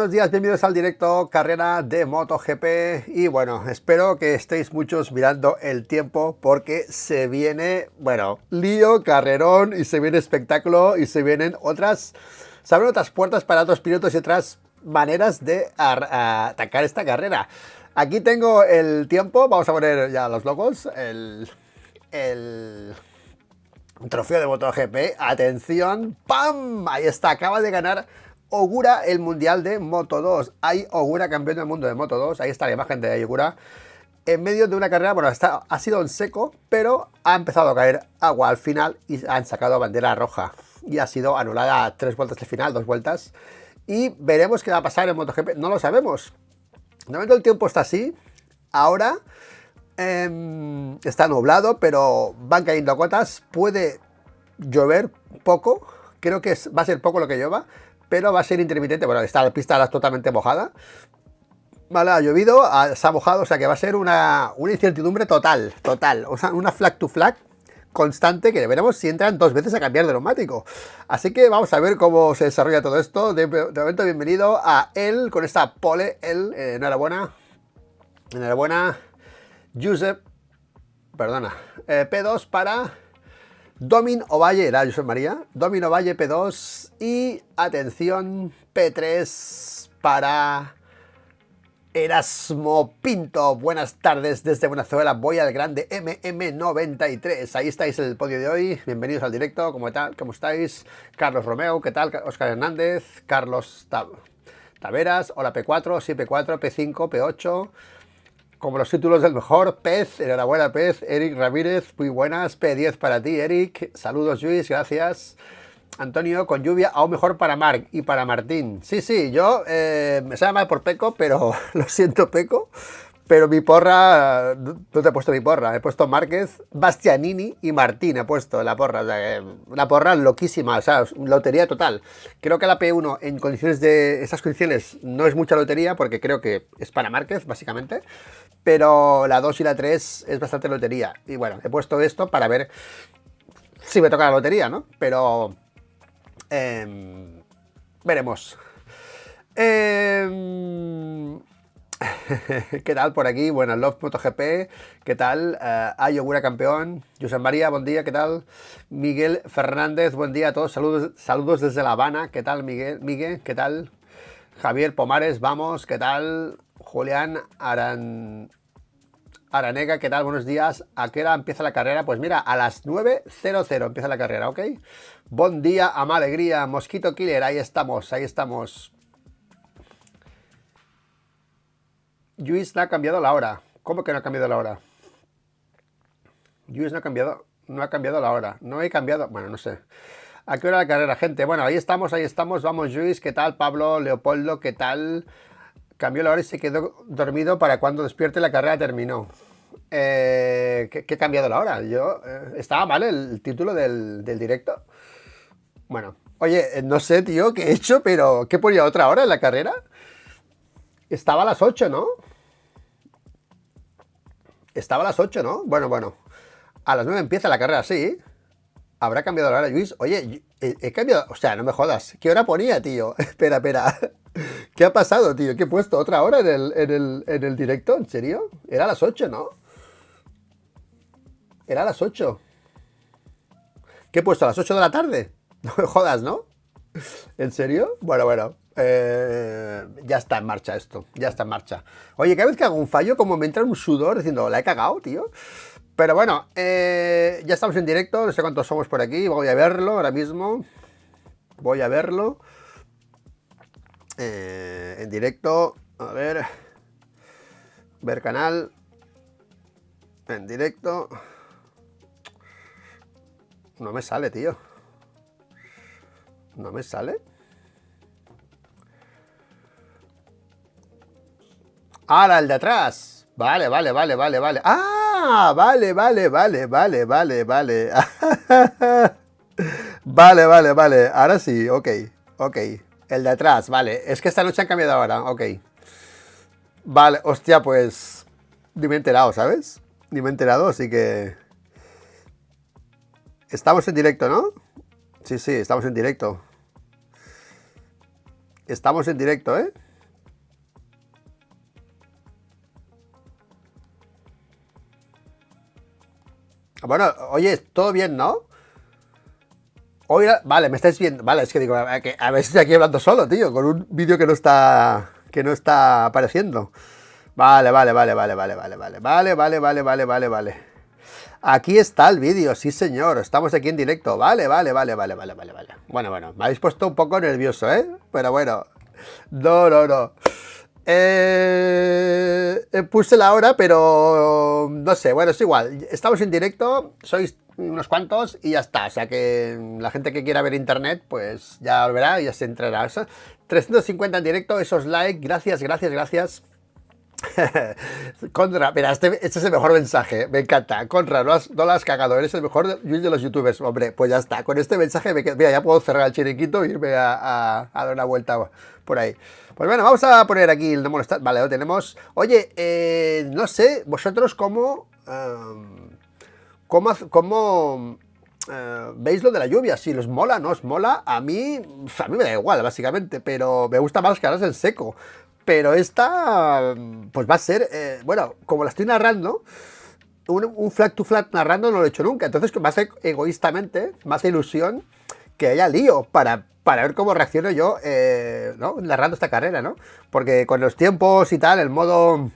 buenos días, bienvenidos al directo carrera de MotoGP. Y bueno, espero que estéis muchos mirando el tiempo porque se viene, bueno, lío, carrerón y se viene espectáculo y se vienen se abren otras puertas para otros pilotos y otras maneras de atacar esta carrera. Aquí tengo el tiempo, vamos a poner ya los logos, el trofeo de MotoGP, atención, ¡pam! Ahí está, acaba de ganar Ogura el Mundial de Moto2. Hay Ogura campeón del mundo de Moto2, ahí está la imagen de Ogura. En medio de una carrera, bueno, ha sido en seco, pero ha empezado a caer agua al final y han sacado bandera roja. Y ha sido anulada 3 vueltas al final, 2 vueltas. Y veremos qué va a pasar en MotoGP, no lo sabemos. De momento el tiempo está así, ahora está nublado, pero van cayendo gotas, puede llover poco, creo que va a ser poco lo que llueva, pero va a ser intermitente. Bueno, está la pista totalmente mojada, vale, ha llovido, se ha mojado, o sea que va a ser una incertidumbre total, o sea, una flag to flag constante que veremos si entran 2 veces a cambiar de neumático. Así que vamos a ver cómo se desarrolla todo esto. De momento, bienvenido a él con esta pole, enhorabuena, Josep, perdona, P2 para Domin Ovalle, era Josep María, Domin Ovalle P2 y atención P3 para Erasmo Pinto. Buenas tardes desde Venezuela, voy al grande MM93. Ahí estáis en el podio de hoy, bienvenidos al directo, ¿cómo estáis? Carlos Romeo, ¿qué tal? Óscar Hernández, Carlos Taveras, hola P4, sí P4, P5, P8... como los títulos del mejor, Pez, enhorabuena Pez, Eric Ramírez, muy buenas, P10 para ti Eric, saludos Luis, gracias. Antonio, con lluvia, aún mejor para Marc y para Martín. Sí, yo me sabe mal por Peco, pero lo siento Peco, pero mi porra, no te he puesto mi porra, he puesto Márquez, Bastianini y Martín, he puesto la porra, o sea, una porra loquísima, o sea, lotería total. Creo que la P1 en condiciones de esas condiciones no es mucha lotería porque creo que es para Márquez, básicamente, pero la 2 y la 3 es bastante lotería. Y bueno, he puesto esto para ver si me toca la lotería, ¿no? Pero veremos. ¿Qué tal por aquí? Bueno, Love MotoGP, ¿qué tal? Ogura campeón, José María, buen día, ¿qué tal? Miguel Fernández, buen día a todos, saludos desde La Habana, ¿qué tal Miguel, ¿qué tal? Javier Pomares, vamos, ¿qué tal? Julián Aranega, ¿qué tal? Buenos días. ¿A qué hora empieza la carrera? Pues mira, a las 9:00 empieza la carrera, ¿ok? Buen día, ama alegría, Mosquito Killer, ahí estamos. Luis no ha cambiado la hora. ¿Cómo que no ha cambiado la hora? Luis no ha cambiado la hora. No he cambiado, bueno, no sé. ¿A qué hora la carrera, gente? Bueno, ahí estamos. Vamos, Luis, ¿qué tal? Pablo, Leopoldo, ¿qué tal? Cambió la hora y se quedó dormido para cuando despierte la carrera terminó. ¿Qué ha cambiado la hora? Estaba mal el título del directo. Bueno, oye, no sé, tío, qué he hecho, pero ¿qué ponía otra hora en la carrera? Estaba a las 8, ¿no? Bueno. A las 9 empieza la carrera, sí. Habrá cambiado la hora, Luis. Oye, he cambiado... O sea, no me jodas. ¿Qué hora ponía, tío? Espera. ¿Qué ha pasado, tío? ¿Qué he puesto? ¿Otra hora en el directo? ¿En serio? Era a las 8, ¿no? Era a las 8. ¿Qué he puesto? ¿A las 8 de la tarde? No me jodas, ¿no? ¿En serio? Bueno. Ya está en marcha esto. Ya está en marcha. Oye, cada vez que hago un fallo, como me entra un sudor diciendo, la he cagado, tío. Pero bueno, ya estamos en directo. No sé cuántos somos por aquí. Voy a verlo ahora mismo. Voy a verlo. En directo. A ver. Ver canal. En directo. No me sale, tío. No me sale. Ahora el de atrás. Vale. Ah, vale. Vale. Ahora sí, ok. El de atrás, vale. Es que esta noche han cambiado ahora, ok. Vale, hostia, pues ni me he enterado, ¿sabes? Ni me he enterado, así que... Estamos en directo, ¿no? Sí, estamos en directo. Estamos en directo, ¿eh? Bueno, oye, todo bien, ¿no? Hoy, vale, me estáis viendo. Vale, es que digo, a ver si estoy aquí hablando solo, tío, con un vídeo que no está apareciendo. Vale, vale, vale, vale, vale, vale, vale, vale, vale, vale, vale, vale, vale. Aquí está el vídeo, sí señor, estamos aquí en directo. Vale, vale, vale, vale, vale, vale, vale. Bueno, bueno, me habéis puesto un poco nervioso, ¿eh? Pero bueno. No, no, no. Puse la hora, pero no sé, bueno, es igual. Estamos en directo, sois unos cuantos y ya está. O sea que la gente que quiera ver internet, pues ya lo verá y ya se entrará. 350 en directo, esos likes, gracias, gracias, gracias. Conra, mira, este es el mejor mensaje, me encanta. Conra, no lo has cagado, eres el mejor de los youtubers. Hombre, pues ya está, con este mensaje me quedo. Mira, ya puedo cerrar el chiringuito e irme a dar una vuelta por ahí. Pues bueno, vamos a poner aquí el no molestar. Vale, lo tenemos. Oye, no sé, vosotros cómo veis lo de la lluvia, si os mola, no os mola. A mí me da igual, básicamente, pero me gusta más que ahora en seco. Pero esta, pues va a ser, bueno, como la estoy narrando, un flat to flat narrando no lo he hecho nunca. Entonces me hace egoístamente, me hace ilusión que haya lío para ver cómo reacciono yo, ¿no? Narrando esta carrera, ¿no? Porque con los tiempos y tal, el modo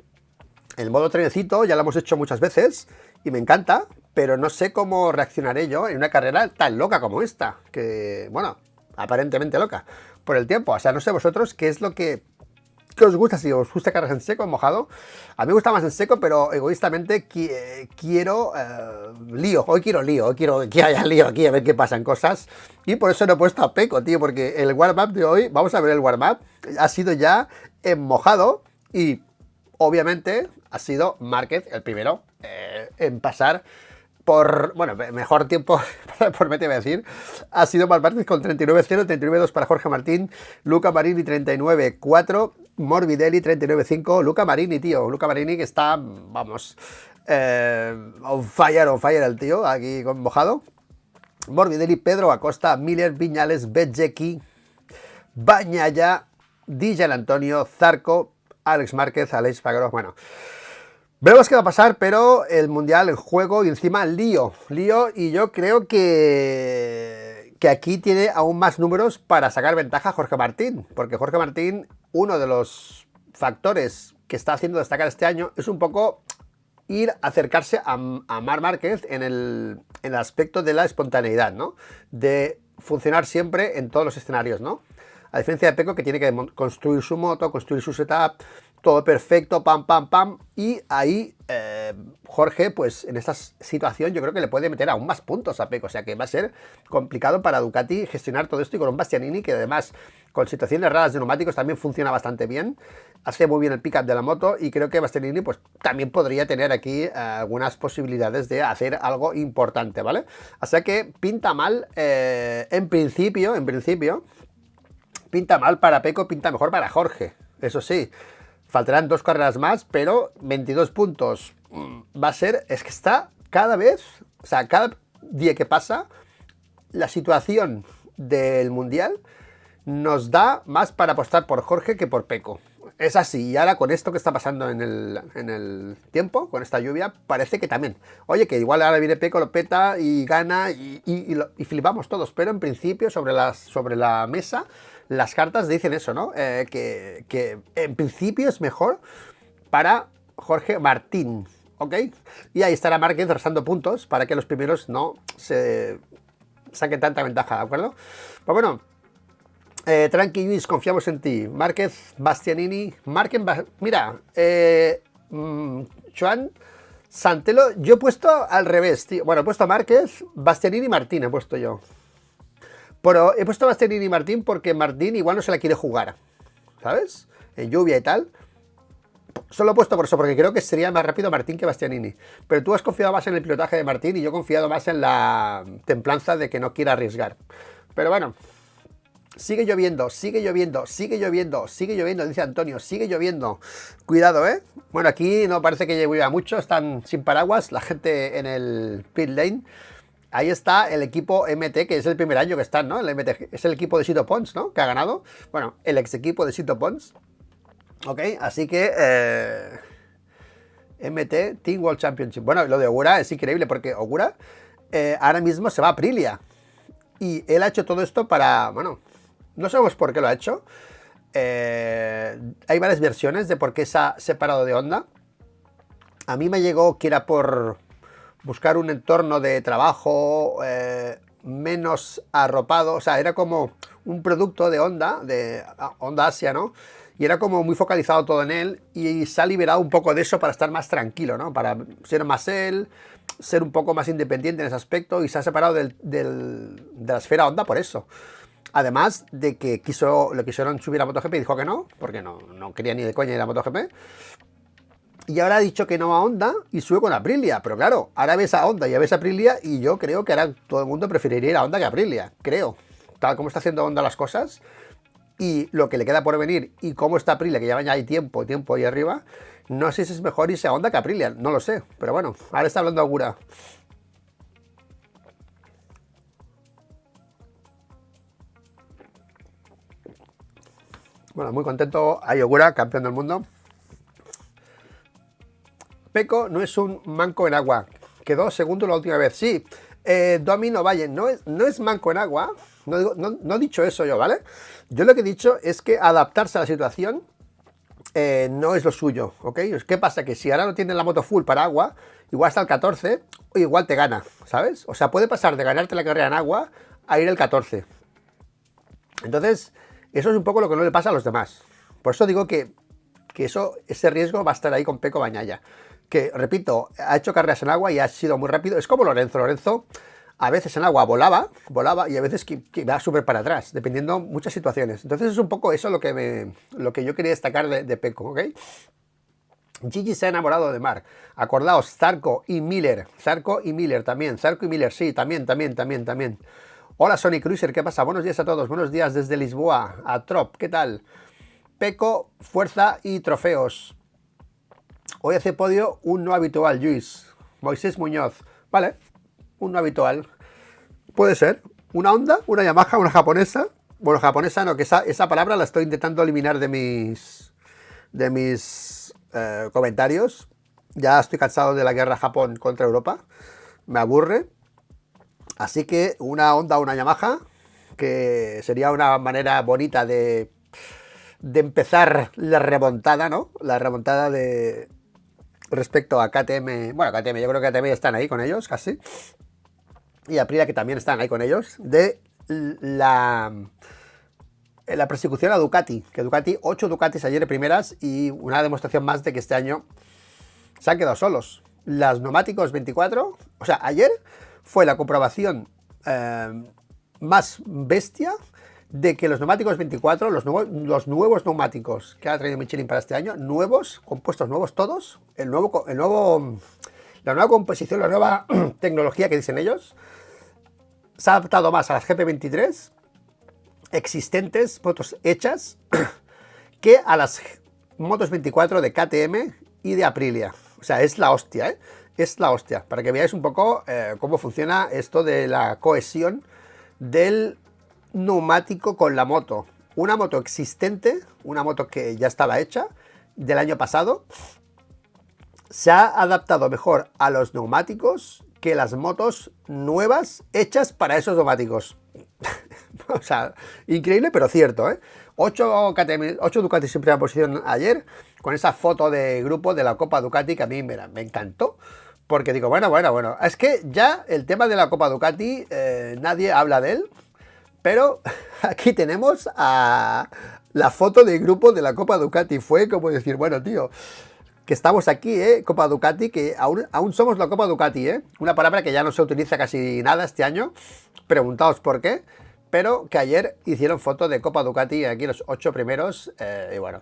trenecito ya lo hemos hecho muchas veces y me encanta, pero no sé cómo reaccionaré yo en una carrera tan loca como esta, que, bueno, aparentemente loca por el tiempo. O sea, no sé vosotros qué es lo que os gusta, si os gusta cargar en seco, en mojado. A mí me gusta más en seco, pero egoístamente quiero lío. Hoy quiero lío, hoy quiero que haya lío aquí, a ver qué pasan cosas. Y por eso no he puesto a Peco, tío, porque el warm-up de hoy, vamos a ver el warm-up, ha sido ya en mojado y obviamente ha sido Márquez el primero en pasar por, bueno, mejor tiempo por me te voy a decir, ha sido Marc Márquez con 39.0, 39.2 para Jorge Martín, Luca Marini 39.4, Morbidelli 39.5, Luca Marini, tío, Luca Marini que está, vamos, on fire el tío, aquí con mojado. Morbidelli, Pedro Acosta, Miller, Viñales, Bezzecchi, Bañaya, Dijan Antonio, Zarco, Alex Márquez, Alex Fagaro, bueno. Veremos qué va a pasar, pero el Mundial en juego y encima lío, y yo creo que aquí tiene aún más números para sacar ventaja a Jorge Martín, porque Jorge Martín, uno de los factores que está haciendo destacar este año es un poco acercarse a Marc Márquez en el aspecto de la espontaneidad, ¿no? De funcionar siempre en todos los escenarios, ¿no? A diferencia de Peco, que tiene que construir su moto, construir su setup, todo perfecto, pam, pam, pam. Y ahí Jorge, pues en esta situación yo creo que le puede meter aún más puntos a Peco. O sea que va a ser complicado para Ducati gestionar todo esto y con un Bastianini que además con situaciones raras de neumáticos también funciona bastante bien. Hace muy bien el pickup de la moto y creo que Bastianini pues también podría tener aquí algunas posibilidades de hacer algo importante, ¿vale? O sea que pinta mal, en principio, pinta mal para Peco, pinta mejor para Jorge. Eso sí, faltarán 2 carreras más, pero 22 puntos va a ser, es que está cada vez, o sea, cada día que pasa, la situación del Mundial nos da más para apostar por Jorge que por Peco. Es así, y ahora con esto que está pasando en el tiempo, con esta lluvia, parece que también. Oye, que igual ahora viene Peco, lo peta y gana y flipamos todos, pero en principio sobre la mesa las cartas dicen eso, ¿no? Que en principio es mejor para Jorge Martín, ¿ok? Y ahí estará Márquez restando puntos para que los primeros no se saquen tanta ventaja, ¿de acuerdo? Pues bueno, tranqui Luis, confiamos en ti. Márquez, Bastianini, Márquez, mira, Joan Santelo, yo he puesto al revés, tío. Bueno, he puesto a Márquez, Bastianini y Martín, he puesto yo. Pero he puesto a Bastianini y Martín porque Martín igual no se la quiere jugar, ¿sabes? En lluvia y tal. Solo he puesto por eso, porque creo que sería más rápido Martín que Bastianini. Pero tú has confiado más en el pilotaje de Martín y yo he confiado más en la templanza de que no quiera arriesgar. Pero bueno, sigue lloviendo, sigue lloviendo, sigue lloviendo, sigue lloviendo, dice Antonio, sigue lloviendo. Cuidado, ¿eh? Bueno, aquí no parece que llueva mucho, están sin paraguas, la gente en el pit lane. Ahí está el equipo MT, que es el primer año que están, ¿no? El MT es el equipo de Sito Pons, ¿no? Que ha ganado. Bueno, el ex equipo de Sito Pons. Ok, así que MT Team World Championship. Bueno, lo de Ogura es increíble porque Ogura ahora mismo se va a Aprilia. Y él ha hecho todo esto para, bueno, no sabemos por qué lo ha hecho. Hay varias versiones de por qué se ha separado de Honda. A mí me llegó que era por buscar un entorno de trabajo menos arropado. O sea, era como un producto de Honda Asia, ¿no? Y era como muy focalizado todo en él y se ha liberado un poco de eso para estar más tranquilo, ¿no? Para ser más él, ser un poco más independiente en ese aspecto y se ha separado de la esfera Honda por eso. Además de que le quisieron subir a MotoGP y dijo que no, porque no quería ni de coña ir a MotoGP. Y ahora ha dicho que no a Honda y sube con Aprilia. Pero claro, ahora ves a Honda y ya ves a Aprilia y yo creo que ahora todo el mundo preferiría ir a Honda que a Aprilia. Creo. Tal como está haciendo Honda las cosas y lo que le queda por venir y cómo está Aprilia, que ya hay tiempo ahí arriba, no sé si es mejor irse a Honda que a Aprilia. No lo sé. Pero bueno, ahora está hablando Ogura. Bueno, muy contento. Ai Ogura, campeón del mundo. Pecco no es un manco en agua. Quedó segundo la última vez. Sí, Domino Valle no es manco en agua. No he dicho eso yo, ¿vale? Yo lo que he dicho es que adaptarse a la situación no es lo suyo, ¿ok? ¿Qué pasa? Que si ahora no tienen la moto full para agua, igual hasta el 14, o igual te gana, ¿sabes? O sea, puede pasar de ganarte la carrera en agua a ir el 14. Entonces, eso es un poco lo que no le pasa a los demás. Por eso digo que ese riesgo va a estar ahí con Pecco Bagnaia. Que, repito, ha hecho carreras en agua y ha sido muy rápido. Es como Lorenzo. Lorenzo a veces en agua volaba y a veces que va súper para atrás, dependiendo muchas situaciones. Entonces es un poco eso lo que yo quería destacar de Pecco, ¿ok? Gigi se ha enamorado de Marc. Acordaos, Zarco y Miller también. Zarco y Miller, sí, también. Hola Sony Cruiser, ¿qué pasa? Buenos días a todos, buenos días desde Lisboa, a Trop, ¿qué tal? Pecco, fuerza y trofeos. Hoy hace podio un no habitual, Luis. Moisés Muñoz. Vale, un no habitual. Puede ser. Una Honda, una Yamaha, una japonesa. Bueno, japonesa no, que esa palabra la estoy intentando eliminar de mis comentarios. Ya estoy cansado de la guerra Japón contra Europa. Me aburre. Así que una Honda o una Yamaha, que sería una manera bonita de empezar la remontada, ¿no? La remontada de respecto a KTM. Bueno, KTM, yo creo que KTM están ahí con ellos, casi. Y Aprilia, que también están ahí con ellos. De la persecución a Ducati. Que Ducati, 8 Ducatis ayer primeras y una demostración más de que este año se han quedado solos. Las neumáticos 24, o sea, ayer fue la comprobación más bestia de que los neumáticos 24, los nuevos neumáticos que ha traído Michelin para este año, nuevos, compuestos nuevos todos, la nueva composición, la nueva tecnología que dicen ellos, se ha adaptado más a las GP23 existentes, motos hechas, que a las motos 24 de KTM y de Aprilia. O sea, es la hostia, ¿eh? Es la hostia. Para que veáis un poco cómo funciona esto de la cohesión del neumático con la moto. Una moto existente, una moto que ya estaba hecha del año pasado, se ha adaptado mejor a los neumáticos que las motos nuevas hechas para esos neumáticos. O sea, increíble pero cierto, ¿eh? 8 Ducatis en primera posición ayer, con esa foto de grupo de la Copa Ducati que a mí me encantó. Porque digo, bueno, es que ya el tema de la Copa Ducati, nadie habla de él, pero aquí tenemos a la foto de grupo de la Copa Ducati. Fue como decir, bueno, tío, que estamos aquí, Copa Ducati, que aún somos la Copa Ducati, una palabra que ya no se utiliza casi nada este año, preguntaos por qué, pero que ayer hicieron foto de Copa Ducati, aquí los 8 primeros, y bueno,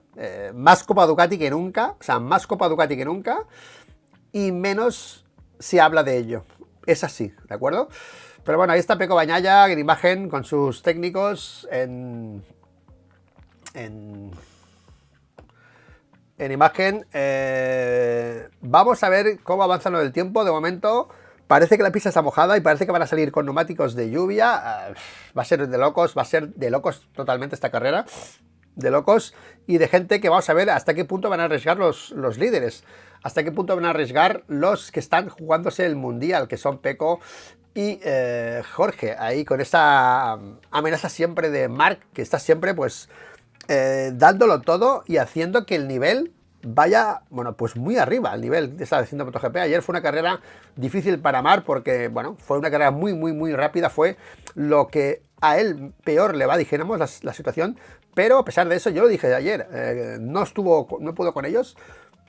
más Copa Ducati que nunca, o sea, más Copa Ducati que nunca, y menos se habla de ello, es así, ¿de acuerdo? Pero bueno, ahí está Pecco Bagnaia en imagen con sus técnicos en imagen. Vamos a ver cómo avanza lo del tiempo. De momento parece que la pista está mojada y parece que van a salir con neumáticos de lluvia. Va a ser de locos totalmente esta carrera. De locos y de gente que vamos a ver hasta qué punto van a arriesgar los líderes. hasta qué punto van a arriesgar los que están jugándose el Mundial, que son Peco y Jorge, ahí con esa amenaza siempre de Marc, que está siempre pues dándolo todo y haciendo que el nivel vaya, bueno, pues muy arriba, el nivel que está haciendo MotoGP. Ayer fue una carrera difícil para Marc porque, bueno, fue una carrera muy rápida, fue lo que a él peor le va, dijéramos, la situación, pero a pesar de eso, yo lo dije ayer, no pudo con ellos,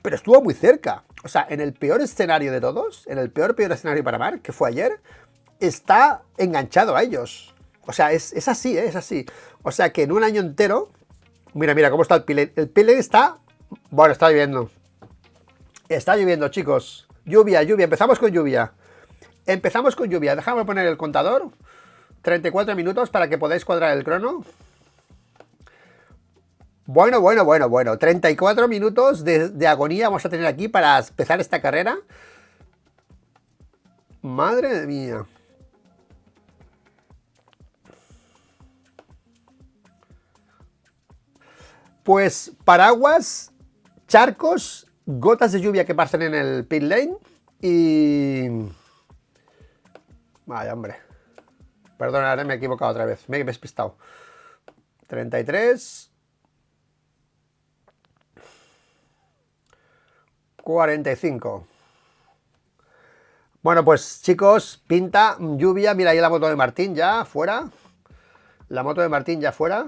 pero estuvo muy cerca. O sea, en el peor escenario de todos, en el peor escenario para Marc, que fue ayer, está enganchado a ellos. O sea, es así, es así. O sea, que en un año entero, mira cómo está el Pirelli. El Pirelli está, bueno, está lloviendo. Está lloviendo, chicos. Lluvia, empezamos con lluvia. Déjame poner el contador. 34 minutos para que podáis cuadrar el crono. Bueno. 34 minutos de agonía vamos a tener aquí para empezar esta carrera. Madre mía. Pues paraguas, charcos, gotas de lluvia que pasan en el pit lane y... Vaya, hombre. Perdonad, me he equivocado otra vez. Me he despistado. 33. 45. Bueno, pues chicos, pinta lluvia. Mira ahí la moto de Martín ya fuera. La moto de Martín ya fuera.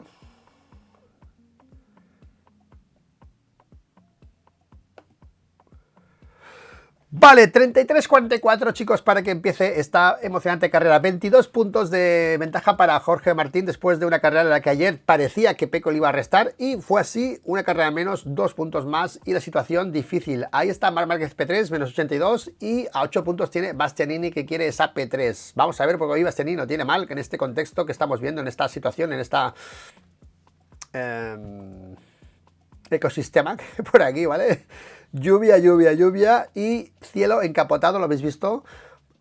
Vale, 33-44, chicos, para que empiece esta emocionante carrera. 22 puntos de ventaja para Jorge Martín después de una carrera en la que ayer parecía que Peco le iba a restar y fue así, una carrera menos, 2 puntos más y la situación difícil. Ahí está Marc Márquez P3, menos 82 y a 8 puntos tiene Bastianini que quiere esa P3. Vamos a ver, porque hoy Bastianini no tiene mal que en este contexto que estamos viendo, en esta situación, en esta... ecosistema por aquí, ¿vale? Lluvia y cielo encapotado, lo habéis visto,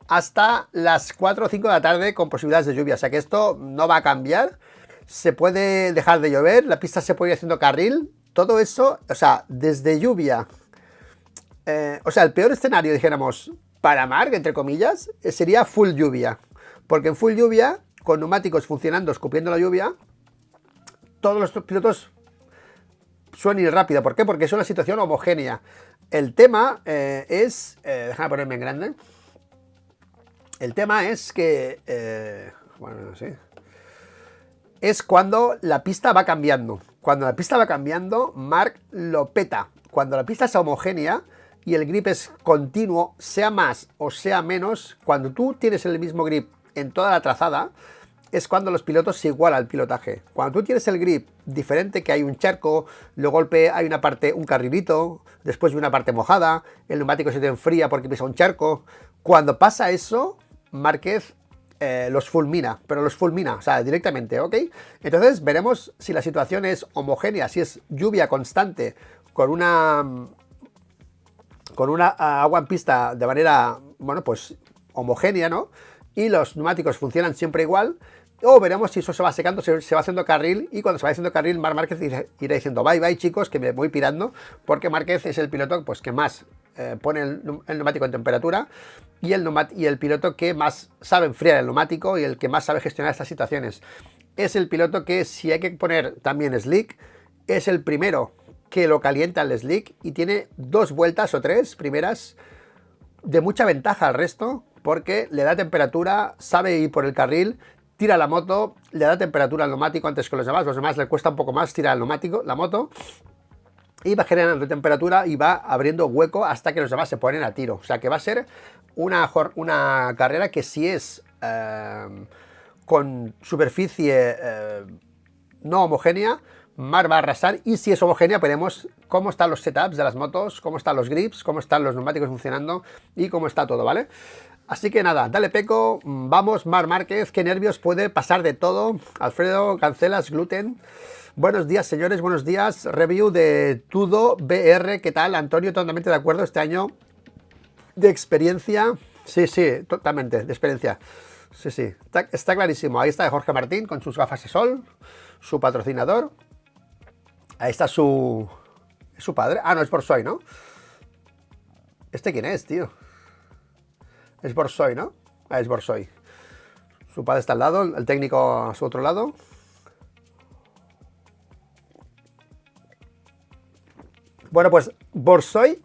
hasta las 4 o 5 de la tarde con posibilidades de lluvia. O sea que esto no va a cambiar. Se puede dejar de llover, la pista se puede ir haciendo carril. Todo eso, o sea, desde lluvia. O sea, el peor escenario, dijéramos, para Marc, entre comillas, sería full lluvia. Porque en full lluvia, con neumáticos funcionando, escupiendo la lluvia, todos los pilotos suelen ir rápido. ¿Por qué? Porque es una situación homogénea. El tema es... déjame ponerme en grande. El tema es que... bueno, no sé. Es cuando la pista va cambiando. Cuando la pista va cambiando, Marc lo peta. Cuando la pista es homogénea y el grip es continuo, sea más o sea menos, cuando tú tienes el mismo grip en toda la trazada, es cuando los pilotos se igualan el pilotaje. Cuando tú tienes el grip diferente, que hay un charco, de golpe hay una parte, un carrilito, después de una parte mojada, el neumático se te enfría porque pisa un charco. Cuando pasa eso, Márquez los fulmina, pero los fulmina, o sea, directamente, ¿ok? Entonces veremos si la situación es homogénea, si es lluvia constante con una agua en pista de manera, bueno, pues homogénea, ¿no? Y los neumáticos funcionan siempre igual. O veremos si eso se va secando, se va haciendo carril, y cuando se va haciendo carril, Marc Márquez irá diciendo bye chicos, que me voy pirando, porque Márquez es el piloto pues, que más pone el neumático en temperatura y el piloto que más sabe enfriar el neumático y el que más sabe gestionar estas situaciones. Es el piloto que, si hay que poner también slick, es el primero que lo calienta el slick y tiene 2 vueltas o 3 primeras de mucha ventaja al resto, porque le da temperatura, sabe ir por el carril, tira la moto, le da temperatura al neumático antes que los demás le cuesta un poco más tirar el neumático, la moto, y va generando temperatura y va abriendo hueco hasta que los demás se ponen a tiro. O sea que va a ser una carrera que si es con superficie no homogénea, Marc va a arrasar, y si es homogénea veremos cómo están los setups de las motos, cómo están los grips, cómo están los neumáticos funcionando y cómo está todo, ¿vale? Así que nada, dale Peco, vamos Marc Márquez, qué nervios, puede pasar de todo. Alfredo Cancelas Gluten, buenos días señores, buenos días. Review de Tudo BR, ¿qué tal? Antonio, totalmente de acuerdo, este año de experiencia, sí, totalmente, de experiencia. Sí, está clarísimo. Ahí está Jorge Martín con sus gafas de sol, su patrocinador. Ahí está su padre. Ah, no, es por Soy, ¿no? ¿Este quién es, tío? Es Borsoi, ¿no? Ah, es Borsoi. Su padre está al lado, el técnico a su otro lado. Bueno, pues Borsoi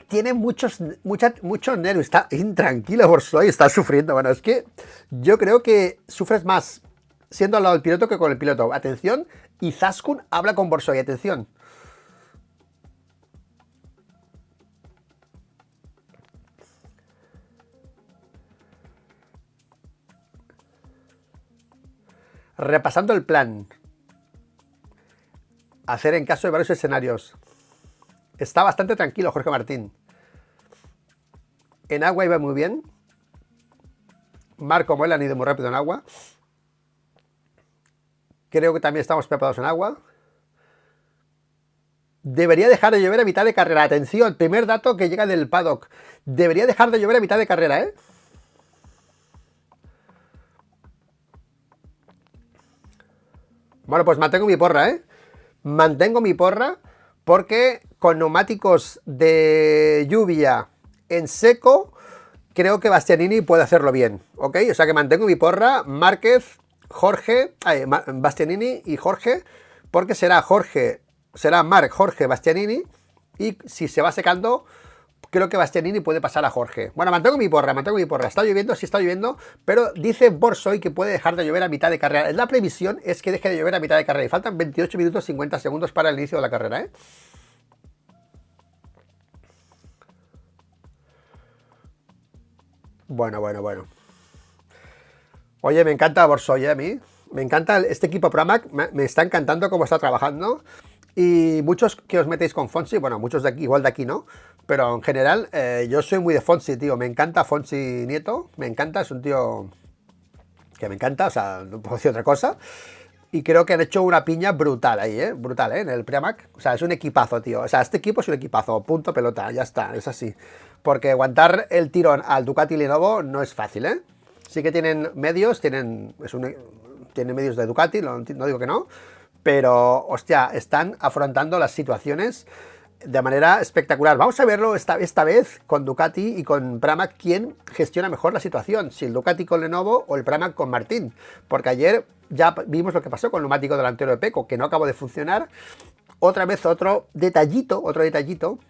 tiene muchos nervios. Está intranquilo Borsoi, está sufriendo. Bueno, es que yo creo que sufres más siendo al lado del piloto que con el piloto. Atención, Izaskun habla con Borsoi, atención. Repasando el plan. Hacer en caso de varios escenarios. Está bastante tranquilo Jorge Martín. En agua iba muy bien. Marco Moel han ido muy rápido en agua. Creo que también estamos preparados en agua. Debería dejar de llover a mitad de carrera. Atención, primer dato que llega del paddock. Debería dejar de llover a mitad de carrera, ¿eh? Bueno, pues mantengo mi porra, ¿eh? Mantengo mi porra porque con neumáticos de lluvia en seco, creo que Bastianini puede hacerlo bien, ¿ok? O sea que mantengo mi porra, Márquez, Jorge, Bastianini y Jorge, porque será Marc, Jorge, Bastianini, y si se va secando, creo que Bastianini puede pasar a Jorge. Bueno, mantengo mi porra. Está lloviendo, sí está lloviendo, pero dice Borsoi que puede dejar de llover a mitad de carrera. La previsión es que deje de llover a mitad de carrera y faltan 28 minutos 50 segundos para el inicio de la carrera, ¿eh? Bueno. Oye, me encanta Borsoi, a mí. Me encanta este equipo Pramac, me está encantando cómo está trabajando. Y muchos que os metéis con Fonsi, bueno, muchos de aquí, igual de aquí no, pero en general yo soy muy de Fonsi, tío. Me encanta Fonsi Nieto, me encanta, es un tío que me encanta, o sea, no puedo decir otra cosa. Y creo que han hecho una piña brutal ahí, brutal, en el Pramac. O sea, es un equipazo, tío. O sea, este equipo es un equipazo, punto pelota, ya está, es así. Porque aguantar el tirón al Ducati Lenovo no es fácil, ¿eh? Sí que tienen medios, tienen medios de Ducati, no digo que no, pero, hostia, están afrontando las situaciones de manera espectacular. Vamos a verlo esta vez con Ducati y con Pramac, quién gestiona mejor la situación, si el Ducati con Lenovo o el Pramac con Martín, porque ayer ya vimos lo que pasó con el neumático delantero de Pecco, que no acabó de funcionar. Otra vez otro detallito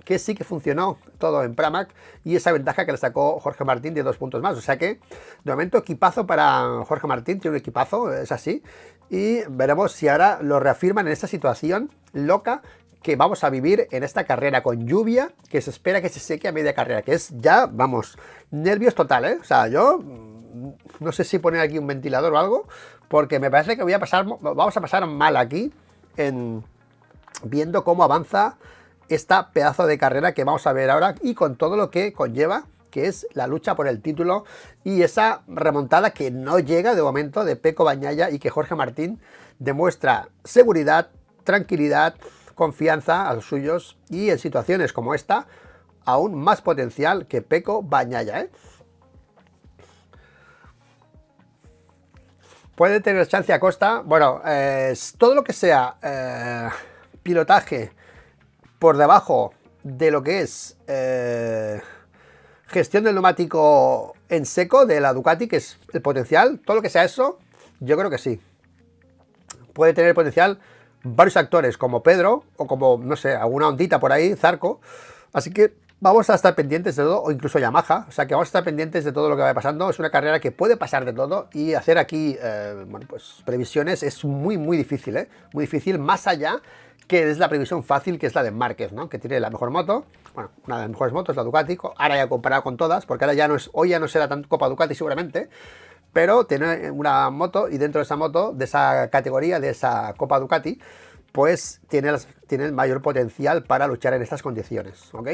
que sí que funcionó todo en Pramac y esa ventaja que le sacó Jorge Martín de 2 puntos más. O sea que, de momento, equipazo para Jorge Martín, tiene un equipazo, es así. Y veremos si ahora lo reafirman en esta situación loca que vamos a vivir en esta carrera con lluvia, que se espera que se seque a media carrera, que es ya, vamos, nervios total, ¿eh? O sea, yo no sé si poner aquí un ventilador o algo, porque me parece que vamos a pasar mal aquí viendo cómo avanza esta pedazo de carrera que vamos a ver ahora y con todo lo que conlleva, que es la lucha por el título y esa remontada que no llega de momento de Pecco Bagnaia y que Jorge Martín demuestra seguridad, tranquilidad, confianza a los suyos y en situaciones como esta aún más potencial que Pecco Bagnaia, ¿eh? Puede tener chance a costa, bueno, todo lo que sea pilotaje por debajo de lo que es gestión del neumático en seco de la Ducati, que es el potencial, todo lo que sea eso, yo creo que sí. Puede tener potencial varios actores, como Pedro, o como, no sé, alguna ondita por ahí, Zarco. Así que vamos a estar pendientes de todo, o incluso Yamaha, o sea que vamos a estar pendientes de todo lo que vaya pasando. Es una carrera que puede pasar de todo y hacer aquí, bueno, pues previsiones es muy, muy difícil, ¿eh? Muy difícil, más allá que es la previsión fácil, que es la de Márquez, ¿no? Que tiene la mejor moto, bueno, una de las mejores motos, la Ducati, ahora ya comparado con todas, porque ahora ya no es, hoy ya no será tanto Copa Ducati seguramente, pero tiene una moto y dentro de esa moto, de esa categoría, de esa Copa Ducati, pues tiene el mayor potencial para luchar en estas condiciones, ¿ok?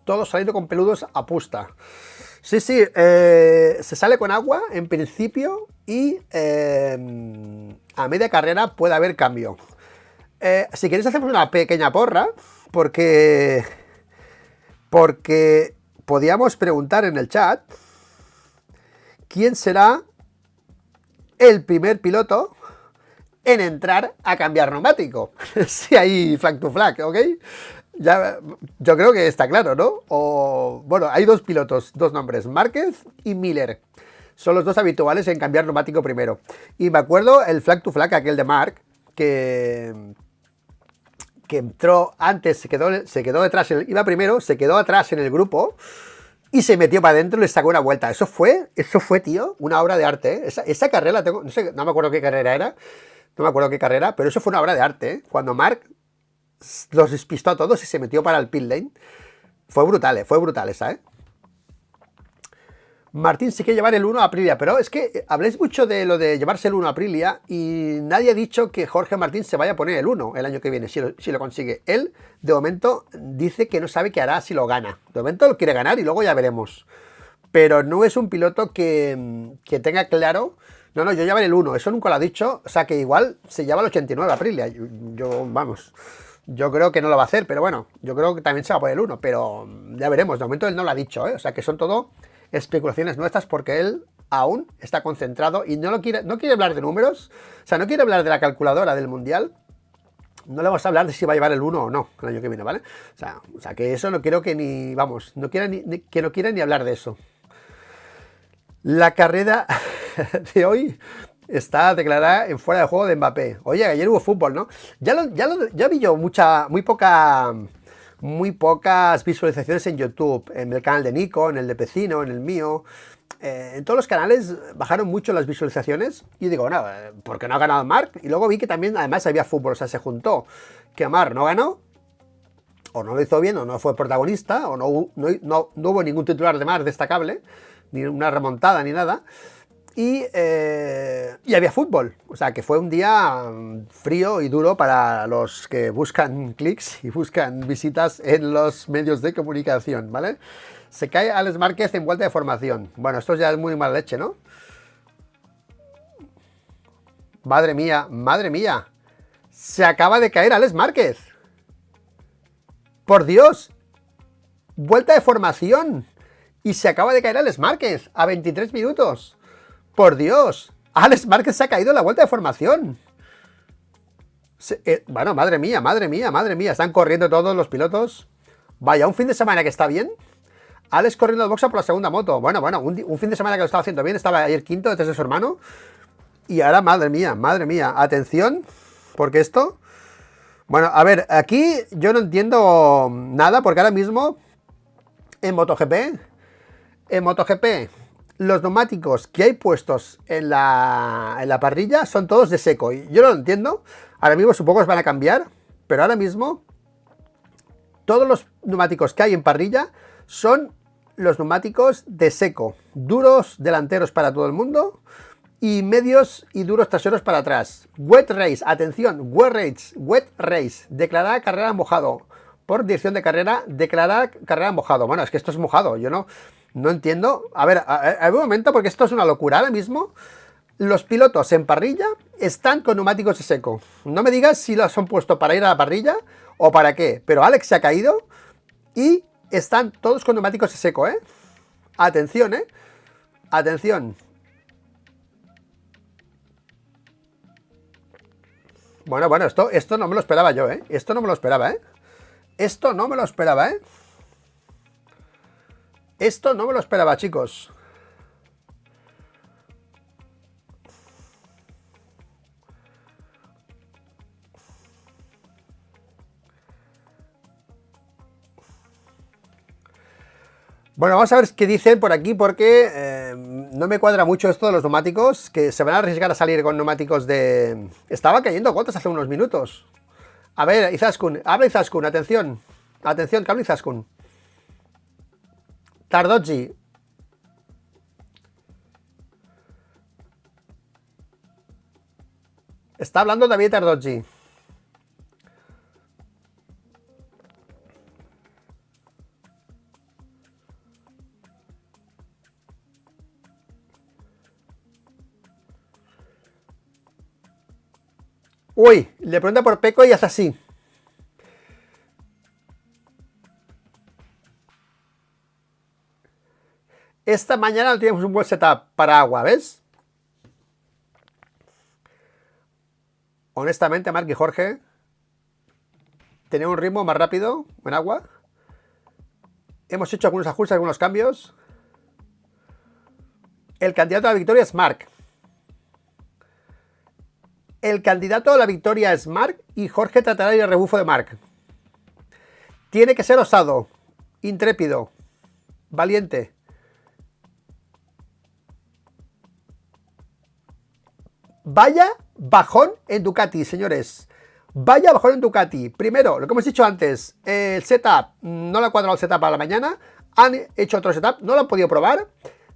Todo saliendo con peludos a pusta. Sí, se sale con agua en principio y a media carrera puede haber cambio. Si queréis hacemos una pequeña porra, porque podíamos preguntar en el chat quién será el primer piloto en entrar a cambiar neumático. Si hay flag to flag, ¿ok? Ya, yo creo que está claro, ¿no? O, bueno, hay dos pilotos, dos nombres, Márquez y Miller. Son los dos habituales en cambiar neumático primero. Y me acuerdo el flag to flag, aquel de Mark, que entró antes, se quedó detrás, iba primero, se quedó atrás en el grupo y se metió para adentro y le sacó una vuelta. Eso fue, tío, una obra de arte, ¿eh? Esa carrera la tengo, no sé, no me acuerdo qué carrera era, no me acuerdo qué carrera, pero eso fue una obra de arte, ¿eh? Cuando Mark los despistó a todos y se metió para el pit lane. Fue brutal esa, ¿eh? Martín sí que llevar el 1 a Aprilia, pero es que habléis mucho de lo de llevarse el 1 a Aprilia y nadie ha dicho que Jorge Martín se vaya a poner el 1 el año que viene, si lo consigue. Él, de momento, dice que no sabe qué hará si lo gana. De momento lo quiere ganar y luego ya veremos. Pero no es un piloto que tenga claro, no, yo llevaré el 1, eso nunca lo ha dicho, o sea que igual se lleva el 89 a Aprilia. Vamos, yo creo que no lo va a hacer, pero bueno, yo creo que también se va a poner el 1, pero ya veremos, de momento él no lo ha dicho, ¿eh? O sea que son todo especulaciones nuestras porque él aún está concentrado y no quiere hablar de números, o sea, no quiere hablar de la calculadora del Mundial, no le vamos a hablar de si va a llevar el 1 o no el año que viene, ¿vale? O sea que eso no quiero que ni, vamos, que no quiera ni hablar de eso. La carrera de hoy está declarada en fuera de juego de Mbappé. Oye, ayer hubo fútbol, ¿no? Ya vi yo muy pocas visualizaciones en YouTube, en el canal de Nico, en el de Pecino, en el mío. En todos los canales bajaron mucho las visualizaciones y digo, no, ¿por qué no ha ganado Marc? Y luego vi que también además había fútbol, o sea, se juntó que Marc no ganó, o no lo hizo bien, o no fue protagonista, o no hubo ningún titular de Marc destacable, ni una remontada, ni nada. Y había fútbol, o sea que fue un día frío y duro para los que buscan clics y buscan visitas en los medios de comunicación, ¿vale? Se cae Alex Márquez en vuelta de formación. Bueno, esto ya es muy mala leche, ¿no? Madre mía, se acaba de caer Alex Márquez. Por Dios, vuelta de formación y se acaba de caer Alex Márquez a 23 minutos. Por Dios, Alex Márquez se ha caído en la vuelta de formación. Bueno, madre mía, están corriendo todos los pilotos. Vaya, un fin de semana que está bien. Alex corriendo al boxa por la segunda moto. Bueno, un fin de semana que lo estaba haciendo bien. Estaba ayer quinto detrás de su hermano. Y ahora, madre mía, atención, porque esto... Bueno, a ver, aquí yo no entiendo nada, porque ahora mismo en MotoGP, los neumáticos que hay puestos en la parrilla son todos de seco. Y yo no lo entiendo. Ahora mismo supongo que van a cambiar, pero ahora mismo todos los neumáticos que hay en parrilla son los neumáticos de seco. Duros delanteros para todo el mundo y medios y duros traseros para atrás. Wet race, atención, wet race, declarada carrera mojado. Por dirección de carrera, declarada carrera mojado. Bueno, es que esto es mojado, yo no entiendo. A ver, un momento, porque esto es una locura. Ahora mismo, los pilotos en parrilla están con neumáticos de seco. No me digas si los han puesto para ir a la parrilla o para qué. Pero Alex se ha caído y están todos con neumáticos de seco, ¿eh? Atención, ¿eh? Atención. Bueno, esto no me lo esperaba yo, ¿eh? Esto no me lo esperaba, ¿eh? Esto no me lo esperaba, chicos. Bueno, vamos a ver qué dicen por aquí, porque no me cuadra mucho esto de los neumáticos, que se van a arriesgar a salir con neumáticos de... Estaba cayendo gotas hace unos minutos. A ver, Izaskun, habla Izaskun, atención, que habla Izaskun. Tardozzi. Está hablando David Tardozzi. Uy, le pregunta por Peco y hace así. Esta mañana no teníamos un buen setup para agua, ¿ves? Honestamente, Marc y Jorge, tener un ritmo más rápido en agua. Hemos hecho algunos ajustes, algunos cambios. El candidato a la victoria es Marc. El candidato a la victoria es Marc y Jorge tratará de ir al rebufo de Marc. Tiene que ser osado, intrépido, valiente. Vaya bajón en Ducati, señores. Vaya bajón en Ducati. Primero, lo que hemos dicho antes, el setup, no le ha cuadrado el setup a la mañana. Han hecho otro setup, no lo han podido probar.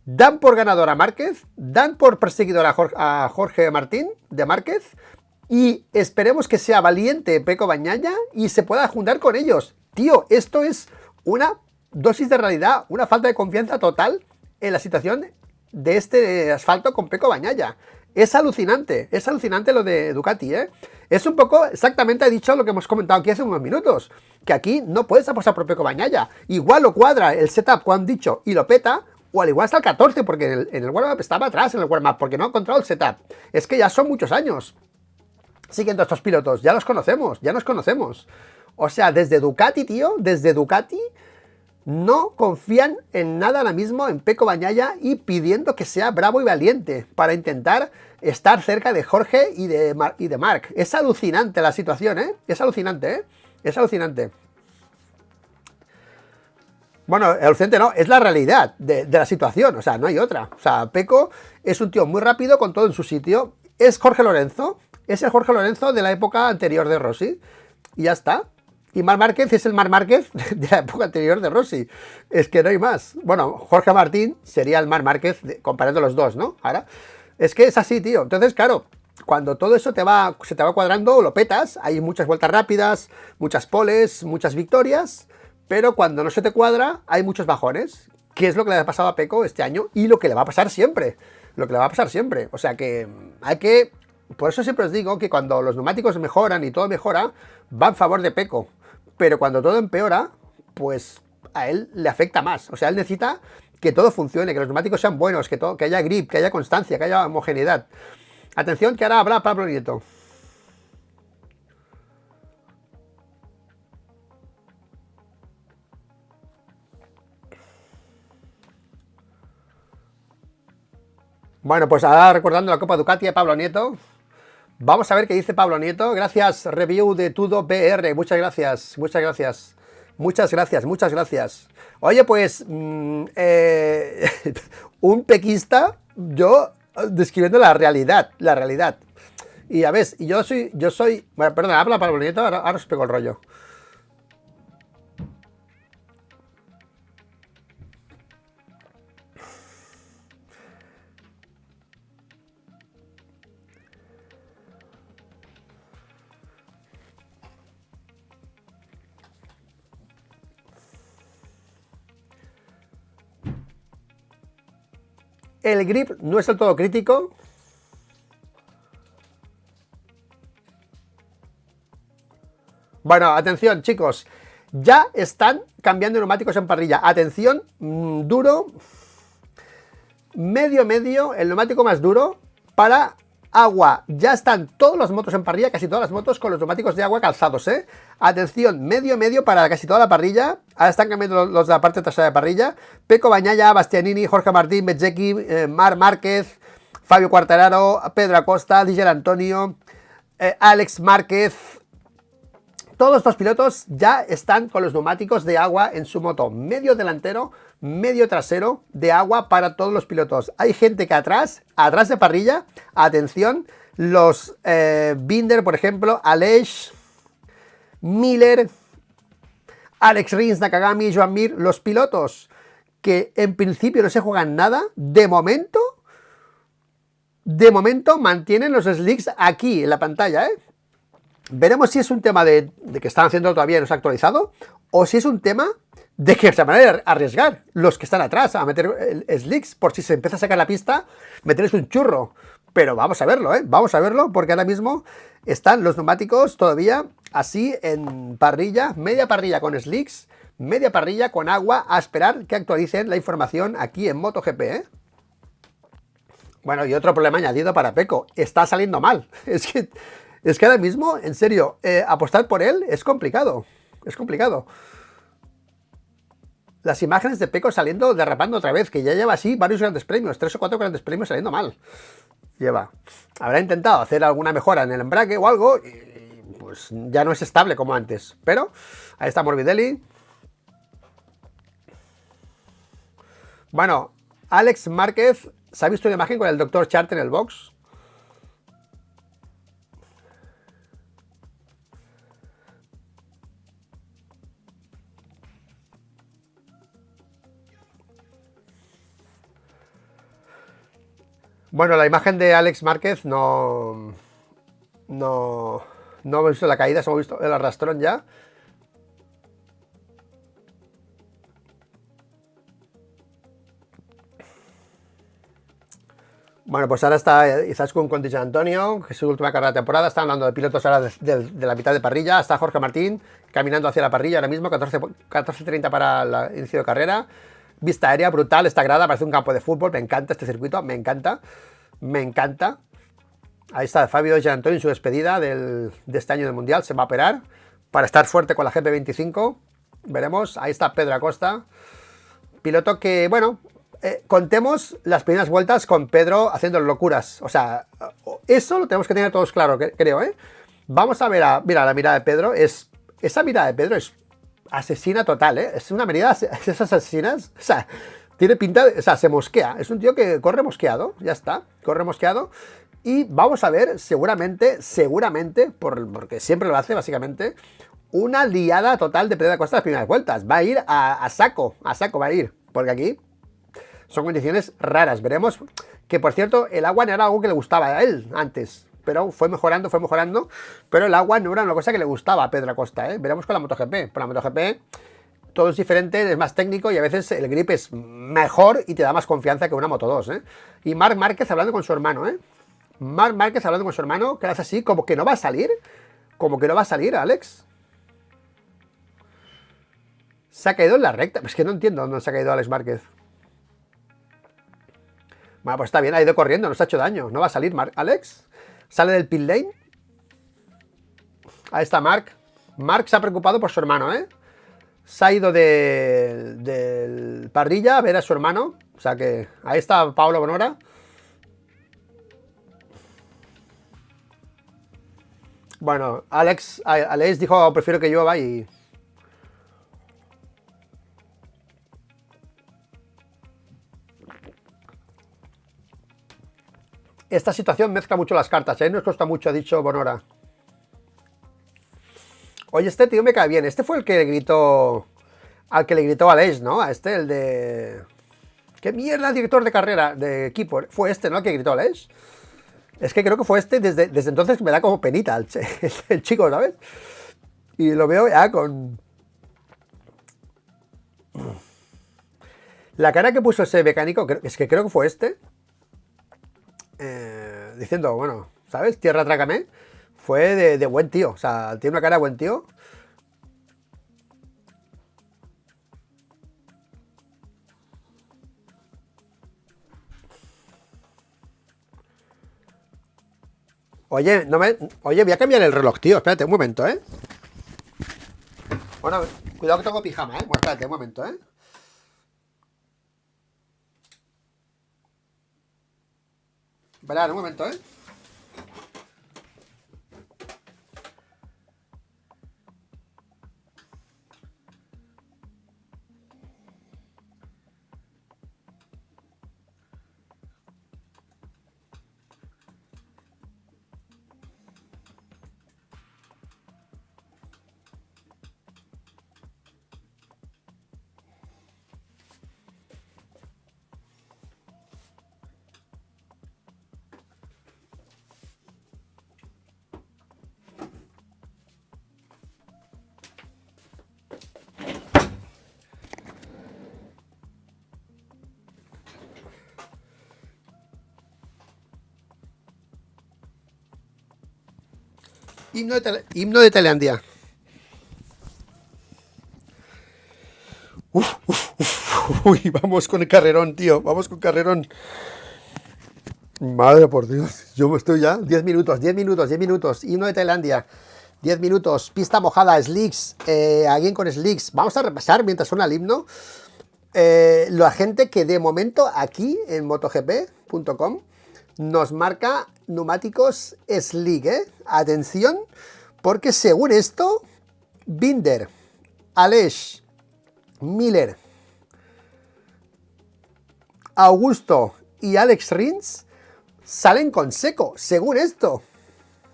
Dan por ganador a Márquez, dan por perseguidor a Jorge Martín de Márquez. Y esperemos que sea valiente Pecco Bagnaia y se pueda juntar con ellos. Tío, esto es una dosis de realidad, una falta de confianza total en la situación de este asfalto con Pecco Bagnaia. Es alucinante lo de Ducati, ¿eh? Es un poco, exactamente ha dicho lo que hemos comentado aquí hace unos minutos, que aquí no puedes apostar por Pecco Bagnaia. Igual lo cuadra el setup, como han dicho, y lo peta, o al igual está el 14, porque en el warm-up estaba atrás en el warm-up, porque no ha encontrado el setup. Es que ya son muchos años siguiendo a estos pilotos, ya los conocemos, ya nos conocemos. O sea, desde Ducati, tío, desde Ducati no confían en nada ahora mismo en Pecco Bagnaia y pidiendo que sea bravo y valiente para intentar estar cerca de Jorge y de Marc. Es alucinante la situación, ¿eh? Es alucinante, ¿eh? Es alucinante. Bueno, alucinante no, es la realidad de la situación, o sea, no hay otra. O sea, Pecco es un tío muy rápido con todo en su sitio. Es Jorge Lorenzo, es el Jorge Lorenzo de la época anterior de Rossi. Y ya está. Y Marc Márquez es el Marc Márquez de la época anterior de Rossi. Es que no hay más. Bueno, Jorge Martín sería el Marc Márquez comparando los dos, ¿no? Ahora, es que es así, tío. Entonces, claro, cuando todo eso se te va cuadrando, lo petas. Hay muchas vueltas rápidas, muchas poles, muchas victorias. Pero cuando no se te cuadra, hay muchos bajones. Que es lo que le ha pasado a Pecco este año y lo que le va a pasar siempre. Lo que le va a pasar siempre. O sea que hay que... Por eso siempre os digo que cuando los neumáticos mejoran y todo mejora, va en favor de Pecco. Pero cuando todo empeora, pues a él le afecta más. O sea, él necesita que todo funcione, que los neumáticos sean buenos, que haya grip, que haya constancia, que haya homogeneidad. Atención, que ahora habla Pablo Nieto. Bueno, pues ahora recordando la Copa Ducati a Pablo Nieto. Vamos a ver qué dice Pablo Nieto. Gracias, review de Tudo PR. Muchas gracias, muchas gracias. Muchas gracias, muchas gracias. Oye, pues, un pequista, yo describiendo la realidad, la realidad. Y a ver, y yo soy, bueno, perdón, habla Pablo Nieto, ahora os pego el rollo. El grip no es del todo crítico. Bueno, atención, chicos. Ya están cambiando neumáticos en parrilla. Atención, duro. Medio, el neumático más duro para agua. Ya están todas las motos en parrilla, casi todas las motos con los neumáticos de agua calzados, ¿eh? Atención, medio para casi toda la parrilla. Ahora están cambiando los de la parte trasera de parrilla. Pecco Bagnaia, Bastianini, Jorge Martín, Bezzecchi, Marc Márquez, Fabio Quartararo, Pedro Acosta, Didier Antonio, Alex Márquez. Todos estos pilotos ya están con los neumáticos de agua en su moto. Medio delantero, medio trasero de agua para todos los pilotos. Hay gente que atrás de parrilla, atención, los Binder, por ejemplo, Aleix, Miller, Alex Rins, Nakagami, Joan Mir, los pilotos que en principio no se juegan nada, de momento mantienen los slicks aquí en la pantalla, ¿eh? Veremos si es un tema de que están haciendo todavía y no se ha actualizado, o si es un tema de que se van a arriesgar los que están atrás a meter slicks por si se empieza a sacar la pista, meterles un churro. Pero vamos a verlo, ¿eh? Vamos a verlo, porque ahora mismo están los neumáticos todavía así en parrilla, media parrilla con slicks, media parrilla con agua, a esperar que actualicen la información aquí en MotoGP, ¿eh? Bueno, y otro problema añadido para Pecco, está saliendo mal. Es que Es que ahora mismo, en serio, apostar por él es complicado. Es complicado. Las imágenes de Pecco saliendo, derrapando otra vez, que ya lleva así varios grandes premios, 3 o 4 grandes premios saliendo mal. Lleva. Habrá intentado hacer alguna mejora en el embrague o algo, y pues ya no es estable como antes. Pero ahí está Morbidelli. Bueno, Alex Márquez, ¿se ha visto una imagen con el Dr. Chart en el box? Bueno, la imagen de Alex Márquez no hemos visto la caída, hemos visto el arrastrón ya. Bueno, pues ahora está Izaskun con Di Antonio, que es su última carrera de temporada. Está hablando de pilotos ahora de la mitad de parrilla. Está Jorge Martín caminando hacia la parrilla ahora mismo, 14:30 para el inicio de carrera. Vista aérea brutal, esta grada parece un campo de fútbol. Me encanta este circuito, me encanta. Me encanta. Ahí está Fabio Di Antonio en su despedida de este año del Mundial. Se va a operar para estar fuerte con la GP25. Veremos. Ahí está Pedro Acosta. Piloto que, bueno, contemos las primeras vueltas con Pedro haciendo locuras. O sea, eso lo tenemos que tener todos claro, creo, ¿eh? Vamos a ver, mira, la mirada de Pedro esa mirada de Pedro es asesina total, ¿eh? Es una mirada, esas asesinas, o sea, tiene pinta, o sea, se mosquea. Es un tío que corre mosqueado, ya está, corre mosqueado. Y vamos a ver, seguramente, porque siempre lo hace, básicamente, una liada total de Pedro Acosta las primeras vueltas. Va a ir a saco va a ir, porque aquí son condiciones raras. Veremos que, por cierto, el agua no era algo que le gustaba a él antes, pero fue mejorando, pero el agua no era una cosa que le gustaba a Pedro Acosta, ¿eh? Veremos con la MotoGP. Por la MotoGP todo es diferente, es más técnico y a veces el grip es mejor y te da más confianza que una Moto 2, ¿eh? Y Marc Márquez hablando con su hermano, ¿eh? Marc Márquez hablando con su hermano, que hace así, como que no va a salir, Alex. Se ha caído en la recta, es que no entiendo dónde se ha caído Alex Márquez. Bueno, pues está bien, ha ido corriendo, no se ha hecho daño. No va a salir Alex. Sale del pit lane. Ahí está Marc. Marc se ha preocupado por su hermano, ¿eh? Se ha ido del parrilla a ver a su hermano. O sea que ahí está Pablo Bonora. Bueno, Alex dijo, prefiero que llueva y... Esta situación mezcla mucho las cartas, ¿eh? Nos cuesta mucho, ha dicho Bonora. Oye, este tío me cae bien. Este fue el que gritó... Al que le gritó a Aleix, ¿no? A este, el de... ¿Qué mierda, director de carrera, de equipo? Fue este, ¿no? El que gritó a Aleix. Es que creo que fue este, desde entonces me da como penita el chico, ¿sabes? Y lo veo ya con... La cara que puso ese mecánico, es que creo que fue este. Diciendo, bueno, ¿sabes? Tierra trágame. Fue de buen tío, o sea, tiene una cara de buen tío. Oye, Oye, voy a cambiar el reloj, tío. Espérate un momento, ¿eh? Bueno, cuidado que tengo pijama, ¿eh? Bueno, espérate un momento, ¿eh? Esperad un momento, ¿eh? Himno de Tailandia. Uy, vamos con el carrerón, tío. Vamos con carrerón. Madre por Dios, yo me estoy ya. 10 minutos, 10 minutos, 10 minutos. Y uno de Tailandia. 10 minutos. Pista mojada, slicks. Alguien con slicks. Vamos a repasar mientras suena el himno. La gente que de momento aquí en motogp.com nos marca neumáticos slick. Atención, porque según esto, Binder, Aleix, Miller, Augusto y Alex Rins salen con seco, según esto.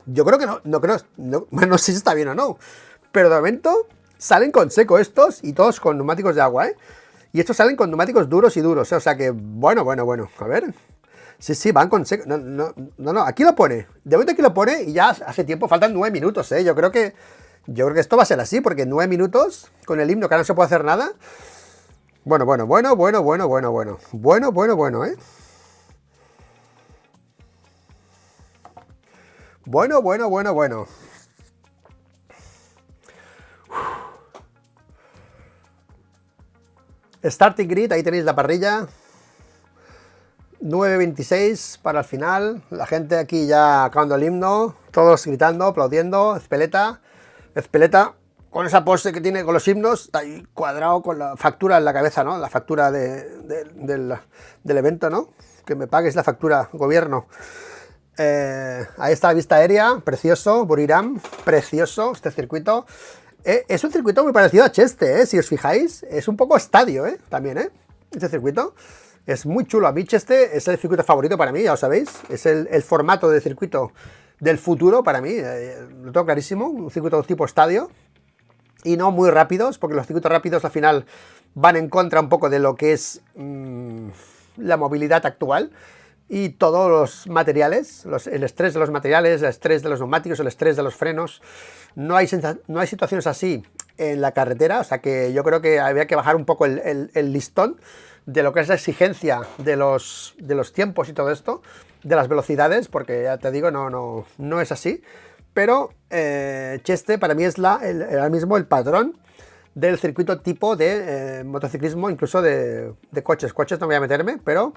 Yo creo que no creo, no sé si está bien o no, pero de momento salen con seco estos y todos con neumáticos de agua, y estos salen con neumáticos duros y duros, o sea que, bueno, a ver. Sí, van con seco. No, aquí lo pone. De momento aquí lo pone y ya hace tiempo, faltan 9 minutos, Yo creo que esto va a ser así, porque 9 minutos con el himno que no se puede hacer nada. Bueno, Bueno. Starting grid, ahí tenéis la parrilla. 9:26 para el final. La gente aquí ya acabando el himno. Todos gritando, aplaudiendo. Ezpeleta con esa pose que tiene con los himnos. Está ahí cuadrado con la factura en la cabeza, ¿no? La factura del evento, ¿no? Que me pagues la factura, gobierno. Ahí está la vista aérea, precioso, Buriram, precioso este circuito. Es un circuito muy parecido a Cheste, si os fijáis, es un poco estadio, también, este circuito. Es muy chulo, a mí Cheste es el circuito favorito para mí, ya lo sabéis, es el formato de circuito del futuro para mí, lo tengo clarísimo, un circuito tipo estadio. Y no muy rápidos, porque los circuitos rápidos al final van en contra un poco de lo que es la movilidad actual. Y todos los materiales, el estrés de los materiales, el estrés de los neumáticos, el estrés de los frenos. No hay situaciones así en la carretera, o sea que yo creo que habría que bajar un poco el listón de lo que es la exigencia de los tiempos y todo esto, de las velocidades, porque ya te digo, no es así. Pero Cheste para mí es ahora mismo el patrón del circuito tipo de motociclismo, incluso de coches. Coches no voy a meterme, pero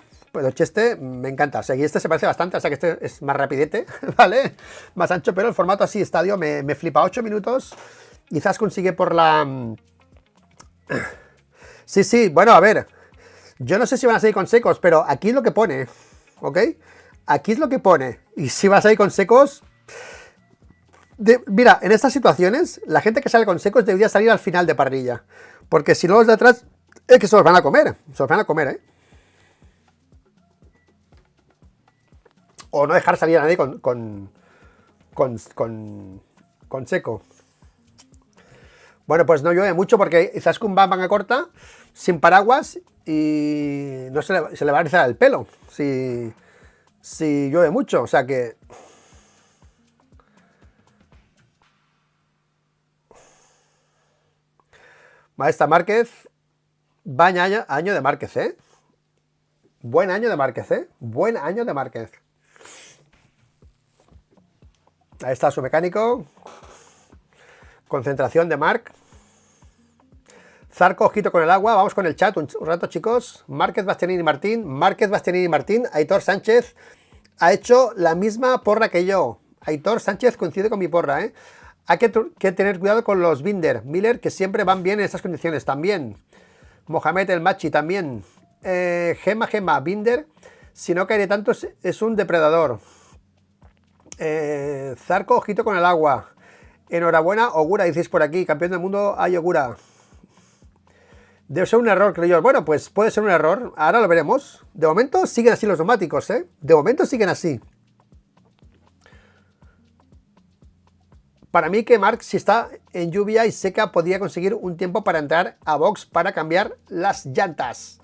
Cheste me encanta. O sea, y este se parece bastante, o sea que este es más rapidete, ¿vale? Más ancho, pero el formato así, estadio, me flipa. 8 minutos. Quizás consigue por la... Sí, bueno, a ver. Yo no sé si van a salir con secos, pero aquí es lo que pone, ¿ok? Aquí es lo que pone. Y si vas a ir con secos... Mira, en estas situaciones, la gente que sale con secos debería salir al final de parrilla. Porque si no, los de atrás, es que se los van a comer. Se los van a comer, O no dejar salir a nadie con seco. Bueno, pues no llueve mucho porque Izaskun va en manga corta, sin paraguas, y no se le va a rizar el pelo si llueve mucho. O sea que... Maestra Márquez, vaya año de Márquez, Buen año de Márquez, Buen año de Márquez. Ahí está su mecánico. Concentración de Marc. Zarco, ojito con el agua. Vamos con el chat un rato, chicos. Márquez, Bastianini, Martín. Márquez, Bastianini, Martín. Aitor Sánchez ha hecho la misma porra que yo. Aitor Sánchez coincide con mi porra, Hay que tener cuidado con los Binder, Miller, que siempre van bien en estas condiciones. También Mohamed El Machi, también Gema, Binder, si no cae tanto es un depredador. Zarco, ojito con el agua. Enhorabuena, Ogura, dices por aquí, campeón del mundo, hay Ogura. Debe ser un error, creo yo. Bueno, pues puede ser un error, ahora lo veremos. De momento siguen así los neumáticos, De momento siguen así. Para mí que Marc, si está en lluvia y seca, podría conseguir un tiempo para entrar a box para cambiar las llantas.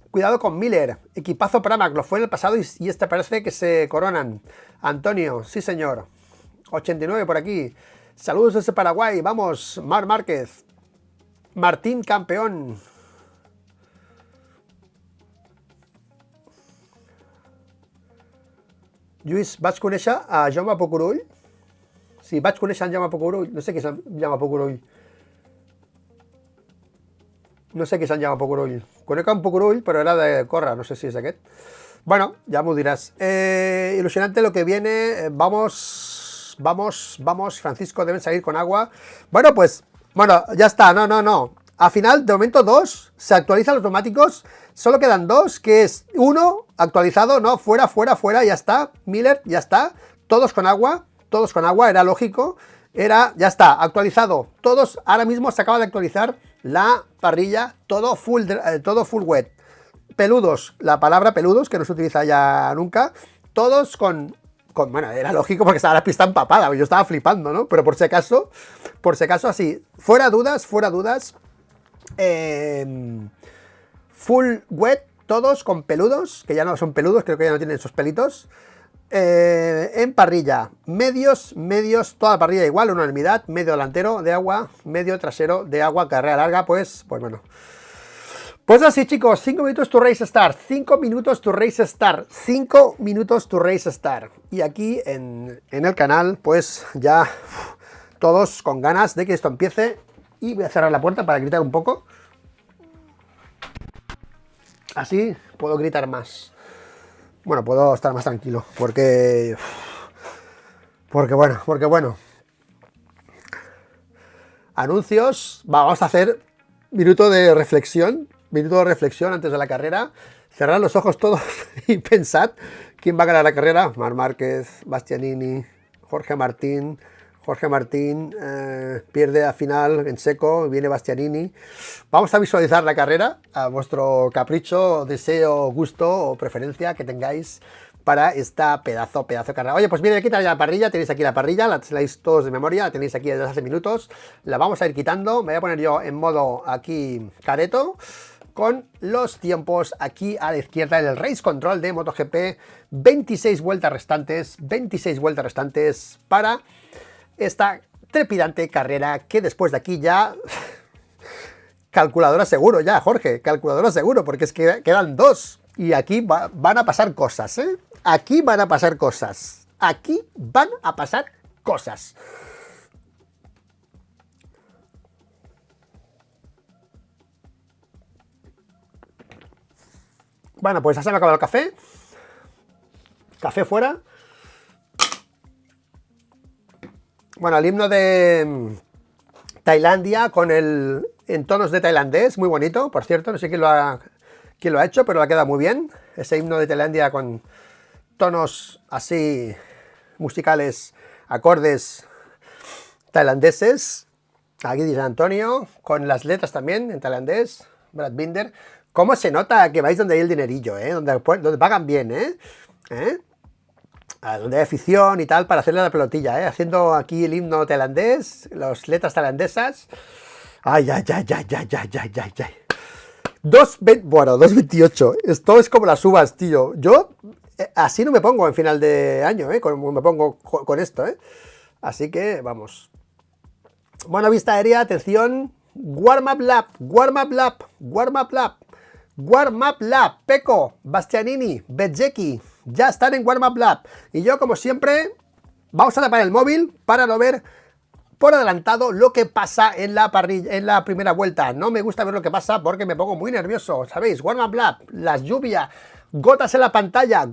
Cuidado con Miller. Equipazo para Marc. Lo fue en el pasado y este parece que se coronan. Antonio, sí señor. 89 por aquí. Saludos desde Paraguay. Vamos, Marc Márquez. Martín, campeón. Lluís, ¿vas con ella a Jaume Pucurull? Sí, vaig conèixer en Jaume Pucurull. No sé qui és en Jaume Pucurull. No sé qui és en Jaume Pucurull. Conec en Pucurull, però era de córrer. No sé si és aquest. Bueno, ya me dirás. Ilusionante lo que viene. Vamos, vamos, vamos. Francisco, deben salir con agua. Bueno, pues, bueno, ya está. No, no, no. Al final, de momento, 2. Se actualizan los neumáticos. Solo quedan 2, que es 1 actualizado. No, fuera, fuera, fuera. Ya está. Miller, ya está. Todos con agua. Todos con agua. Era lógico. Ya está. Actualizado. Todos, ahora mismo se acaba de actualizar la parrilla. Todo full wet. Peludos, la palabra peludos, que no se utiliza ya nunca, todos bueno, era lógico porque estaba la pista empapada, yo estaba flipando, ¿no? Pero por si acaso así, fuera dudas, full wet, todos con peludos, que ya no son peludos, creo que ya no tienen esos pelitos, en parrilla, medios, toda la parrilla igual, unanimidad, medio delantero de agua, medio trasero de agua, carrera larga, pues bueno. Pues así, chicos, 5 minutos to race start, 5 minutos to race start, 5 minutos to race start. Y aquí en el canal, pues ya todos con ganas de que esto empiece. Y voy a cerrar la puerta para gritar un poco. Así puedo gritar más. Bueno, puedo estar más tranquilo, porque bueno. Anuncios, vamos a hacer minuto de reflexión antes de la carrera. Cerrad los ojos todos y pensad quién va a ganar la carrera. Marc Márquez, Bastianini, Jorge Martín pierde a final en seco, viene Bastianini. Vamos a visualizar la carrera a vuestro capricho, deseo, gusto o preferencia que tengáis para esta pedazo de carrera. Oye, pues viene, quita ya la parrilla, tenéis aquí la parrilla, la tenéis todos de memoria, la tenéis aquí desde hace minutos, la vamos a ir quitando, me voy a poner yo en modo aquí careto, con los tiempos aquí a la izquierda en el Race Control de MotoGP, 26 vueltas restantes para esta trepidante carrera que después de aquí ya... Calculadora seguro ya, Jorge, calculadora seguro, porque es que quedan 2 y aquí van a pasar cosas, ¿eh? Aquí van a pasar cosas. Bueno, pues ya se me ha acabado el café. Café fuera. Bueno, el himno de Tailandia en tonos de tailandés, muy bonito, por cierto, no sé quién lo ha hecho, pero le ha quedado muy bien. Ese himno de Tailandia con tonos así musicales, acordes tailandeses. Aquí dice Antonio, con las letras también en tailandés. Brad Binder. ¿Cómo se nota que vais donde hay el dinerillo, donde pagan bien, donde hay afición y tal para hacerle la pelotilla, haciendo aquí el himno tailandés, las letras tailandesas. Ay. 2.28. Esto es como las uvas, tío. Yo así no me pongo en final de año, como me pongo con esto, Así que vamos. Buena vista aérea, atención. Warm up lap. Pecco, Bastianini, Bezzecchi, ya están en warm up lap. Y yo, como siempre, vamos a tapar el móvil para no ver por adelantado lo que pasa en la parrilla, en la primera vuelta. No me gusta ver lo que pasa porque me pongo muy nervioso, ¿sabéis? Warm up lap, las lluvias, gotas en la pantalla.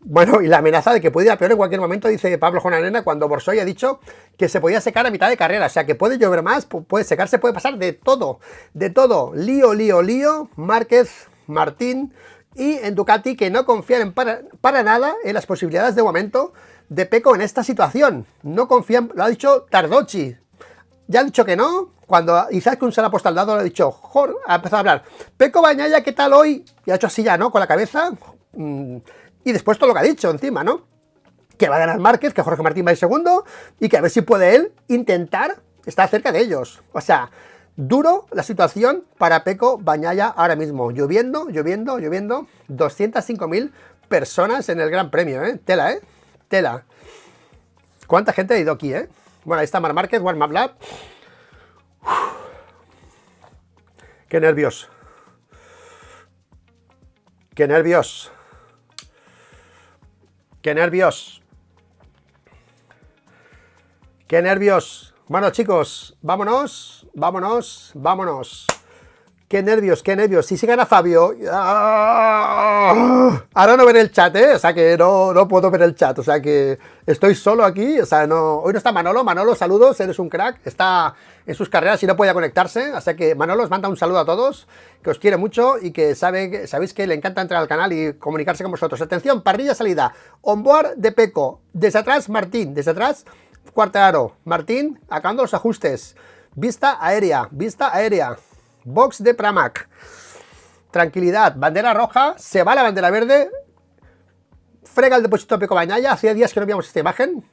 Bueno, y la amenaza de que puede ir a peor en cualquier momento, dice Pablo Juan Arena, cuando Borsoy ha dicho que se podía secar a mitad de carrera. O sea, que puede llover más, puede secarse, puede pasar de todo. Lío, Márquez, Martín y en Ducati, que no confían para nada en las posibilidades de momento de Pecco en esta situación. No confían, lo ha dicho Tardocci. Ya ha dicho que no. Cuando Izaskun se la ha puesto al lado, le ha dicho, ha empezado a hablar. Pecco Bagnaia, ¿qué tal hoy? Y ha hecho así ya, ¿no? Con la cabeza. Y después todo lo que ha dicho encima, ¿no? Que va a ganar Márquez, que Jorge Martín va a ir segundo y que a ver si puede él intentar estar cerca de ellos. O sea, duro la situación para Pecco Bagnaia ahora mismo. Lloviendo. 205.000 personas en el Gran Premio, Tela, Tela. ¿Cuánta gente ha ido aquí, Bueno, ahí está Marc Márquez, Warm Up Lab. Qué nervios. Bueno, chicos, vámonos. Qué nervios, qué nervios. Si gana Fabio. Ahora no veré el chat, ¿eh? O sea que no puedo ver el chat. O sea que estoy solo aquí. O sea, no. Hoy no está Manolo. Manolo, saludos, eres un crack. Está en sus carreras y no podía conectarse. O sea que Manolo os manda un saludo a todos, que os quiere mucho y que sabéis que le encanta entrar al canal y comunicarse con vosotros. Atención, parrilla salida. Onboard de Pecco. Desde atrás, Martín. Desde atrás, Quartararo. Martín, acabando los ajustes. Vista aérea. Vista aérea. Box de Pramac. Tranquilidad, bandera roja, se va la bandera verde. Frega el depósito de Pecco Bagnaia. Hacía días que no veíamos esta imagen.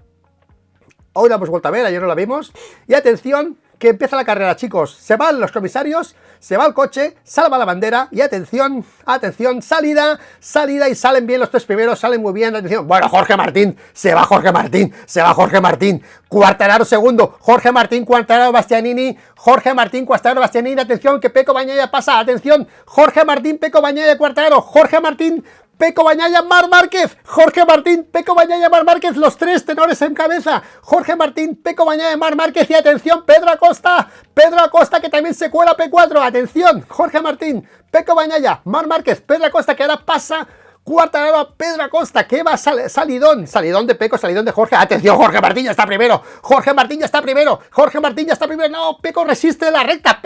Hoy la hemos vuelto a ver, ayer no la vimos. Y atención, que empieza la carrera, chicos. Se van los comisarios, se va el coche, salva la bandera. Y atención, atención, salida y salen bien los tres primeros, salen muy bien. Atención, bueno, Jorge Martín, se va Jorge Martín. Quartararo segundo, Jorge Martín, Quartararo, Bastianini. Jorge Martín, Quartararo, Bastianini. Atención, que Pecco Bagnaia pasa. Atención, Jorge Martín, Pecco Bagnaia, Quartararo. Jorge Martín, Pecco Bagnaia, Marc Márquez. Jorge Martín, Pecco Bagnaia, Marc Márquez. Los tres tenores en cabeza. Jorge Martín, Pecco Bagnaia, Marc Márquez. Y atención, Pedro Acosta. Pedro Acosta, que también se cuela P4. Atención, Jorge Martín, Pecco Bagnaia, Marc Márquez. Pedro Acosta, que ahora pasa Quartararo a Pedro Acosta, que va salidón de Pecco, salidón de Jorge. Atención, Jorge Martín ya está primero. Jorge Martín ya está primero. No, Pecco resiste la recta.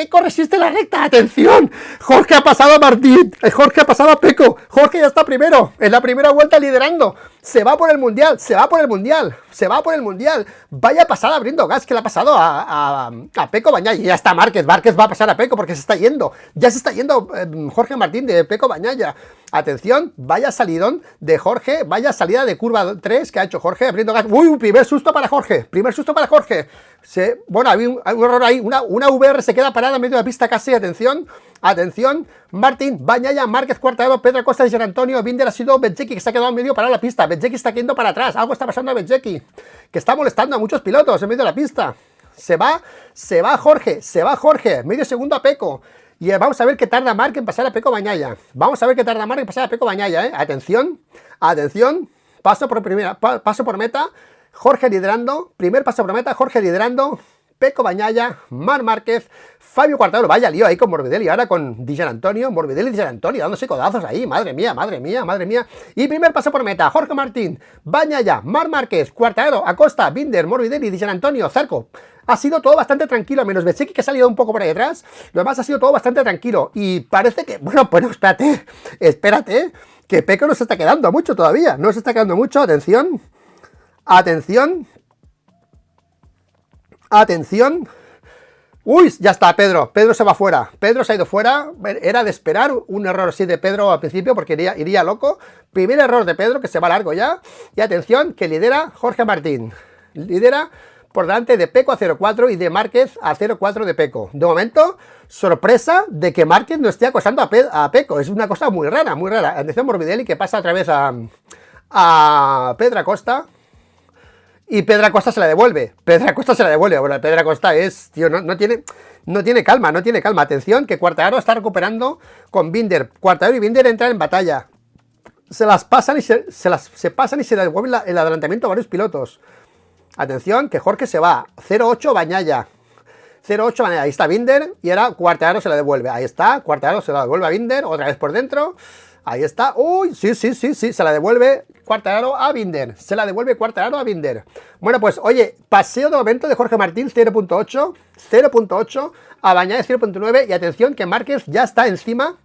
Atención, Jorge ha pasado a Martín. Jorge ha pasado a Pecco. Jorge ya está primero. En la primera vuelta liderando. Se va por el mundial. Vaya pasada abriendo gas que le ha pasado a Pecco Bagnaia. Y ya está Márquez va a pasar a Pecco porque se está yendo. Ya se está yendo Jorge Martín de Pecco Bagnaia. Atención, vaya salidón de Jorge, vaya salida de curva 3 que ha hecho Jorge abriendo gas. Uy, primer susto para Jorge. Bueno, había un error ahí, una VR se queda parada en medio de la pista casi. Atención, Martín, Bagnaia, Márquez, Quartararo, Pedro Acosta, Gian Antonio, Binder ha sido Bezzecchi, que se ha quedado en medio para la pista. Bezzecchi está yendo para atrás, algo está pasando a Bezzecchi, que está molestando a muchos pilotos en medio de la pista. Se va Jorge, medio segundo a Pecco. Y vamos a ver qué tarda Marc en pasar a Pecco Bagnaia. Atención, paso por meta, Jorge liderando, primer paso por meta, Jorge liderando, Pecco Bagnaia, Marc Márquez, Fabio Quartararo, vaya lío ahí con Morbidelli, ahora con Di Giannantonio, Morbidelli y Di Giannantonio dándose codazos ahí, madre mía. Y primer paso por meta, Jorge Martín, Bagnaia, Marc Márquez, Quartararo, Acosta, Binder, Morbidelli, Di Giannantonio, Zarco. Ha sido todo bastante tranquilo, menos Bezzecchi, que ha salido un poco por ahí detrás. Lo demás ha sido todo bastante tranquilo. Y parece que, bueno, espérate, que Pecco no se está quedando mucho todavía. Atención. Uy, ya está, Pedro se va fuera. Pedro se ha ido fuera. Era de esperar un error así de Pedro al principio porque iría loco. Primer error de Pedro, que se va largo ya. Y atención, que lidera Jorge Martín. Lidera por delante de Pecco a 0.4 y de Márquez a 0.4 de Pecco. De momento, sorpresa de que Márquez no esté acosando a Pecco. Es una cosa muy rara. Atención, Morbidelli, que pasa otra vez a Pedro Acosta. Y Pedro Acosta se la devuelve. Bueno, Pedro Acosta es, tío, no tiene calma. Atención, que Quartararo está recuperando con Binder. Quartararo y Binder entran en batalla. Se pasan y se devuelven el adelantamiento a varios pilotos. Atención, que Jorge se va. 0.8 Bagnaia. Ahí está Binder. Y ahora Quartararo se la devuelve. Ahí está. Quartararo se la devuelve a Binder. Otra vez por dentro. Ahí está. Uy, sí. Se la devuelve Quartararo a Binder. Bueno, pues, oye, paseo de momento de Jorge Martín 0.8. A Bagnaia 0.9. Y atención, que Márquez ya está encima.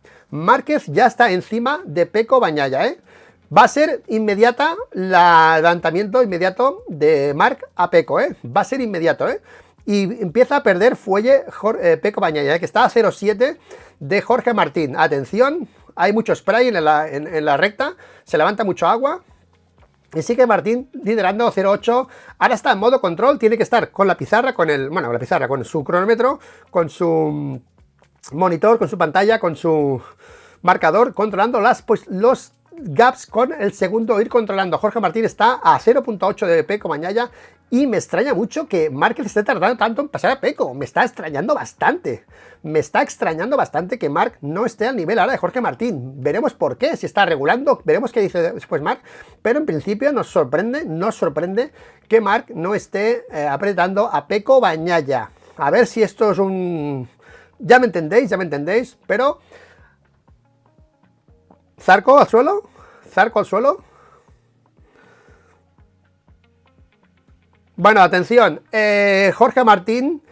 De Pecco Bagnaia, Va a ser inmediata el adelantamiento inmediato de Marc a Pecco, Va a ser inmediato, Y empieza a perder fuelle Pecco Bagnaia, que está a 0.7 de Jorge Martín. Atención, hay mucho spray en la recta, se levanta mucho agua. Y sigue Martín liderando 0.8. Ahora está en modo control, tiene que estar con la pizarra, con su cronómetro, con su monitor, con su pantalla, con su marcador, controlando los gaps con el segundo, ir controlando. Jorge Martín está a 0.8 de Pecco Bagnaia y me extraña mucho que Márquez esté tardando tanto en pasar a Pecco. Me está extrañando bastante que Marc no esté al nivel ahora de Jorge Martín. Veremos por qué, si está regulando, veremos qué dice después Marc, pero en principio nos sorprende que Marc no esté apretando a Pecco Bagnaia. A ver si esto es un Ya me entendéis, pero... Zarco al suelo. Bueno, atención. Jorge Martín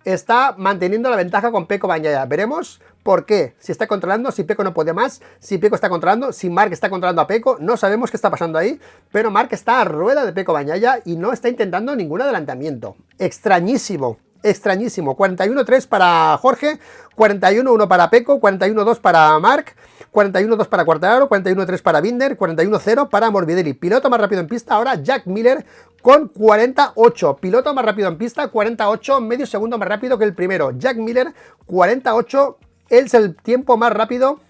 está manteniendo la ventaja con Pecco Bagnaia. Veremos por qué. Si está controlando, si Pecco no puede más, si Pecco está controlando, si Marc está controlando a Pecco. No sabemos qué está pasando ahí, pero Marc está a rueda de Pecco Bagnaia y no está intentando ningún adelantamiento. Extrañísimo. 41-3 para Jorge, 41-1 para Pecco, 41-2 para Marc, 41-2 para Quartararo, 41-3 para Binder, 41-0 para Morbidelli. Piloto más rápido en pista ahora Jack Miller con 48. Piloto más rápido en pista, 48, medio segundo más rápido que el primero. Jack Miller, 48, es el tiempo más rápido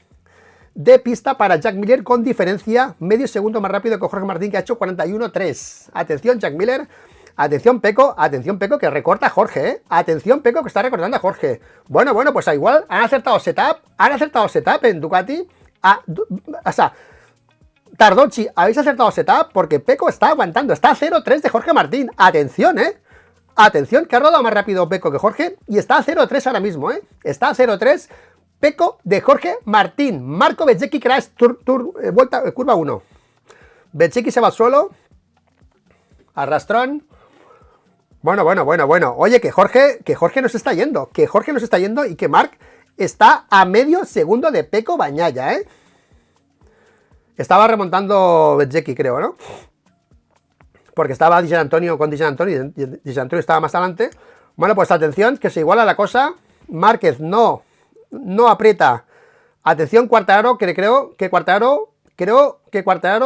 de pista para Jack Miller, con diferencia medio segundo más rápido que Jorge Martín, que ha hecho 41-3. Atención Jack Miller. Atención Pecco, que recorta a Jorge, ¿eh? Atención Pecco, que está recortando a Jorge. Bueno, pues igual han acertado setup en Ducati. O sea, Tardocci, habéis acertado setup porque Pecco está aguantando, está a 0-3 de Jorge Martín. Atención, atención, que ha rodado más rápido Pecco que Jorge y está a 0-3 ahora mismo, está a 0-3 Pecco de Jorge Martín. Marco Bezzecchi crash, vuelta, curva 1. Bezzecchi se va al suelo, arrastrón. Bueno. Oye, que Jorge nos está yendo. Y que Marc está a medio segundo de Pecco Bagnaia, Estaba remontando Bezzecchi, creo, ¿no? Porque estaba Di Giannantonio con Di Giannantonio y Di Giannantonio estaba más adelante. Bueno, pues atención, que se iguala la cosa. Márquez no aprieta. Atención, Quartararo, que creo que Quartararo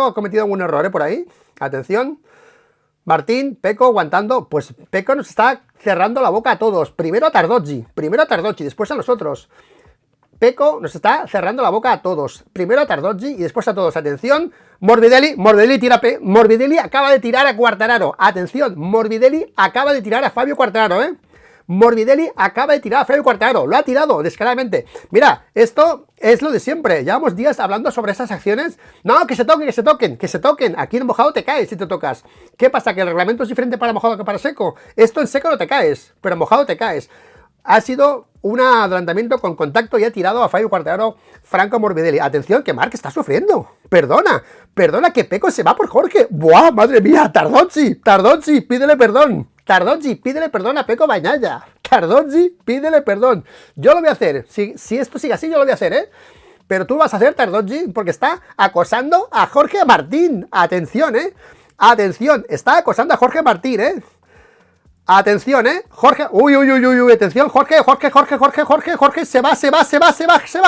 ha cometido algún error, por ahí. Atención. Martín, Pecco aguantando, pues Pecco nos está cerrando la boca a todos. Primero a Tardocci, después a nosotros. Pecco nos está cerrando la boca a todos. Primero a Tardocci y después a todos. Atención, Morbidelli acaba de tirar a Quartararo. Atención, Morbidelli acaba de tirar a Fabio Quartararo, Morbidelli acaba de tirar a Fabio Quartararo, lo ha tirado descaradamente. Mira, esto es lo de siempre. Llevamos días hablando sobre esas acciones. No, que se toquen. Aquí en mojado te caes si te tocas. ¿Qué pasa? ¿Que el reglamento es diferente para mojado que para seco? Esto en seco no te caes, pero en mojado te caes. Ha sido un adelantamiento con contacto y ha tirado a Fabio Quartararo Franco Morbidelli. Atención, que Marc está sufriendo. Perdona que Pecco se va por Jorge. ¡Buah, madre mía! Tardocci, pídele perdón. Tardocci, pídele perdón a Pecco Bagnaia. Pídele perdón. Yo lo voy a hacer. Si esto sigue así, yo lo voy a hacer, Pero tú vas a hacer, Tardocci, porque está acosando a Jorge Martín. Atención, Atención, está acosando a Jorge Martín, Atención, Jorge, atención, Jorge, se va,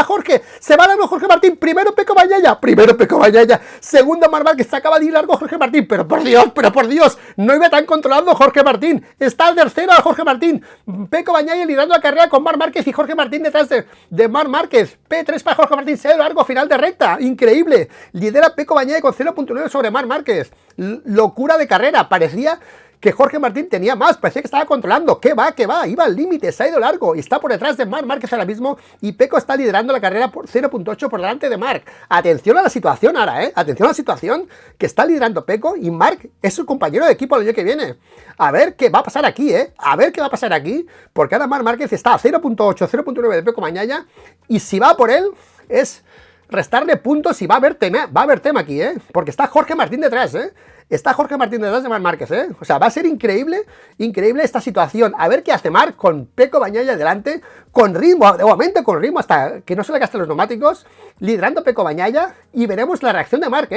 Jorge, se va largo Jorge Martín, primero Pecco Bagnaia, segundo Marc Márquez, se acaba de ir largo Jorge Martín, pero por Dios, no iba tan controlando Jorge Martín, está al tercero Jorge Martín, Pecco Bagnaia liderando la carrera con Marc Márquez y Jorge Martín detrás de Marc Márquez, P3 para Jorge Martín, se va largo, final de recta, increíble, lidera Pecco Bagnaia con 0.9 sobre Marc Márquez, locura de carrera, parecía que Jorge Martín tenía más, parecía que estaba controlando, que va, iba al límite, se ha ido largo, y está por detrás de Marc Márquez ahora mismo, y Pecco está liderando la carrera por 0.8 por delante de Marc. Atención a la situación ahora, atención a la situación que está liderando Pecco, y Marc es su compañero de equipo el año que viene. A ver qué va a pasar aquí, porque ahora Marc Márquez está a 0.8, 0.9 de Pecco Bagnaia, y si va por él, es restarle puntos y va a haber tema aquí, porque está Jorge Martín detrás, Está Jorge Martín detrás de Marc Márquez, O sea, va a ser increíble esta situación. A ver qué hace Marc con Pecco Bagnaia delante, con ritmo, de momento con ritmo, hasta que no se le gasten los neumáticos, liderando Pecco Bagnaia, y veremos la reacción de Marc,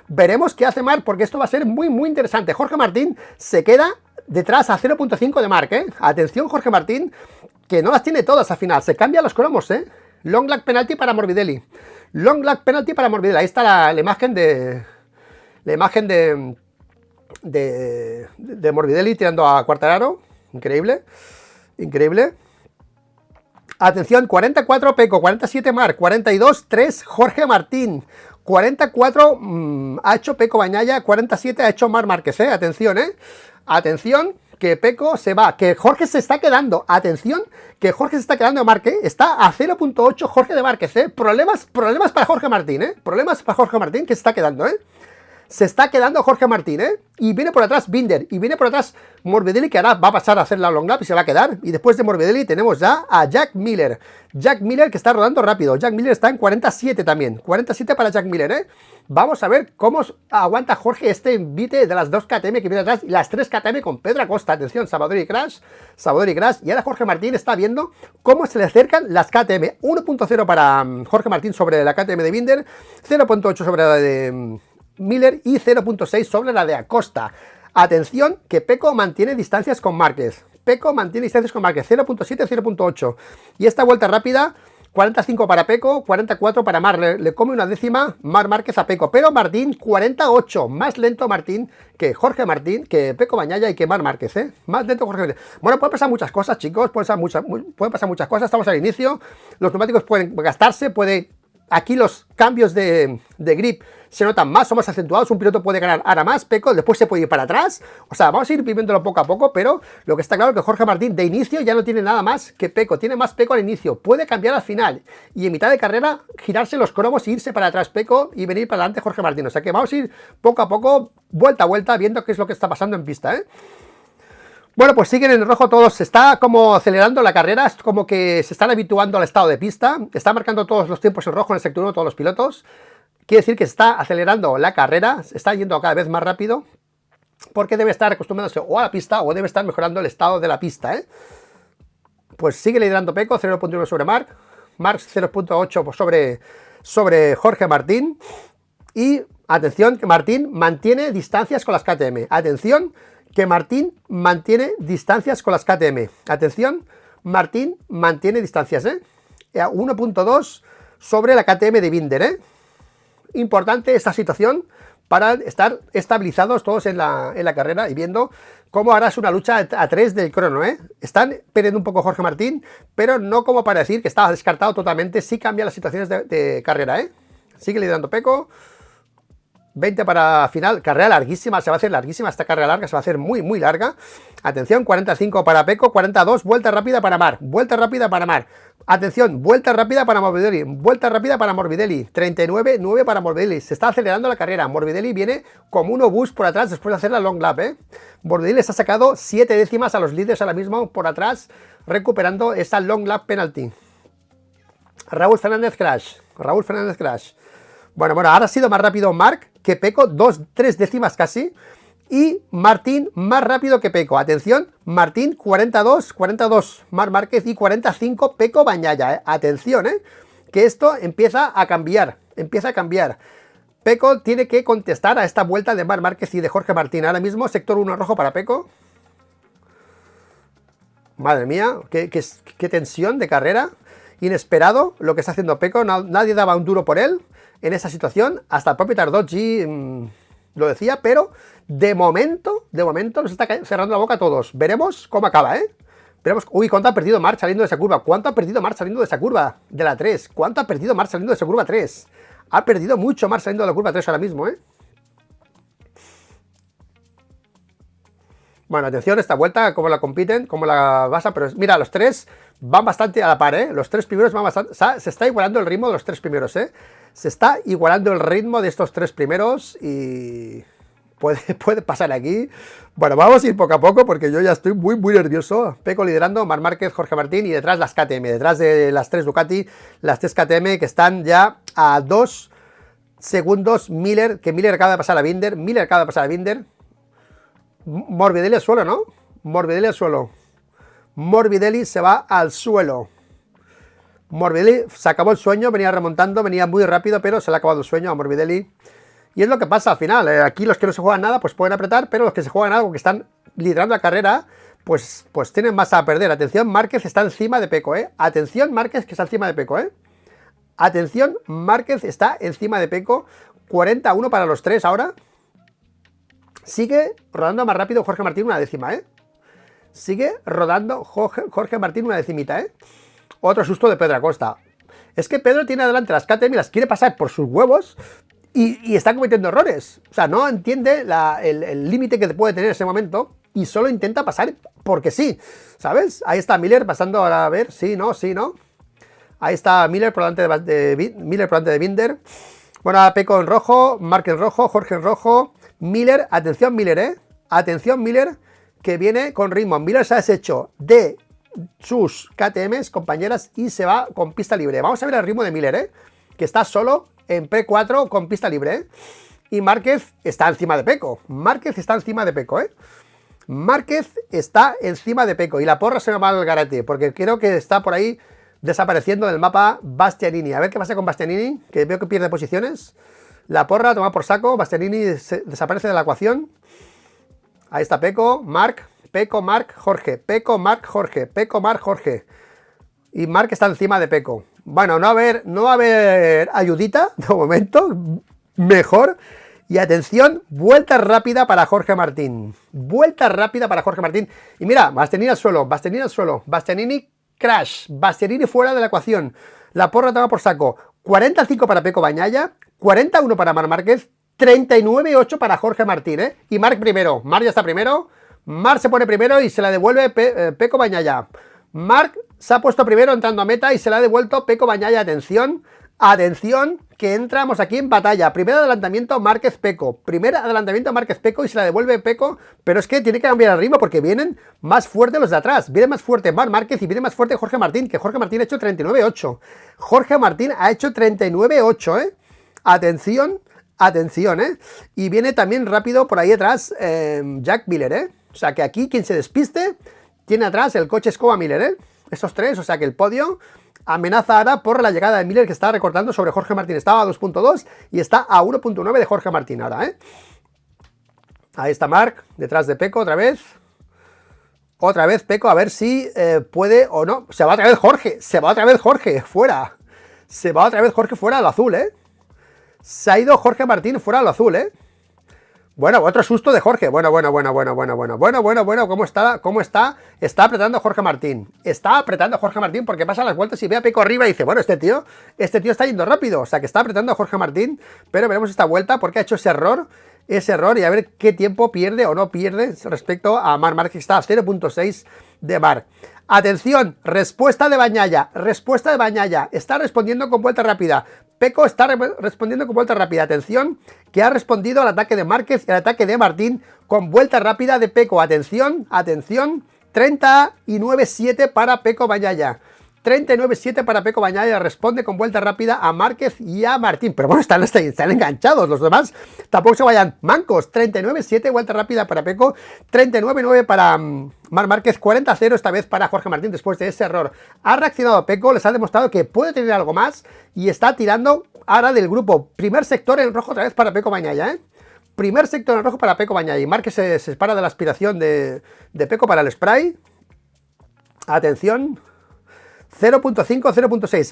Veremos qué hace Marc, porque esto va a ser muy, muy interesante. Jorge Martín se queda detrás a 0.5 de Marc, Atención, Jorge Martín, que no las tiene todas al final. Se cambian los cromos, Long lap penalty para Morbidelli. Ahí está la imagen de Morbidelli tirando a Quartararo. Increíble. Atención, 44 Pecco, 47 Marc, 42-3 Jorge Martín, 44 ha hecho Pecco Bagnaia, 47 ha hecho Marc Márquez, Atención, que Pecco se va, que Jorge se está quedando, atención, que Jorge se está quedando de Marc, está a 0.8 Jorge de Márquez, Problemas para Jorge Martín, problemas para Jorge Martín, que se está quedando, Se está quedando Jorge Martín, ¿eh? Y viene por atrás Binder, y viene por atrás Morbidelli, que ahora va a pasar a hacer la long lap y se va a quedar. Y después de Morbidelli tenemos ya a Jack Miller. Jack Miller que está rodando rápido. Jack Miller está en 47 también. 47 para Jack Miller, ¿eh? Vamos a ver cómo aguanta Jorge este envite de las 2 KTM que viene atrás y las 3 KTM con Pedro Acosta. Atención, Salvador y Crash. Y ahora Jorge Martín está viendo cómo se le acercan las KTM. 1.0 para Jorge Martín sobre la KTM de Binder, 0.8 sobre la de Miller y 0.6 sobre la de Acosta. Atención que Pecco mantiene distancias con Márquez. 0.7, 0.8. Y esta vuelta rápida, 45 para Pecco, 44 para Marc. Le come una décima Marc Márquez a Pecco. Pero Martín, 48. Más lento Martín que Jorge Martín, que Pecco Bagnaia y que Marc Márquez, ¿eh? Más lento Jorge Martín. Bueno, pueden pasar muchas cosas, chicos. Pueden pasar muchas cosas. Estamos al inicio. Los neumáticos pueden gastarse, Aquí los cambios de grip se notan más, son más acentuados. Un piloto puede ganar ahora más, Pecco, después se puede ir para atrás. O sea, vamos a ir viviéndolo poco a poco, pero lo que está claro es que Jorge Martín de inicio ya no tiene nada más que Pecco. Tiene más Pecco al inicio, puede cambiar al final. Y en mitad de carrera girarse los cromos e irse para atrás Pecco y venir para adelante Jorge Martín. O sea que vamos a ir poco a poco, vuelta a vuelta, viendo qué es lo que está pasando en pista, ¿eh? Bueno, pues siguen en rojo todos, se está como acelerando la carrera, es como que se están habituando al estado de pista, está marcando todos los tiempos en rojo en el sector 1 todos los pilotos, quiere decir que se está acelerando la carrera, está yendo cada vez más rápido, porque debe estar acostumbrándose o a la pista o debe estar mejorando el estado de la pista, ¿eh? Pues sigue liderando Pecco, 0.1 sobre Marc 0.8 sobre Jorge Martín, y atención que Martín mantiene distancias con las KTM, atención, que Martín mantiene distancias con las KTM. Atención, Martín mantiene distancias, 1.2 sobre la KTM de Binder, Importante esta situación para estar estabilizados todos en la carrera y viendo cómo ahora es una lucha a 3 del crono, Están perdiendo un poco Jorge Martín, pero no como para decir que estaba descartado totalmente. Sí cambia las situaciones de carrera, Sigue liderando Pecco. 20 para final, carrera larguísima, se va a hacer larguísima esta carrera larga, se va a hacer muy muy larga. Atención, 45 para Pecco, 42, vuelta rápida para Marc, atención, vuelta rápida para Morbidelli, 39, 9 para Morbidelli, se está acelerando la carrera. Morbidelli viene como un obús por atrás después de hacer la long lap, Morbidelli les ha sacado 7 décimas a los líderes ahora mismo por atrás, recuperando esa long lap penalty. Raúl Fernández Crash. Bueno, ahora ha sido más rápido Marc que Pecco, 2-3 décimas casi. Y Martín más rápido que Pecco. Atención, Martín 42, Marc Márquez y 45 Pecco Bagnaia. Atención, que esto empieza a cambiar. Pecco tiene que contestar a esta vuelta de Marc Márquez y de Jorge Martín. Ahora mismo sector 1 rojo para Pecco. Madre mía, qué tensión de carrera. Inesperado lo que está haciendo Pecco. Nadie daba un duro por él en esa situación, hasta el propio Tardozzi lo decía, pero de momento nos está cerrando la boca a todos. Veremos cómo acaba, Veremos, uy, cuánto ha perdido Marc saliendo de esa curva, de la 3, cuánto ha perdido Marc saliendo de esa curva 3. Ha perdido mucho Marc saliendo de la curva 3 ahora mismo, Bueno, atención, esta vuelta, cómo la compiten, cómo la basan, pero mira, los tres van bastante a la par, Los tres primeros van bastante, se está igualando el ritmo de los tres primeros, Se está igualando el ritmo de estos tres primeros y puede pasar aquí. Bueno, vamos a ir poco a poco porque yo ya estoy muy nervioso. Pecco liderando, Marc Márquez, Jorge Martín y detrás las KTM, detrás de las 3 Ducati, las 3 KTM que están ya a 2 segundos. Miller acaba de pasar a Binder, Morbidelli al suelo, ¿no? Morbidelli se va al suelo. Morbidelli se acabó el sueño, venía remontando, venía muy rápido, pero se le ha acabado el sueño a Morbidelli. Y es lo que pasa al final, aquí los que no se juegan nada pues pueden apretar, pero los que se juegan algo, que están liderando la carrera, pues tienen más a perder. Atención, Márquez está encima de Pecco, Atención, Márquez que está encima de Pecco, Atención, Márquez está encima de Pecco, 41 para los tres ahora. Sigue rodando más rápido Jorge Martín una décima, Sigue rodando Jorge Martín una decimita, Otro susto de Pedro Acosta. Es que Pedro tiene adelante las KTM y las quiere pasar por sus huevos y está cometiendo errores. O sea, no entiende el límite que puede tener en ese momento y solo intenta pasar porque sí, ¿sabes? Ahí está Miller pasando ahora a ver, sí, no. Ahí está Miller por delante de Binder. Bueno, Peco en rojo, Marc en rojo, Jorge en rojo, Miller, atención Miller, atención Miller, que viene con ritmo. Miller se ha deshecho de sus KTMs, compañeras, y se va con pista libre. Vamos a ver el ritmo de Miller, que está solo en P4 con pista libre, Y Márquez está encima de Peco. Márquez está encima de Peco, Márquez está encima de Peco. Y la porra se me va al garete, porque creo que está por ahí desapareciendo del mapa Bastianini. A ver qué pasa con Bastianini, que veo que pierde posiciones. La porra toma por saco. Bastianini desaparece de la ecuación. Ahí está Peco, Marc, Peco, Marc, Jorge. Peco, Marc, Jorge. Peco, Marc, Jorge. Y Marc está encima de Peco. Bueno, no va a haber ayudita de momento. Mejor. Y atención, vuelta rápida para Jorge Martín. Vuelta rápida para Jorge Martín. Y mira, Bastianini al suelo, Bastianini al suelo. Bastianini crash. Bastianini fuera de la ecuación. La porra toma por saco. 45 para Peco Bagnaia. 41 para Marc Márquez. 39-8 para Jorge Martín, Y Marc primero. Marc ya está primero. Marc se pone primero y se la devuelve Peco Bagnaia. Marc se ha puesto primero entrando a meta y se la ha devuelto Peco Bagnaia. Atención. Atención, que entramos aquí en batalla. Primer adelantamiento Márquez-Peco. Primer adelantamiento Márquez-Peco y se la devuelve Peco. Pero es que tiene que cambiar el ritmo porque vienen más fuertes los de atrás. Viene más fuerte Marc Márquez y viene más fuerte Jorge Martín. Que Jorge Martín ha hecho 39-8. Jorge Martín ha hecho 39-8, Atención, atención, Y viene también rápido por ahí atrás Jack Miller, O sea que aquí quien se despiste tiene atrás el coche Escoba Miller, Estos tres, o sea que el podio amenaza ahora por la llegada de Miller, que está recortando sobre Jorge Martín. Estaba a 2.2 y está a 1.9 de Jorge Martín ahora, Ahí está Marc, detrás de Peco otra vez. Otra vez Peco, a ver si puede o no. Se va otra vez Jorge, fuera. Se va otra vez Jorge fuera al azul, Se ha ido Jorge Martín fuera al azul, Bueno, otro susto de Jorge. Bueno. ¿Cómo está? Está apretando Jorge Martín. Está apretando Jorge Martín porque pasa las vueltas y ve a Peco arriba y dice, bueno, este tío está yendo rápido. O sea, que está apretando a Jorge Martín, pero veremos esta vuelta porque ha hecho ese error y a ver qué tiempo pierde o no pierde respecto a Marc Márquez, que está a 0.6 de Marc. Atención, respuesta de Bagnaia. Está respondiendo con vuelta rápida. Peco está respondiendo con vuelta rápida. Atención, que ha respondido al ataque de Márquez y al ataque de Martín con vuelta rápida de Peco. Atención, 39-7 para Peco Bagnaia. 39-7 para Peco Bagnaia, responde con vuelta rápida a Márquez y a Martín. Pero bueno, están enganchados los demás. Tampoco se vayan mancos. 39-7, vuelta rápida para Peco. 39-9 para Marc Márquez. 40-0 esta vez para Jorge Martín después de ese error. Ha reaccionado Peco, les ha demostrado que puede tener algo más y está tirando ahora del grupo. Primer sector en rojo otra vez para Peco Bagnaia, Primer sector en rojo para Peco Bagnaia. Y Márquez se separa de la aspiración de Peco para el spray. Atención. 0.5, 0.6.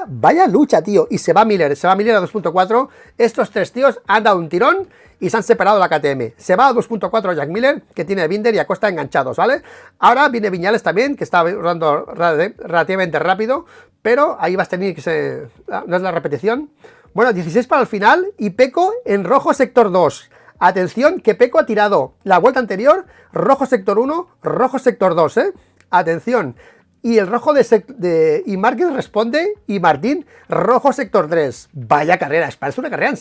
Vaya lucha, tío. Y se va Miller a 2.4. Estos tres tíos han dado un tirón y se han separado la KTM. Se va a 2.4 Jack Miller, que tiene a Binder y a Costa enganchados, ¿vale? Ahora viene Viñales también, que está rodando relativamente rápido, pero ahí vas a tener que no es la repetición. Bueno, 16 para el final y Peco en rojo sector 2. Atención, que Peco ha tirado la vuelta anterior, rojo sector 1, rojo sector 2, Atención. Y el rojo y Márquez responde, y Martín, rojo sector 3. Vaya carrera, parece una carrera en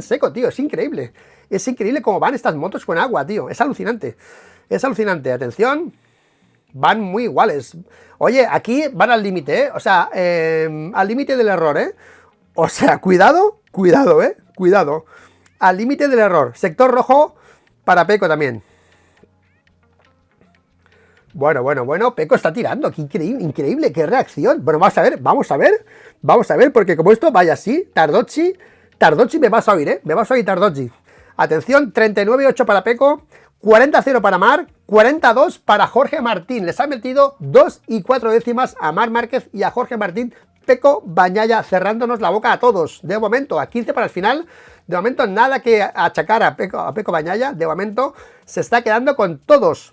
seco, tío, es increíble. Es increíble cómo van estas motos con agua, tío, es alucinante. Atención, van muy iguales. Oye, aquí van al límite, o sea, al límite del error, O sea, cuidado, al límite del error. Sector rojo para Peco también. Bueno, Peco está tirando, qué increíble, qué reacción. Bueno, vamos a ver, porque como esto vaya así, Tardozzi me vas a oír, Tardozzi. Atención, 39-8 para Peco, 40-0 para Marc, 42 para Jorge Martín. Les ha metido 2 y 4 décimas a Marc Márquez y a Jorge Martín. Peco Bagnaia cerrándonos la boca a todos. De momento, a 15 para el final. De momento, nada que achacar a Peco Bagnaia. De momento, se está quedando con todos,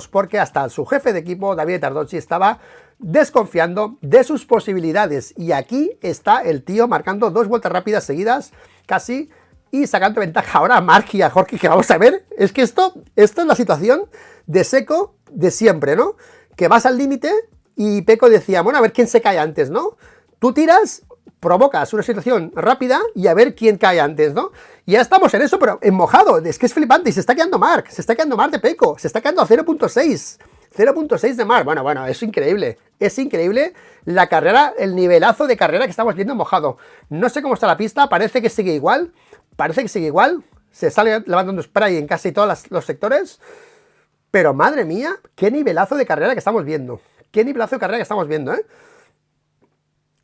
porque hasta su jefe de equipo, David Tardozzi, estaba desconfiando de sus posibilidades. Y aquí está el tío marcando 2 vueltas rápidas seguidas, casi, y sacando ventaja ahora a Marc y a Jorge, que vamos a ver. Es que esto es la situación de seco de siempre, ¿no? Que vas al límite y Peco decía, bueno, a ver quién se cae antes, ¿no? Tú tiras, provocas una situación rápida y a ver quién cae antes, ¿no? Y ya estamos en eso, pero en mojado, es que es flipante, y se está quedando Mark de Pecco, se está quedando a 0.6 de Mark, bueno, es increíble la carrera, el nivelazo de carrera que estamos viendo en mojado. No sé cómo está la pista, parece que sigue igual, se sale levantando spray en casi todos los sectores, pero madre mía, qué nivelazo de carrera que estamos viendo,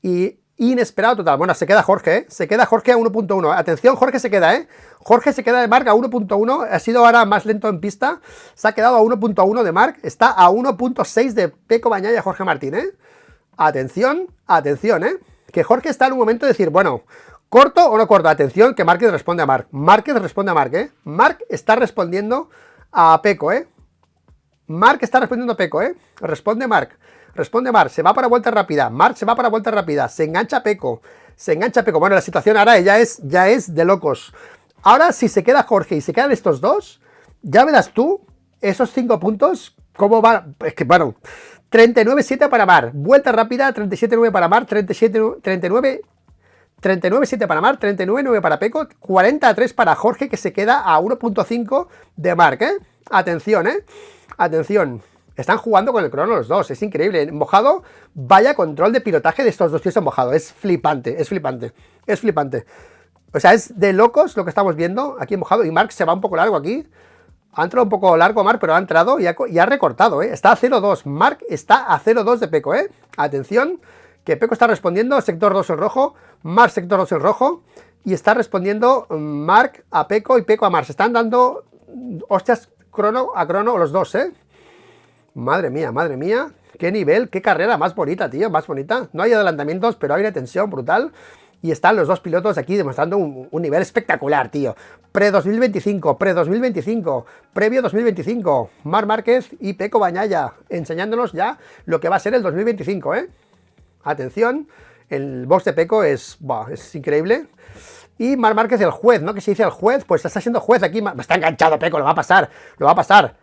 Y inesperado total. Bueno, se queda Jorge, Se queda Jorge a 1.1. Atención, Jorge se queda, Jorge se queda de Mark a 1.1. Ha sido ahora más lento en pista. Se ha quedado a 1.1 de Mark. Está a 1.6 de Pecco Bagnaia Jorge Martín, Atención, Que Jorge está en un momento de decir, bueno, ¿corto o no corto? Atención, que Márquez responde a Mark. Mark está respondiendo a Pecco, Mark está respondiendo a Pecco, Responde Mark, se va para vuelta rápida, Mark se va para vuelta rápida, se engancha Pecco, bueno, la situación ahora ya es de locos. Ahora, si se queda Jorge y se quedan estos dos, ya verás tú, esos 5 puntos, cómo va, es que bueno, 39-7 para Mark, vuelta rápida, 37-9 para Mark, 39-7 para Mark, 39-9 para Pecco, 40-3 para Jorge, que se queda a 1.5 de Mark, Atención, Están jugando con el crono los dos, es increíble. En mojado, vaya control de pilotaje de estos dos tíos en mojado. Es flipante. O sea, es de locos lo que estamos viendo aquí en mojado. Y Mark se va un poco largo aquí. Ha entrado un poco largo Mark, pero ha entrado y ha recortado, Está a 0.2. Mark está a 0.2 de Pecco, Atención, que Pecco está respondiendo, sector 2 en rojo, Mark sector 2 en rojo. Y está respondiendo Mark a Pecco y Pecco a Mark. Se están dando hostias crono a crono los dos, Madre mía, qué nivel, qué carrera más bonita, tío, más bonita. No hay adelantamientos, pero hay una tensión brutal. Y están los dos pilotos aquí demostrando un nivel espectacular, tío. Pre-2025, previo 2025. Marc Márquez y Pecco Bagnaia enseñándonos ya lo que va a ser el 2025, Atención, el box de Pecco es increíble. Y Marc Márquez, el juez, ¿no? Que se dice el juez, pues está siendo juez aquí, está enganchado Pecco, lo va a pasar.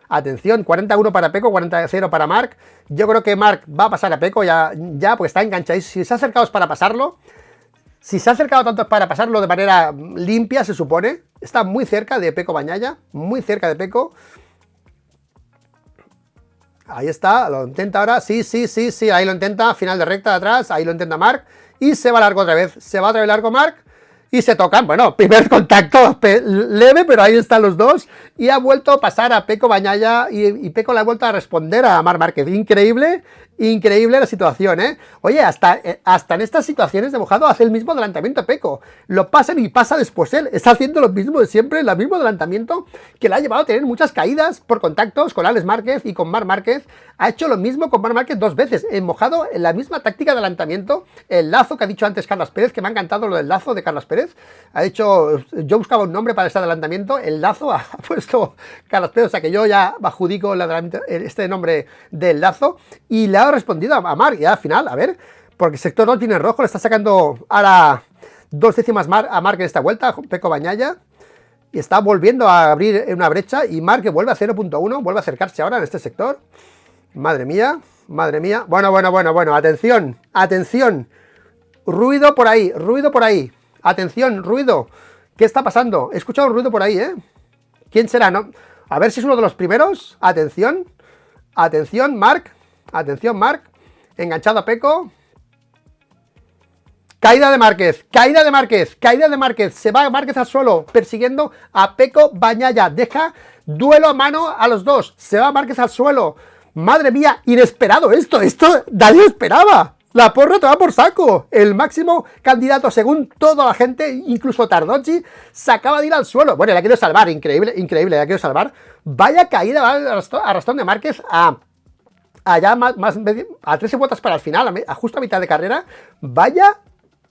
Atención, 41 para Pecco, 40 para Marc. Yo creo que Marc va a pasar a Pecco ya pues está enganchado. Si se ha acercado es para pasarlo, si se ha acercado tanto es para pasarlo de manera limpia, se supone. Está muy cerca de Pecco Bagnaia, muy cerca de Pecco. Ahí está, lo intenta ahora, sí, ahí lo intenta, final de recta de atrás, ahí lo intenta Marc. Y se va largo otra vez, largo Marc. Y se tocan, bueno, primer contacto leve, pero ahí están los dos. Y ha vuelto a pasar a Pecco Bagnaia y Pecco le ha vuelto a responder a Marc Márquez. Increíble la situación, Oye, hasta en estas situaciones de mojado hace el mismo adelantamiento Pecco. Lo pasan y pasa después él. Está haciendo lo mismo de siempre, el mismo adelantamiento que le ha llevado a tener muchas caídas por contactos con Alex Márquez y con Marc Márquez. Ha hecho lo mismo con Marc Márquez 2 veces. En mojado, en la misma táctica de adelantamiento. El lazo que ha dicho antes Carlos Pérez, que me ha encantado lo del lazo de Carlos Pérez. Ha dicho, yo buscaba un nombre para este adelantamiento, el lazo ha puesto Carlos Pérez, o sea que yo ya adjudico este nombre del lazo. Y le ha respondido a Marc, y al final, a ver, porque el sector 2 tiene rojo, le está sacando ahora 2 décimas a Marc en esta vuelta, Pecco Bagnaia, y está volviendo a abrir una brecha, y Marc vuelve a 0.1, vuelve a acercarse ahora en este sector. Madre mía, bueno, atención, ruido por ahí, atención, ruido, ¿qué está pasando? He escuchado un ruido por ahí, ¿Quién será? No, a ver si es uno de los primeros, atención, Marc, enganchado a Pecco. Caída de Márquez, se va Márquez al suelo, persiguiendo a Pecco Bagnaia, deja duelo a mano a los dos, se va Márquez al suelo. Madre mía, inesperado esto nadie esperaba. La porra te va por saco. El máximo candidato, según toda la gente, incluso Tardocci, se acaba de ir al suelo. Bueno, la quiero salvar, increíble, la quiero salvar. Vaya caída, arrastrón de Márquez allá a 13 vueltas para el final, justo a mitad de carrera. Vaya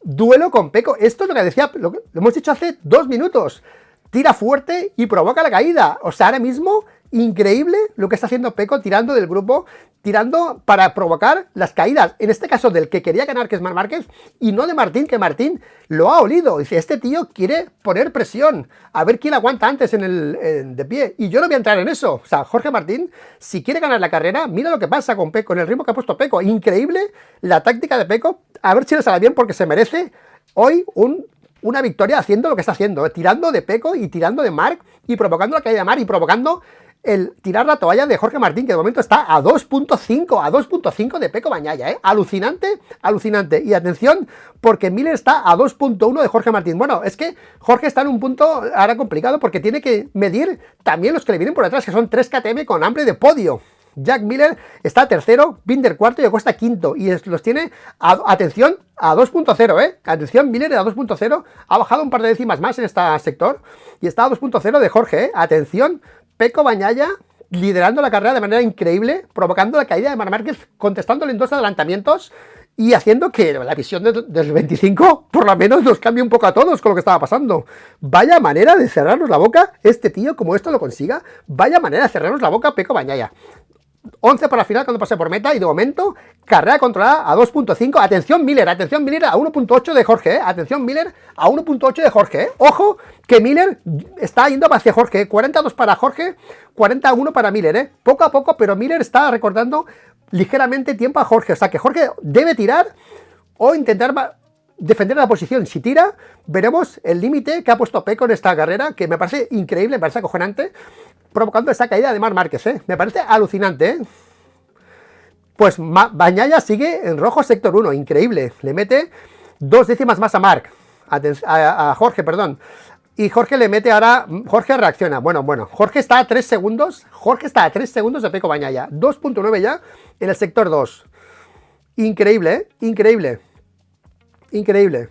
duelo con Pecco. Esto es lo que decía, lo hemos dicho hace 2 minutos. Tira fuerte y provoca la caída. O sea, ahora mismo, increíble lo que está haciendo Pecco, tirando del grupo, tirando para provocar las caídas, en este caso del que quería ganar, que es Marc Márquez, y no de Martín, que Martín lo ha olido. Dice, este tío quiere poner presión, a ver quién aguanta antes de pie, y yo no voy a entrar en eso. O sea, Jorge Martín, si quiere ganar la carrera, mira lo que pasa con Pecco, en el ritmo que ha puesto Pecco. Increíble la táctica de Pecco, a ver si le sale bien, porque se merece hoy una victoria haciendo lo que está haciendo, tirando de Pecco y tirando de Marc y provocando la caída de Marc y provocando el tirar la toalla de Jorge Martín, que de momento está a 2.5 de Pecco Bagnaia, ¿eh? Alucinante, alucinante. Y atención, porque Miller está a 2.1 de Jorge Martín. Bueno, es que Jorge está en un punto ahora complicado porque tiene que medir también los que le vienen por detrás, que son 3 KTM con hambre de podio. Jack Miller está tercero, Binder cuarto y Acosta quinto. Y los tiene, atención, a 2.0, ¿eh? Atención, Miller a 2.0. Ha bajado un par de décimas más en este sector. Y está a 2.0 de Jorge, ¿eh? Atención, Pecco Bagnaia liderando la carrera de manera increíble, provocando la caída de Marc Márquez, contestándole en 2 adelantamientos y haciendo que la visión del 25 por lo menos nos cambie un poco a todos con lo que estaba pasando. Vaya manera de cerrarnos la boca este tío, como esto lo consiga, vaya manera de cerrarnos la boca Pecco Bagnaia. 11 para la final cuando pase por meta y de momento carrera controlada a 2.5. Atención Miller a 1.8 de Jorge, ¿eh? Atención Miller a 1.8 de Jorge, ¿eh? Ojo que Miller está yendo hacia Jorge, ¿eh? 42 para Jorge, 41 para Miller, ¿eh? Poco a poco, pero Miller está recortando ligeramente tiempo a Jorge, o sea que Jorge debe tirar o intentar defender la posición. Si tira, veremos el límite que ha puesto Pecco en esta carrera, que me parece increíble, me parece acojonante, provocando esa caída de Marc Márquez, ¿eh? Me parece alucinante, ¿eh? Pues Bagnaia sigue en rojo sector 1, increíble. Le mete 2 décimas más a Marc, a Jorge, perdón. Y Jorge le mete ahora, Jorge reacciona. Bueno, Jorge está a 3 segundos. Jorge está a 3 segundos de Pecco Bagnaia. 2.9 ya en el sector 2. Increíble, ¿eh? Increíble. Increíble.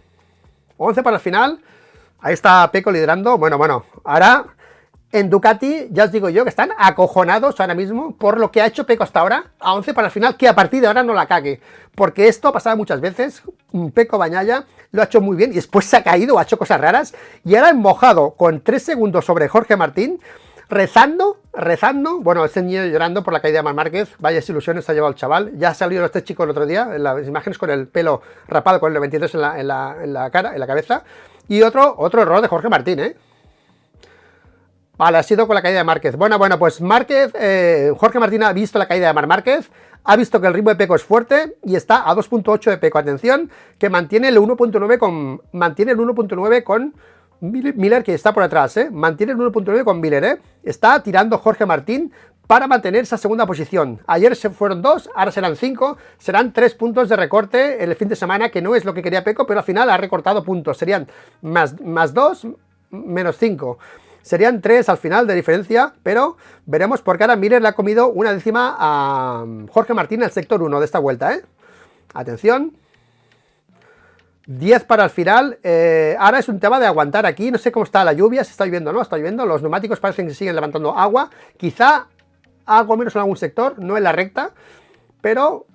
11 para el final. Ahí está Pecco liderando. Bueno, ahora en Ducati, ya os digo yo, que están acojonados ahora mismo por lo que ha hecho Pecco hasta ahora, a 11 para el final, que a partir de ahora no la cague. Porque esto ha pasado muchas veces, Pecco Bagnaia lo ha hecho muy bien y después se ha caído, ha hecho cosas raras, y ahora mojado con 3 segundos sobre Jorge Martín, rezando, bueno, este niño llorando por la caída de Marc Márquez, vaya ilusiones ha llevado el chaval, ya salió este chico el otro día, en las imágenes con el pelo rapado, con el 93 en la cara, en la cabeza, y otro error de Jorge Martín, ¿eh? Vale, ha sido con la caída de Márquez. Bueno, pues Márquez, Jorge Martín ha visto la caída de Marc Márquez, ha visto que el ritmo de Pecco es fuerte y está a 2.8 de Pecco. Atención, que mantiene el 1.9 con Miller, que está por atrás, ¿eh? Mantiene el 1.9 con Miller, ¿eh? Está tirando Jorge Martín para mantener esa segunda posición. Ayer se fueron 2, ahora serán 5, serán 3 puntos de recorte en el fin de semana, que no es lo que quería Pecco, pero al final ha recortado puntos. Serían más 2, menos 5. Serían 3 al final de diferencia, pero veremos porque ahora Miller le ha comido una décima a Jorge Martín en el sector 1 de esta vuelta, ¿eh? Atención. 10 para el final. Ahora es un tema de aguantar aquí. No sé cómo está la lluvia, se está lloviendo, ¿no? Está lloviendo. Los neumáticos parecen que siguen levantando agua. Quizá algo menos en algún sector, no en la recta, pero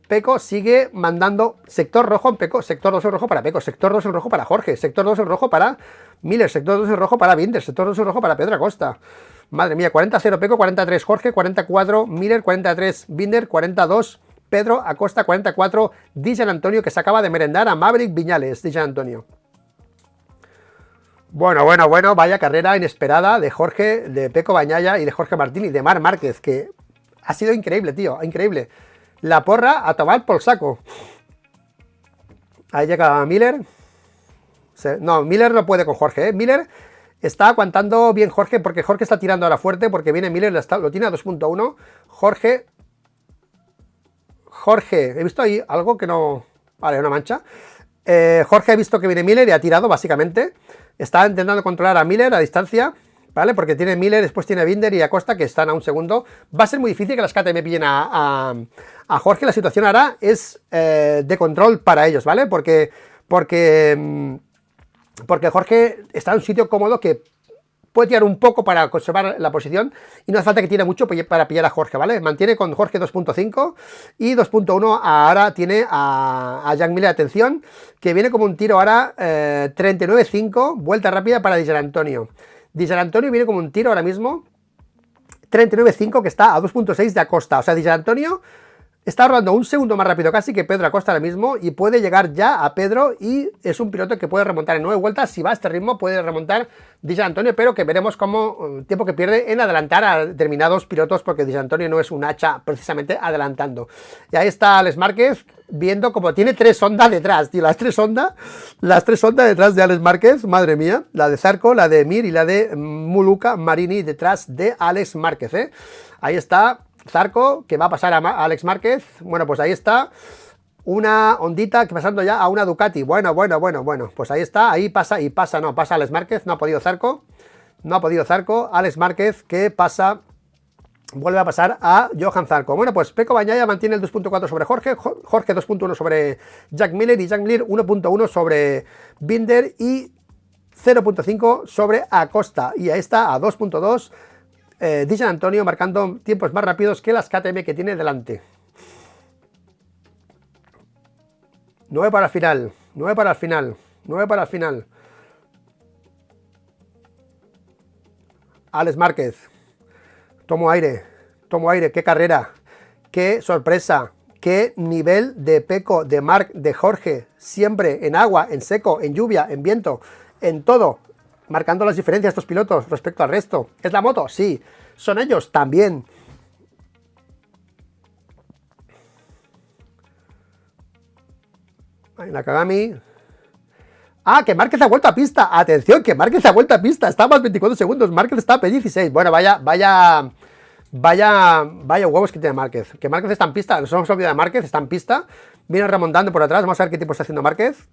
Pecco sigue mandando sector rojo en Pecco, sector 2 en rojo para Pecco, sector 2 en rojo para Jorge, sector 2 en rojo para Miller, sector 2 en rojo para Binder, sector 2 en rojo para Pedro Acosta. Madre mía, 40-0 Pecco, 43 Jorge, 44 Miller, 43 Binder, 42 Pedro Acosta, 44 Di Giannantonio, que se acaba de merendar a Maverick Viñales, Di Giannantonio. Bueno, vaya carrera inesperada de Jorge, de Pecco Bagnaia y de Jorge Martín y de Marc Márquez, que ha sido increíble, tío, increíble. La porra a tomar por saco. Ahí llega Miller. No, Miller no puede con Jorge, ¿eh? Miller está aguantando bien Jorge, porque Jorge está tirando ahora fuerte, porque viene Miller, lo tiene a 2.1. Jorge, he visto ahí algo que no... Vale, una mancha. Jorge ha visto que viene Miller y ha tirado, básicamente. Está intentando controlar a Miller a distancia, ¿vale? Porque tiene Miller, después tiene Binder y Acosta, que están a un segundo. Va a ser muy difícil que las KTM pillen a Jorge. La situación ahora es de control para ellos, ¿vale? Porque Jorge está en un sitio cómodo que puede tirar un poco para conservar la posición y no hace falta que tire mucho para pillar a Jorge, ¿vale? Mantiene con Jorge 2.5 y 2.1 ahora tiene a Jack Miller, atención, que viene como un tiro ahora 39.5, vuelta rápida para Di Giannantonio. Di Giannantonio viene como un tiro ahora mismo 39.5, que está a 2.6 de Acosta, o sea, Di Giannantonio Está rodando un segundo más rápido casi que Pedro Acosta ahora mismo y puede llegar ya a Pedro y es un piloto que puede remontar en 9 vueltas. Si va a este ritmo puede remontar Di Giannantonio, pero que veremos cómo tiempo que pierde en adelantar a determinados pilotos porque Di Giannantonio no es un hacha precisamente adelantando. Y ahí está Alex Márquez viendo como tiene 3 Honda detrás, tío, las tres Honda detrás de Alex Márquez, madre mía, la de Zarco, la de Mir y la de Muluca Marini detrás de Alex Márquez, ¿eh? Ahí está Zarco, que va a pasar a Alex Márquez. Bueno, pues ahí está una Hondita que pasando ya a una Ducati. Bueno, pues ahí está, ahí pasa y pasa, no, pasa Alex Márquez, no ha podido Zarco, Alex Márquez que pasa, vuelve a pasar a Johan Zarco. Bueno, pues Pecco Bagnaia mantiene el 2.4 sobre Jorge 2.1 sobre Jack Miller y Jack Miller 1.1 sobre Binder y 0.5 sobre Acosta. Y ahí está a 2.2 Di Giannantonio marcando tiempos más rápidos que las KTM que tiene delante. 9 para el final, 9 para el final, 9 para el final. Alex Márquez. Tomo aire, qué carrera, qué sorpresa, qué nivel de Pecco, de Marc, de Jorge, siempre en agua, en seco, en lluvia, en viento, en todo. Marcando las diferencias estos pilotos respecto al resto. ¿Es la moto? Sí. ¿Son ellos? También. Ahí Nakagami. Ah, que Márquez ha vuelto a pista. Atención, que Márquez ha vuelto a pista. Está a más 24 segundos. Márquez está a P16. Bueno, vaya huevos que tiene Márquez. Que Márquez está en pista. Nos hemos olvidado de Márquez. Está en pista. Viene remontando por atrás. Vamos a ver qué tiempo está haciendo Márquez.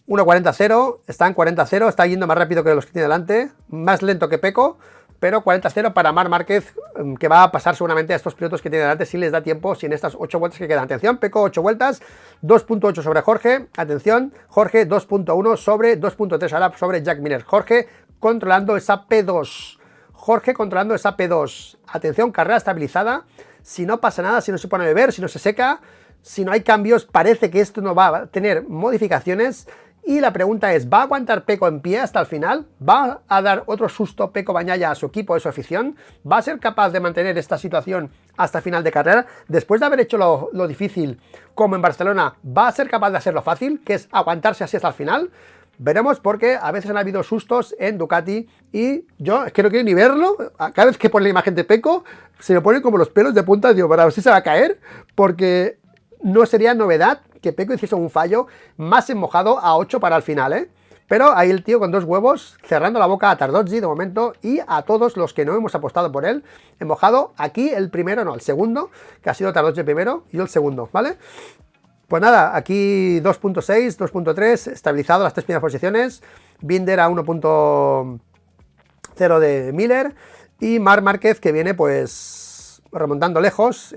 1.40.0, está en 40.0, está yendo más rápido que los que tiene delante, más lento que Pecco, pero 40.0 para Marc Márquez, que va a pasar seguramente a estos pilotos que tiene delante si les da tiempo, si en estas 8 vueltas que quedan. Atención, Pecco 8 vueltas, 2.8 sobre Jorge, atención, Jorge 2.1 sobre 2.3 ahora sobre Jack Miller. Jorge controlando esa P2, atención, carrera estabilizada, si no pasa nada, si no se pone a beber, si no se seca, si no hay cambios, parece que esto no va a tener modificaciones. Y la pregunta es, ¿va a aguantar Pecco en pie hasta el final? ¿Va a dar otro susto Pecco Bagnaia a su equipo, a su afición? ¿Va a ser capaz de mantener esta situación hasta final de carrera? Después de haber hecho lo difícil, como en Barcelona, ¿va a ser capaz de hacerlo fácil, que es aguantarse así hasta el final? Veremos, porque a veces han habido sustos en Ducati y yo es que no quiero ni verlo. Cada vez que pone la imagen de Pecco, se me ponen como los pelos de punta, digo, para ver si se va a caer, porque no sería novedad que Pecco hiciese un fallo más en mojado a 8 para el final, ¿eh? Pero ahí el tío con 2 huevos, cerrando la boca a Tardozzi de momento y a todos los que no hemos apostado por él. En mojado, aquí el primero, no, el segundo, que ha sido Tardozzi primero y yo el segundo, ¿vale? Pues nada, aquí 2.6, 2.3, estabilizado las 3 primeras posiciones, Binder a 1.0 de Miller y Marc Márquez que viene pues remontando lejos,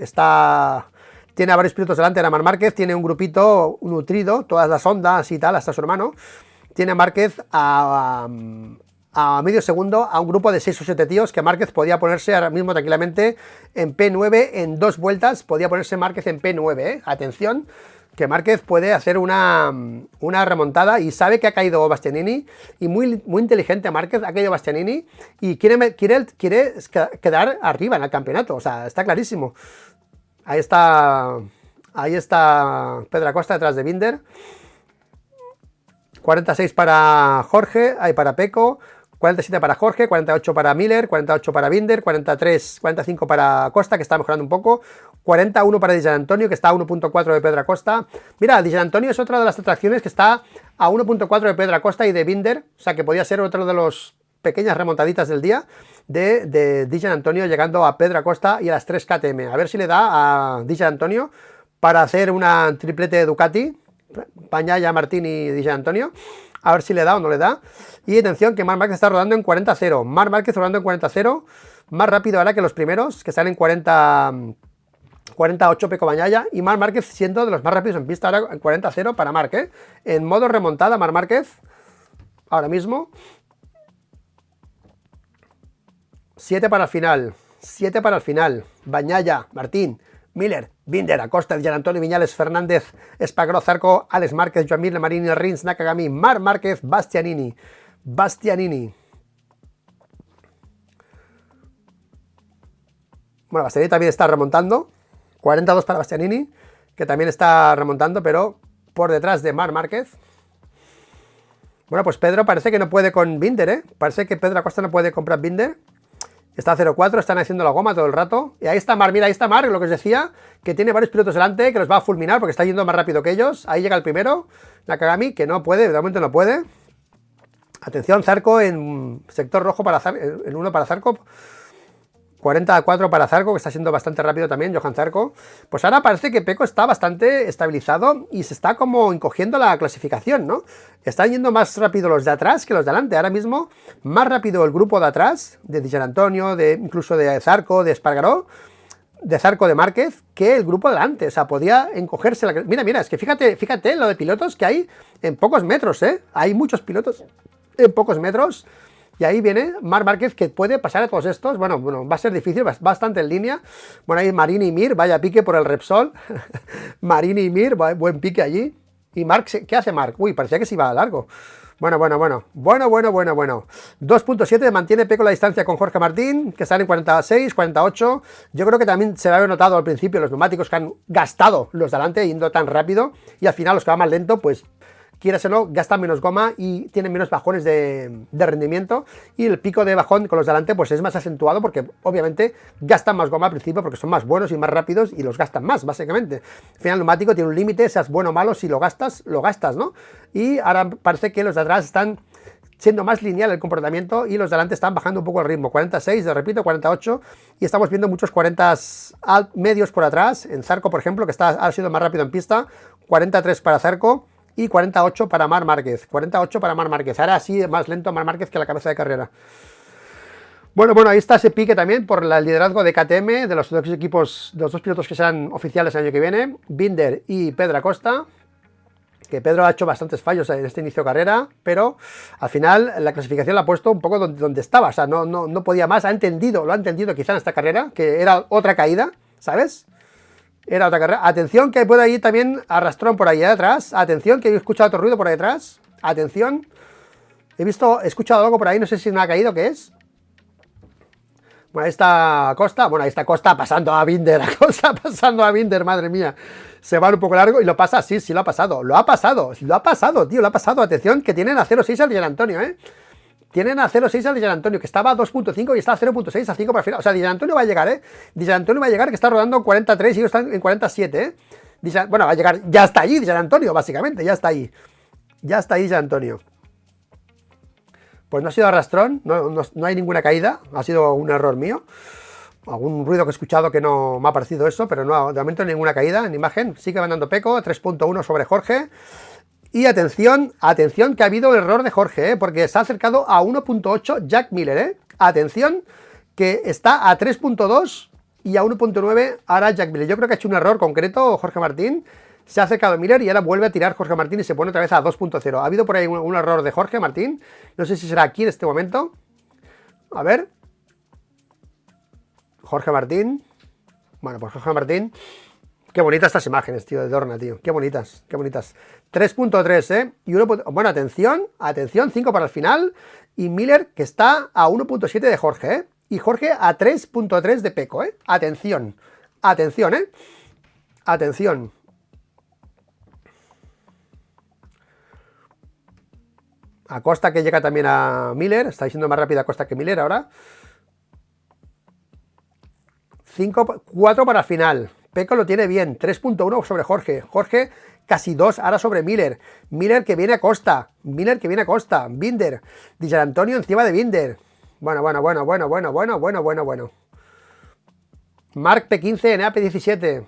tiene a varios pilotos delante de Marc Márquez, tiene un grupito nutrido, todas las ondas y tal, hasta su hermano. Tiene a Márquez a medio segundo a un grupo de 6 o 7 tíos que Márquez podía ponerse ahora mismo tranquilamente en P9 en 2 vueltas, podía ponerse Márquez en P9, ¿eh? Atención, que Márquez puede hacer una remontada y sabe que ha caído Bastianini y muy inteligente Márquez, ha caído Bastianini y quiere quedar arriba en el campeonato, o sea, está clarísimo. Ahí está Pedro Acosta detrás de Binder. 46 para Jorge, para Pecco, 47 para Jorge, 48 para Miller, 48 para Binder, 45 para Acosta, que está mejorando un poco, 41 para Di Giannantonio, que está a 1.4 de Pedro Acosta. Mira, Di Giannantonio es otra de las atracciones que está a 1.4 de Pedro Acosta y de Binder, o sea que podía ser otro de los pequeñas remontaditas del día de Di Giannantonio llegando a Pedro Acosta y a las 3 KTM. A ver si le da a Di Giannantonio para hacer una triplete de Ducati, Bagnaia, Martín y Di Giannantonio. A ver si le da o no le da. Y atención que Marc Márquez está rodando en 40.0. Marc Márquez rodando en 40.0. Más rápido ahora que los primeros, que salen 48 Pecco Bagnaia. Y Marc Márquez siendo de los más rápidos en pista ahora en 40.0 para Marc, ¿eh? En modo remontada Marc Márquez. Ahora mismo. 7 para el final. 7 para el final. Bagnaia, Martín, Miller, Binder, Acosta, Di Giannantonio, Viñales, Fernández, Espargaró, Zarco, Alex Márquez, Joan Mir, Marini, Rins, Nakagami, Marc Márquez, Bastianini. Bueno, Bastianini también está remontando. 42 para Bastianini, que también está remontando, pero por detrás de Marc Márquez. Bueno, pues Pedro parece que no puede con Binder, ¿eh? Parece que Pedro Acosta no puede comprar Binder. Está a 0,4, están haciendo la goma todo el rato. Y ahí está Marc, mira, ahí está Marc, lo que os decía, que tiene varios pilotos delante, que los va a fulminar porque está yendo más rápido que ellos. Ahí llega el primero, Nakagami, que no puede, de momento no puede. Atención, Zarco en sector rojo para en 1 para Zarco. 44 para Zarco, que está siendo bastante rápido también, Johan Zarco. Pues ahora parece que Pecco está bastante estabilizado y se está como encogiendo la clasificación, ¿no? Están yendo más rápido los de atrás que los de adelante. Ahora mismo, más rápido el grupo de atrás, de Di Giannantonio, incluso de Zarco, de Espargaró, de Zarco, de Márquez, que el grupo de adelante. O sea, podía encogerse la... Mira, es que fíjate lo de pilotos que hay en pocos metros, ¿eh? Hay muchos pilotos en pocos metros. Y ahí viene Marc Márquez, que puede pasar a todos estos. Bueno, va a ser difícil, bastante en línea. Bueno, ahí Marini y Mir, vaya pique por el Repsol. Marini y Mir, buen pique allí. Y Marc, ¿qué hace Marc? Uy, parecía que se iba a largo. Bueno. 2.7, mantiene Pecco la distancia con Jorge Martín, que están en 46, 48. Yo creo que también se había notado al principio los neumáticos que han gastado los de delante yendo tan rápido. Y al final los que van más lento, pues... quieras o no, gastan menos goma y tienen menos bajones de rendimiento, y el pico de bajón con los de delante pues es más acentuado porque obviamente gastan más goma al principio porque son más buenos y más rápidos y los gastan más, básicamente. Al final el neumático tiene un límite, seas bueno o malo, si lo gastas, ¿no? Y ahora parece que los de atrás están siendo más lineal el comportamiento y los de delante están bajando un poco el ritmo. 46, repito, 48, y estamos viendo muchos 40 medios por atrás, en Zarco, por ejemplo, que ha sido más rápido en pista, 43 para Zarco, y 48 para Marc Márquez. 48 para Marc Márquez. Ahora sí, más lento Marc Márquez que la cabeza de carrera. Bueno, ahí está ese pique también por el liderazgo de KTM, de los dos equipos, de los dos pilotos que serán oficiales el año que viene, Binder y Pedro Acosta, que Pedro ha hecho bastantes fallos en este inicio de carrera, pero al final la clasificación la ha puesto un poco donde estaba, o sea, no podía más, lo ha entendido quizá en esta carrera, que era otra caída, ¿sabes? Era otra carrera. Atención que puede ir también arrastrón por ahí atrás. Atención que he escuchado otro ruido por ahí atrás. Atención. He escuchado algo por ahí, no sé si es una caída o qué es. Bueno, ahí está Costa. Bueno, ahí está Costa pasando a Binder. Costa pasando a Binder, madre mía. Se va un poco largo y lo pasa. Sí, lo ha pasado. Lo ha pasado, tío, lo ha pasado. Atención que tienen a 0,6 al Di Giannantonio, Tienen a 0,6 a Di Giannantonio, que estaba a 2.5 y está a 0.6 a 5 para el final. O sea, Di Giannantonio va a llegar, Di Giannantonio va a llegar, que está rodando en 43 y ellos están en 47, Bueno, va a llegar, ya está allí Di Giannantonio, básicamente, ya está ahí. Ya está ahí Di Giannantonio. Pues no ha sido arrastrón, no hay ninguna caída, ha sido un error mío. Algún ruido que he escuchado que no me ha parecido eso, pero no, de momento ninguna caída en imagen. Sigue mandando Pecco, 3.1 sobre Jorge. Y atención que ha habido error de Jorge, porque se ha acercado a 1.8 Jack Miller, Atención que está a 3.2 y a 1.9 ahora Jack Miller. Yo creo que ha hecho un error concreto Jorge Martín, se ha acercado a Miller y ahora vuelve a tirar Jorge Martín y se pone otra vez a 2.0. Ha habido por ahí un error de Jorge Martín, no sé si será aquí en este momento. A ver. Jorge Martín. Bueno, pues Jorge Martín... Qué bonitas estas imágenes, tío, de Dorna, tío. Qué bonitas, qué bonitas. 3.3, Y 1. Bueno, atención, 5 para el final. Y Miller, que está a 1.7 de Jorge, Y Jorge a 3.3 de Pecco, Atención, Atención. Acosta que llega también a Miller. Está siendo más rápida Acosta que Miller ahora. 4 para el final. Pecco lo tiene bien, 3.1 sobre Jorge. Jorge casi 2 ahora sobre Miller. Miller que viene a Costa. Binder. Di Giannantonio encima de Binder. Bueno. Marc P15 en AP17.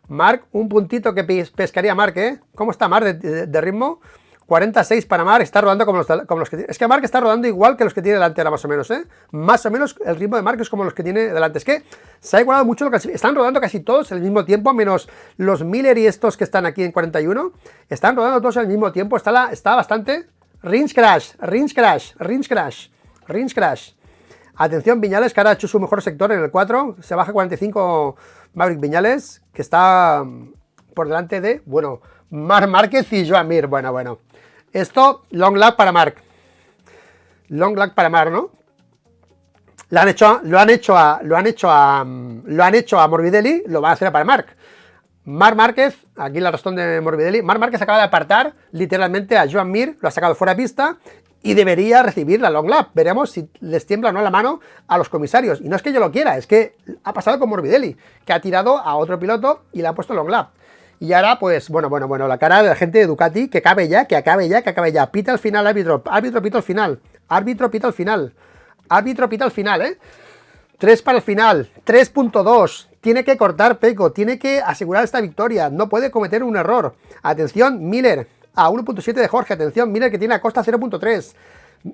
Marc, un puntito que pescaría Marc, ¿Cómo está Marc de ritmo? 46 para Marc, está rodando como los que... Es que Marc está rodando igual que los que tiene delante ahora, más o menos, Más o menos el ritmo de Marc es como los que tiene delante. Es que se ha igualado mucho, están rodando casi todos al mismo tiempo, menos los Miller y estos que están aquí en 41. Están rodando todos al mismo tiempo, está bastante... Rins crash. Atención Viñales, que ahora ha hecho su mejor sector en el 4. Se baja 45 Maverick Viñales, que está por delante de, bueno, Marc Márquez y Joan Mir. Bueno. Esto, long lap para Marc. ¿No? lo han hecho a Morbidelli, lo van a hacer para Marc. Marc Márquez, aquí la razón de Morbidelli, Marc Márquez acaba de apartar literalmente a Joan Mir, lo ha sacado fuera de pista y debería recibir la long lap. Veremos si les tiembla o no la mano a los comisarios. Y no es que yo lo quiera, es que ha pasado con Morbidelli, que ha tirado a otro piloto y le ha puesto long lap. Y ahora, pues, bueno, la cara de la gente de Ducati, que acabe ya. Pita al final, árbitro pita al final. Árbitro pita al final, ¿eh? 3 para el final, 3.2. Tiene que cortar Pecco, tiene que asegurar esta victoria. No puede cometer un error. Atención, Miller a 1.7 de Jorge. Atención, Miller que tiene Acosta 0.3.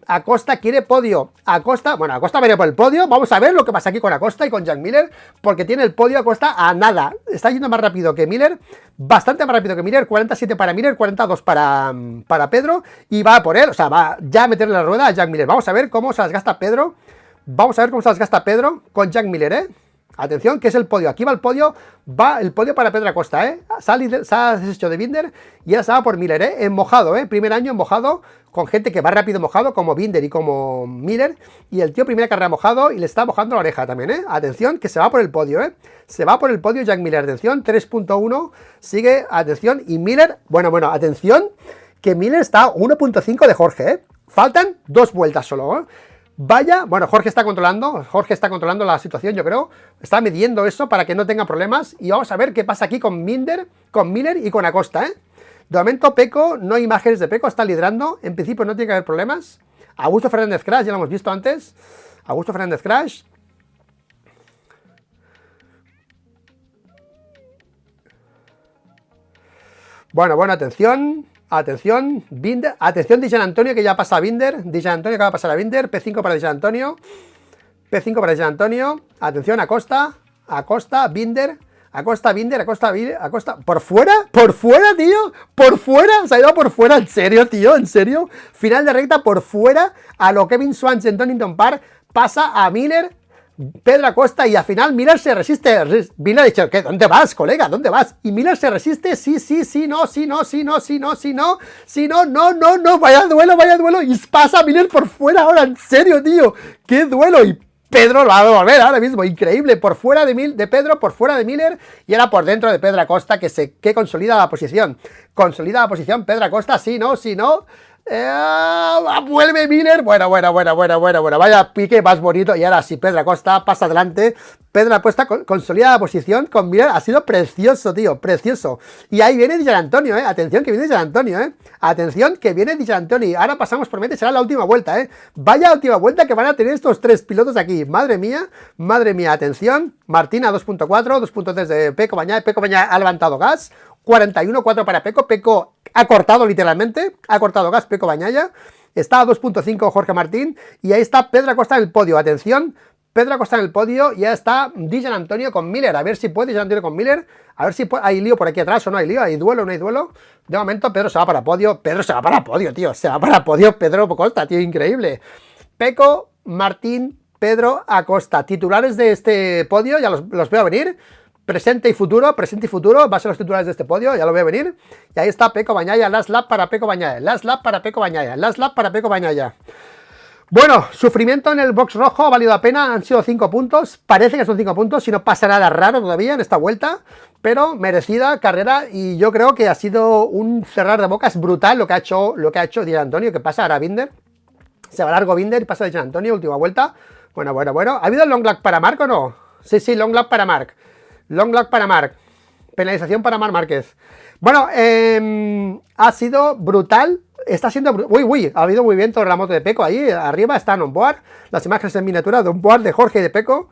Acosta quiere podio. Acosta viene por el podio. Vamos a ver lo que pasa aquí con Acosta y con Jack Miller, porque tiene el podio Acosta a nada. Está yendo más rápido que Miller, bastante más rápido que Miller. 47 para Miller, 42 para Pedro, y va por él, o sea, va ya a meterle la rueda a Jack Miller. Vamos a ver cómo se las gasta Pedro. Con Jack Miller, ¿eh? Atención, que es el podio. Aquí va el podio para Pedro Acosta, ¿eh? Se ha deshecho de Binder y ahora se va por Miller, ¿eh? En mojado, ¿eh? Primer año en mojado, con gente que va rápido mojado, como Binder y como Miller. Y el tío primera carrera mojado y le está mojando la oreja también, ¿eh? Atención, que se va por el podio, ¿eh? Se va por el podio Jack Miller. Atención, 3.1. Sigue, atención. Y Miller, bueno, atención, que Miller está a 1.5 de Jorge, ¿eh? Faltan 2 vueltas solo, ¿eh? Vaya, bueno, Jorge está controlando la situación, yo creo. Está midiendo eso para que no tenga problemas. Y vamos a ver qué pasa aquí con Miller y con Acosta, ¿eh? De momento, Pecco, no hay imágenes de Pecco, está liderando. En principio no tiene que haber problemas. Augusto Fernández Crash, ya lo hemos visto antes. Augusto Fernández Crash. Bueno, atención. Binder, atención Di Giannantonio que ya pasa a Binder, que va a pasar a Binder, P5 para Di Giannantonio, atención Acosta, Binder, Acosta, por fuera, tío, se ha ido por fuera, en serio, final de recta por fuera, a lo Kevin Swans en Donington Park, pasa a Miller, Pedro Acosta, y al final Miller se resiste. Miller ha dicho, ¿qué? ¿Dónde vas, colega? ¿Dónde vas? Y Miller se resiste, no, vaya duelo, y pasa Miller por fuera ahora, en serio, tío, qué duelo, y Pedro lo va a devolver ahora mismo, increíble, por fuera de Pedro, por fuera de Miller, y ahora por dentro de Pedro Acosta, que consolida la posición, Pedro Acosta, sí, no, vuelve Miller, bueno, vaya pique más bonito, y ahora si Pedro Acosta pasa adelante, Pedro Acosta consolida la posición con Miller, ha sido precioso, tío, precioso, y ahí viene Di Giannantonio, atención que viene Di Giannantonio, ahora pasamos por mente, será la última vuelta, vaya última vuelta que van a tener estos 3 pilotos aquí, madre mía, atención, Martina 2.4, 2.3 de Pecco Bagnaia ha levantado gas, 41.4 para Pecco ha cortado literalmente, gas Pecco Bagnaia, está a 2.5 Jorge Martín, y ahí está Pedro Acosta en el podio, atención, Pedro Acosta en el podio, y ya está Di Giannantonio con Miller, a ver si puede Di Giannantonio con Miller, a ver si hay lío por aquí atrás o no hay lío, hay duelo o no hay duelo, de momento Pedro se va para podio, tío, Pedro Acosta, tío, increíble, Pecco, Martín, Pedro Acosta, titulares de este podio, ya los veo venir, presente y futuro, va a ser los titulares de este podio, ya lo veo venir, y ahí está Pecco Bagnaia, last lap para Pecco Bagnaia, Bueno, sufrimiento en el box rojo, ha valido la pena, han sido 5 puntos, parece que son 5 puntos, si no pasa nada raro todavía en esta vuelta, pero merecida carrera, y yo creo que ha sido un cerrar de bocas brutal lo que ha hecho Di Giannantonio, que pasa ahora a Binder, se va largo Binder y pasa Di Giannantonio, última vuelta, bueno, ¿ha habido long lap para Marc o no? Sí, long lap para Marc, penalización para Marc Márquez. Bueno, ha sido brutal, está siendo... ha habido movimiento de la moto de Pecco ahí, arriba están on-board, las imágenes en miniatura de on-board de Jorge y de Pecco.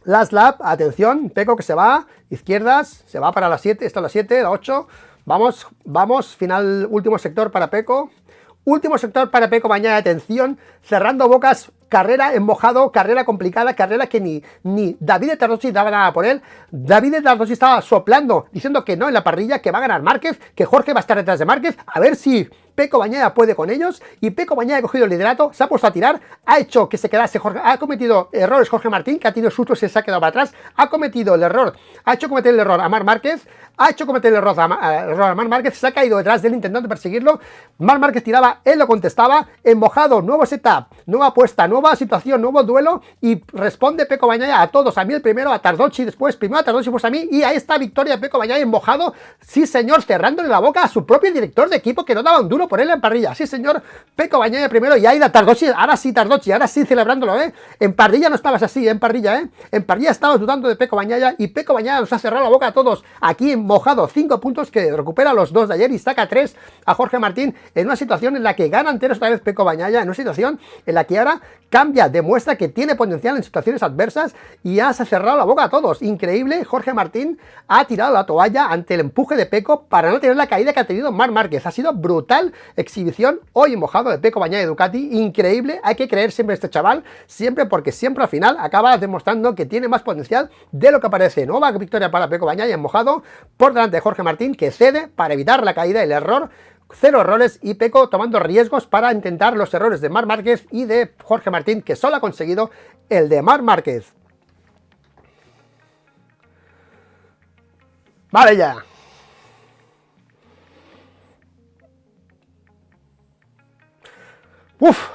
Last lap, atención, Pecco que se va, izquierdas, se va para las 7, está a las 7, la 8, vamos, final, último sector para Pecco. Último sector para Pecco Bagnaia, atención, cerrando bocas, carrera en mojado, carrera complicada, carrera que ni Davide Tardosi daba nada por él. Davide Tardosi estaba soplando, diciendo que no en la parrilla, que va a ganar Márquez, que Jorge va a estar detrás de Márquez, a ver si Peco Bagnaia puede con ellos y Peco Bagnaia ha cogido el liderato, se ha puesto a tirar, ha hecho que se quedase Jorge, ha cometido errores Jorge Martín, que ha tenido sustos y se ha quedado para atrás, ha hecho cometer el error a Marc Márquez, a Marc Márquez, se ha caído detrás de él intentando perseguirlo. Marc Márquez tiraba, él lo contestaba, en mojado, nuevo setup, nueva apuesta, nueva situación, nuevo duelo, y responde Peco Bagnaia a todos, a mí el primero, a Tardocci después, primero a Tardocci pues a mí, y ahí está victoria de Peco Bagnaia en mojado, sí señor, cerrándole la boca a su propio director de equipo que no daba un duro por él en parrilla, sí señor, Peco Bagnaia primero, y ahí da Tardocci, ahora sí celebrándolo, en parrilla no estabas así, en parrilla estabas dudando de Peco Bagnaia, y Peco Bagnaia nos ha cerrado la boca a todos, aquí en mojado, 5 puntos que recupera los 2 de ayer y saca 3 a Jorge Martín en una situación en la que gana enteros otra vez Peco Bagnaia, en una situación en la que ahora cambia, demuestra que tiene potencial en situaciones adversas y ya se ha cerrado la boca a todos. Increíble, Jorge Martín ha tirado la toalla ante el empuje de Peco para no tener la caída que ha tenido Marc Márquez. Ha sido brutal exhibición hoy en mojado de Peco Bagnaia y Ducati, increíble, hay que creer siempre en este chaval, siempre porque siempre al final acaba demostrando que tiene más potencial de lo que parece. Nueva victoria para Peco Bagnaia en mojado por delante de Jorge Martín, que cede para evitar la caída y el error. 0 errores y Peco tomando riesgos para intentar los errores de Marc Márquez y de Jorge Martín, que solo ha conseguido el de Marc Márquez. Vale ya. Uf.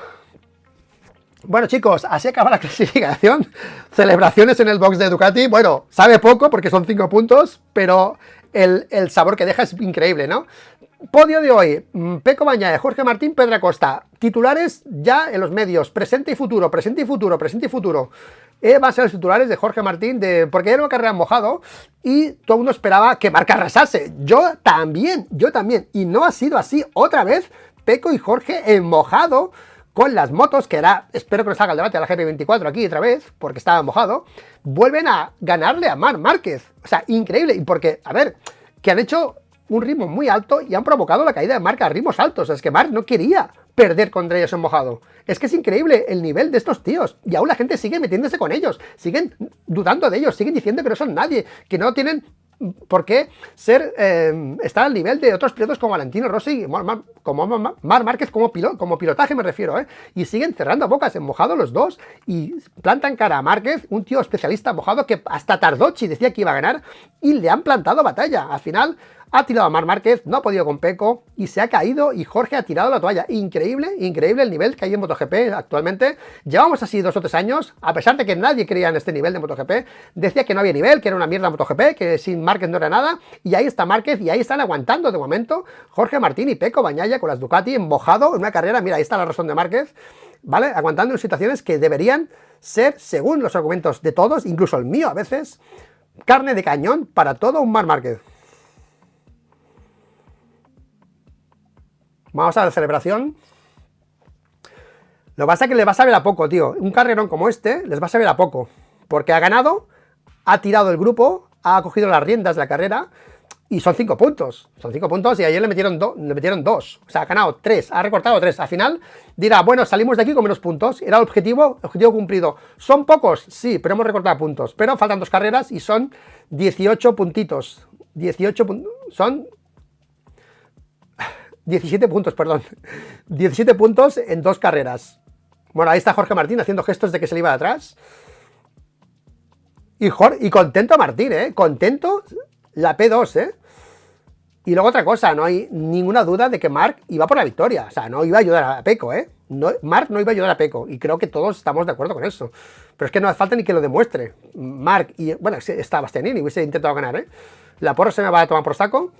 Bueno chicos, así acaba la clasificación. Celebraciones en el box de Ducati. Bueno, sabe poco porque son 5 puntos, pero el sabor que deja es increíble, ¿no? Podio de hoy, Peco Bagnaia, Jorge Martín, Pedro Acosta. Titulares ya en los medios, presente y futuro, presente y futuro, presente y futuro. Van a ser los titulares de Jorge Martín, porque era una carrera en mojado y todo el mundo esperaba que Marc arrasase. Yo también, y no ha sido así otra vez. Peco y Jorge en mojado con las motos, que era, espero que nos haga el debate a la GP24 aquí otra vez, porque estaba mojado, vuelven a ganarle a Marc Márquez. O sea, increíble, y porque, a ver, que han hecho un ritmo muy alto y han provocado la caída de Marc a ritmos altos. Es que Marc no quería perder contra ellos en mojado. Es que es increíble el nivel de estos tíos, y aún la gente sigue metiéndose con ellos, siguen dudando de ellos, siguen diciendo que no son nadie, que no tienen por qué estar al nivel de otros pilotos como Valentino Rossi, como Marc Márquez, como pilotaje me refiero, y siguen cerrando bocas en mojado los dos, y plantan cara a Márquez, un tío especialista en mojado que hasta Tardocci decía que iba a ganar, y le han plantado batalla. Al final ha tirado a Marc Márquez, no ha podido con Peco, y se ha caído, y Jorge ha tirado la toalla. Increíble, increíble el nivel que hay en MotoGP actualmente. Llevamos así 2 o 3 años, a pesar de que nadie creía en este nivel de MotoGP, decía que no había nivel, que era una mierda MotoGP, que sin Márquez no era nada, y ahí está Márquez, y ahí están aguantando de momento Jorge Martín y Peco Bagnaia con las Ducati en mojado en una carrera. Mira, ahí está la razón de Márquez, ¿vale? Aguantando en situaciones que deberían ser, según los argumentos de todos, incluso el mío a veces, carne de cañón para todo un Marc Márquez. Vamos a la celebración. Lo que pasa es que les va a saber a poco, tío. Un carrerón como este les va a saber a poco. Porque ha ganado, ha tirado el grupo, ha cogido las riendas de la carrera y son 5 puntos. Son 5 puntos y ayer le metieron 2. O sea, ha ganado 3, ha recortado 3. Al final dirá, bueno, salimos de aquí con menos puntos. Era el objetivo cumplido. ¿Son pocos? Sí, pero hemos recortado puntos. Pero faltan 2 carreras y son 18 puntitos. 18 puntos. Son 17 puntos, perdón. 17 puntos en 2 carreras. Bueno, ahí está Jorge Martín haciendo gestos de que se le iba de atrás. Y contento Martín, contento la P2, Y luego otra cosa, no hay ninguna duda de que Marc iba por la victoria. O sea, no iba a ayudar a Peco, No, Marc no iba a ayudar a Peco. Y creo que todos estamos de acuerdo con eso. Pero es que no hace falta ni que lo demuestre. Marc y... Bueno, está Bastianini, hubiese intentado ganar, La porra se me va a tomar por saco.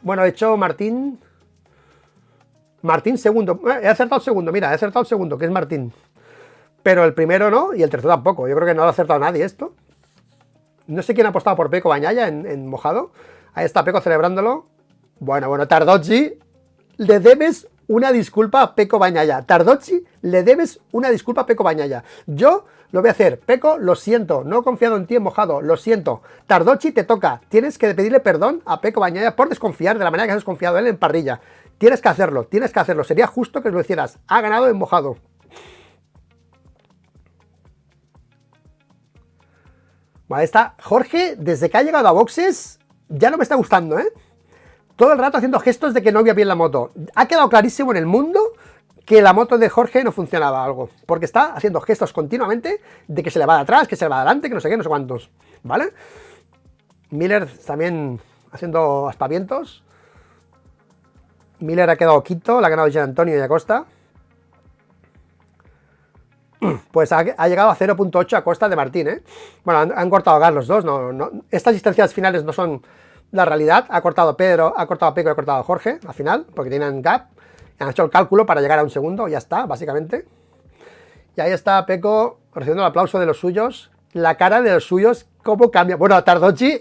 Bueno, he hecho Martín segundo. He acertado el segundo, mira, he acertado el segundo, que es Martín. Pero el primero no, y el tercero tampoco. Yo creo que no lo ha acertado nadie esto. No sé quién ha apostado por Peco Bagnaia en mojado. Ahí está Peco celebrándolo. Bueno, Tardocci, le debes una disculpa a Peco Bagnaia. Tardocci, le debes una disculpa a Peco Bagnaia. Yo lo voy a hacer. Peco, lo siento, no he confiado en ti en mojado, lo siento. Tardocci, te toca. Tienes que pedirle perdón a Peco Bagnaia por desconfiar de la manera que has desconfiado de él en parrilla. Tienes que hacerlo. Sería justo que lo hicieras. Ha ganado en mojado. Bueno, ahí está. Jorge, desde que ha llegado a boxes, ya no me está gustando, todo el rato haciendo gestos de que no iba bien la moto. Ha quedado clarísimo en el mundo que la moto de Jorge no funcionaba algo, porque está haciendo gestos continuamente de que se le va de atrás, que se le va de adelante, que no sé qué, no sé cuántos, ¿vale? Miller también haciendo aspavientos. Miller ha quedado quinto, la ha ganado Gian Antonio y Acosta. Pues ha llegado a 0.8 a costa de Martín, ¿eh? Bueno, han cortado a gas los dos, estas distancias finales no son la realidad. Ha cortado Pedro, ha cortado a Peco y ha cortado a Jorge al final, porque tienen gap. Han hecho el cálculo para llegar a un segundo, ya está, básicamente. Y ahí está Peco recibiendo el aplauso de los suyos. La cara de los suyos, ¿cómo cambia? Bueno, Tardocci,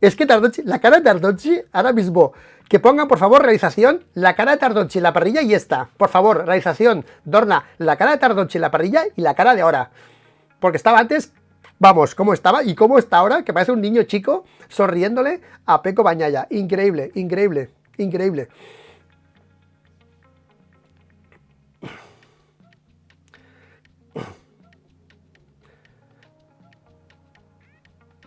es que Tardocci, la cara de Tardocci, ahora mismo, que pongan, por favor, realización, la cara de Tardocci en la parrilla y esta. Por favor, realización, Dorna, la cara de Tardocci en la parrilla y la cara de ahora. Porque estaba antes, vamos, cómo estaba y cómo está ahora, que parece un niño chico sonriéndole a Pecco Bagnaia. Increíble, increíble, increíble.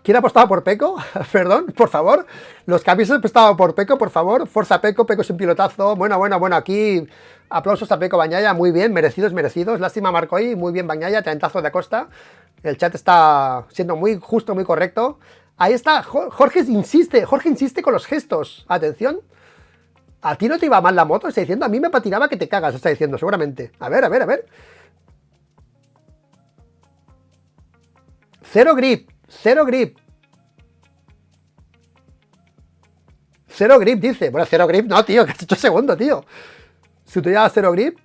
¿Quién ha apostado por Pecco? Perdón, por favor. Los que habéis apostado por Pecco, por favor. Forza Pecco, Pecco es un pilotazo. Bueno, aquí aplausos a Pecco Bagnaia, muy bien, merecidos, merecidos. Lástima Marcoy, muy bien Bagnaia, talentazo de Acosta. El chat está siendo muy justo, muy correcto. Ahí está, Jorge insiste con los gestos. Atención. ¿A ti no te iba mal la moto? Está diciendo, a mí me patinaba que te cagas, está diciendo, seguramente. A ver, a ver, a ver. Cero grip. Cero grip. Cero grip, dice. Bueno, cero grip, no, tío, que has hecho segundo, tío. Si tú llevas cero grip,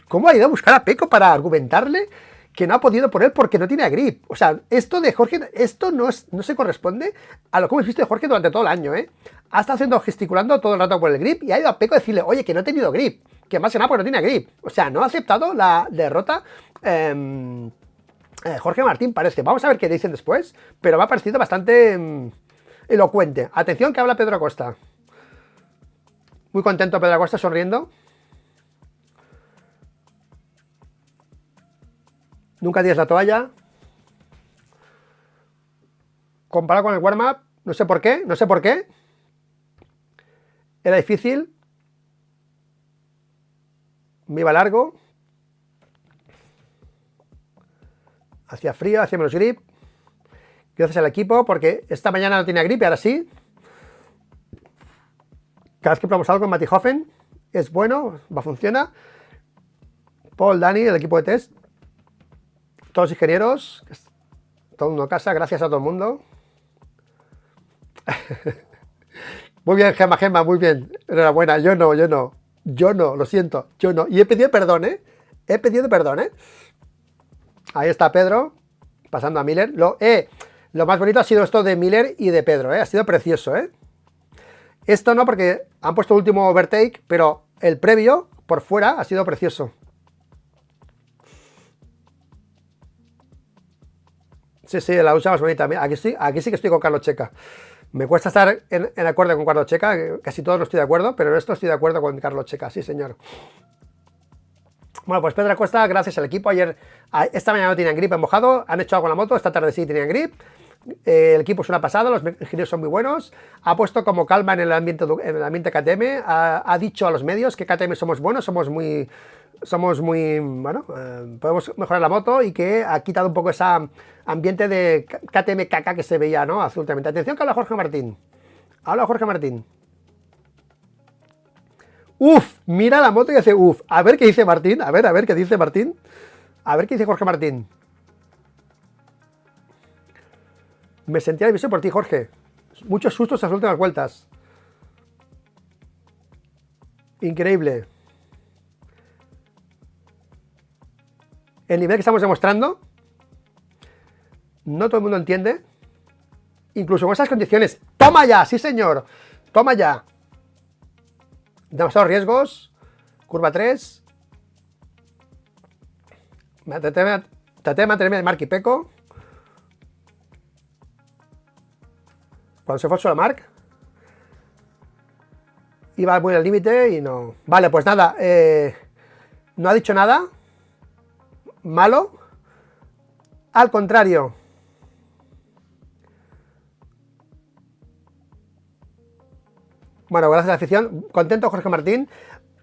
¿cómo ha ido a buscar a Pecco para argumentarle que no ha podido por él porque no tiene grip? O sea, esto de Jorge, esto no se corresponde a lo que hemos visto de Jorge durante todo el año, ¿eh? Ha estado gesticulando todo el rato por el grip y ha ido a Pecco a decirle, oye, que no he tenido grip, que más que nada porque no tiene grip. O sea, no ha aceptado la derrota. Jorge Martín parece. Vamos a ver qué dicen después, pero me ha parecido bastante elocuente. Atención que habla Pedro Acosta. Muy contento Pedro Acosta, sonriendo. Nunca tires la toalla. Comparado con el warm-up, no sé por qué, Era difícil. Me iba largo. Hacía frío, hacía menos grip. Gracias al equipo, porque esta mañana no tenía grip y ahora sí. Cada vez que probamos algo en Matihofen es bueno, funciona. Paul, Dani, el equipo de test. Todos los ingenieros. Todo el mundo a casa, gracias a todo el mundo. Muy bien, Gemma, muy bien. Enhorabuena, yo no, lo siento, yo no. Y he pedido perdón, ¿eh? Ahí está Pedro, pasando a Miller. Lo más bonito ha sido esto de Miller y de Pedro, ¿eh? Ha sido precioso, ¿eh? Esto no, porque han puesto el último overtake, pero el previo, por fuera, ha sido precioso. Sí, la lucha más bonita. Aquí sí que estoy con Carlos Checa. Me cuesta estar en acuerdo con Carlos Checa, casi todos no estoy de acuerdo, pero en esto estoy de acuerdo con Carlos Checa, sí señor. Bueno, pues Pedro Acosta, gracias al equipo. Esta mañana no tenían grip en mojado, han hecho algo en la moto, esta tarde sí tenían grip. El equipo es una pasada, los ingenieros son muy buenos. Ha puesto como calma en el ambiente KTM, ha dicho a los medios que KTM somos buenos, somos muy bueno, podemos mejorar la moto, y que ha quitado un poco ese ambiente de KTM caca que se veía, ¿no? Absolutamente. Atención que habla Jorge Martín. Uf, mira la moto y hace uf. A ver qué dice Martín, a ver qué dice Martín. A ver qué dice Jorge Martín. Me sentía nervioso por ti, Jorge. Muchos sustos en las últimas vueltas. Increíble. El nivel que estamos demostrando, no todo el mundo entiende. Incluso con esas condiciones. ¡Toma ya! ¡Sí, señor! ¡Toma ya! Demasiados riesgos. Curva 3. Traté de mantenerme de Marc y Pecco. Cuando se fue solo Marc, iba muy al límite y no. Vale, pues nada. No ha dicho nada malo. Al contrario. Bueno, gracias a la afición. Contento, Jorge Martín.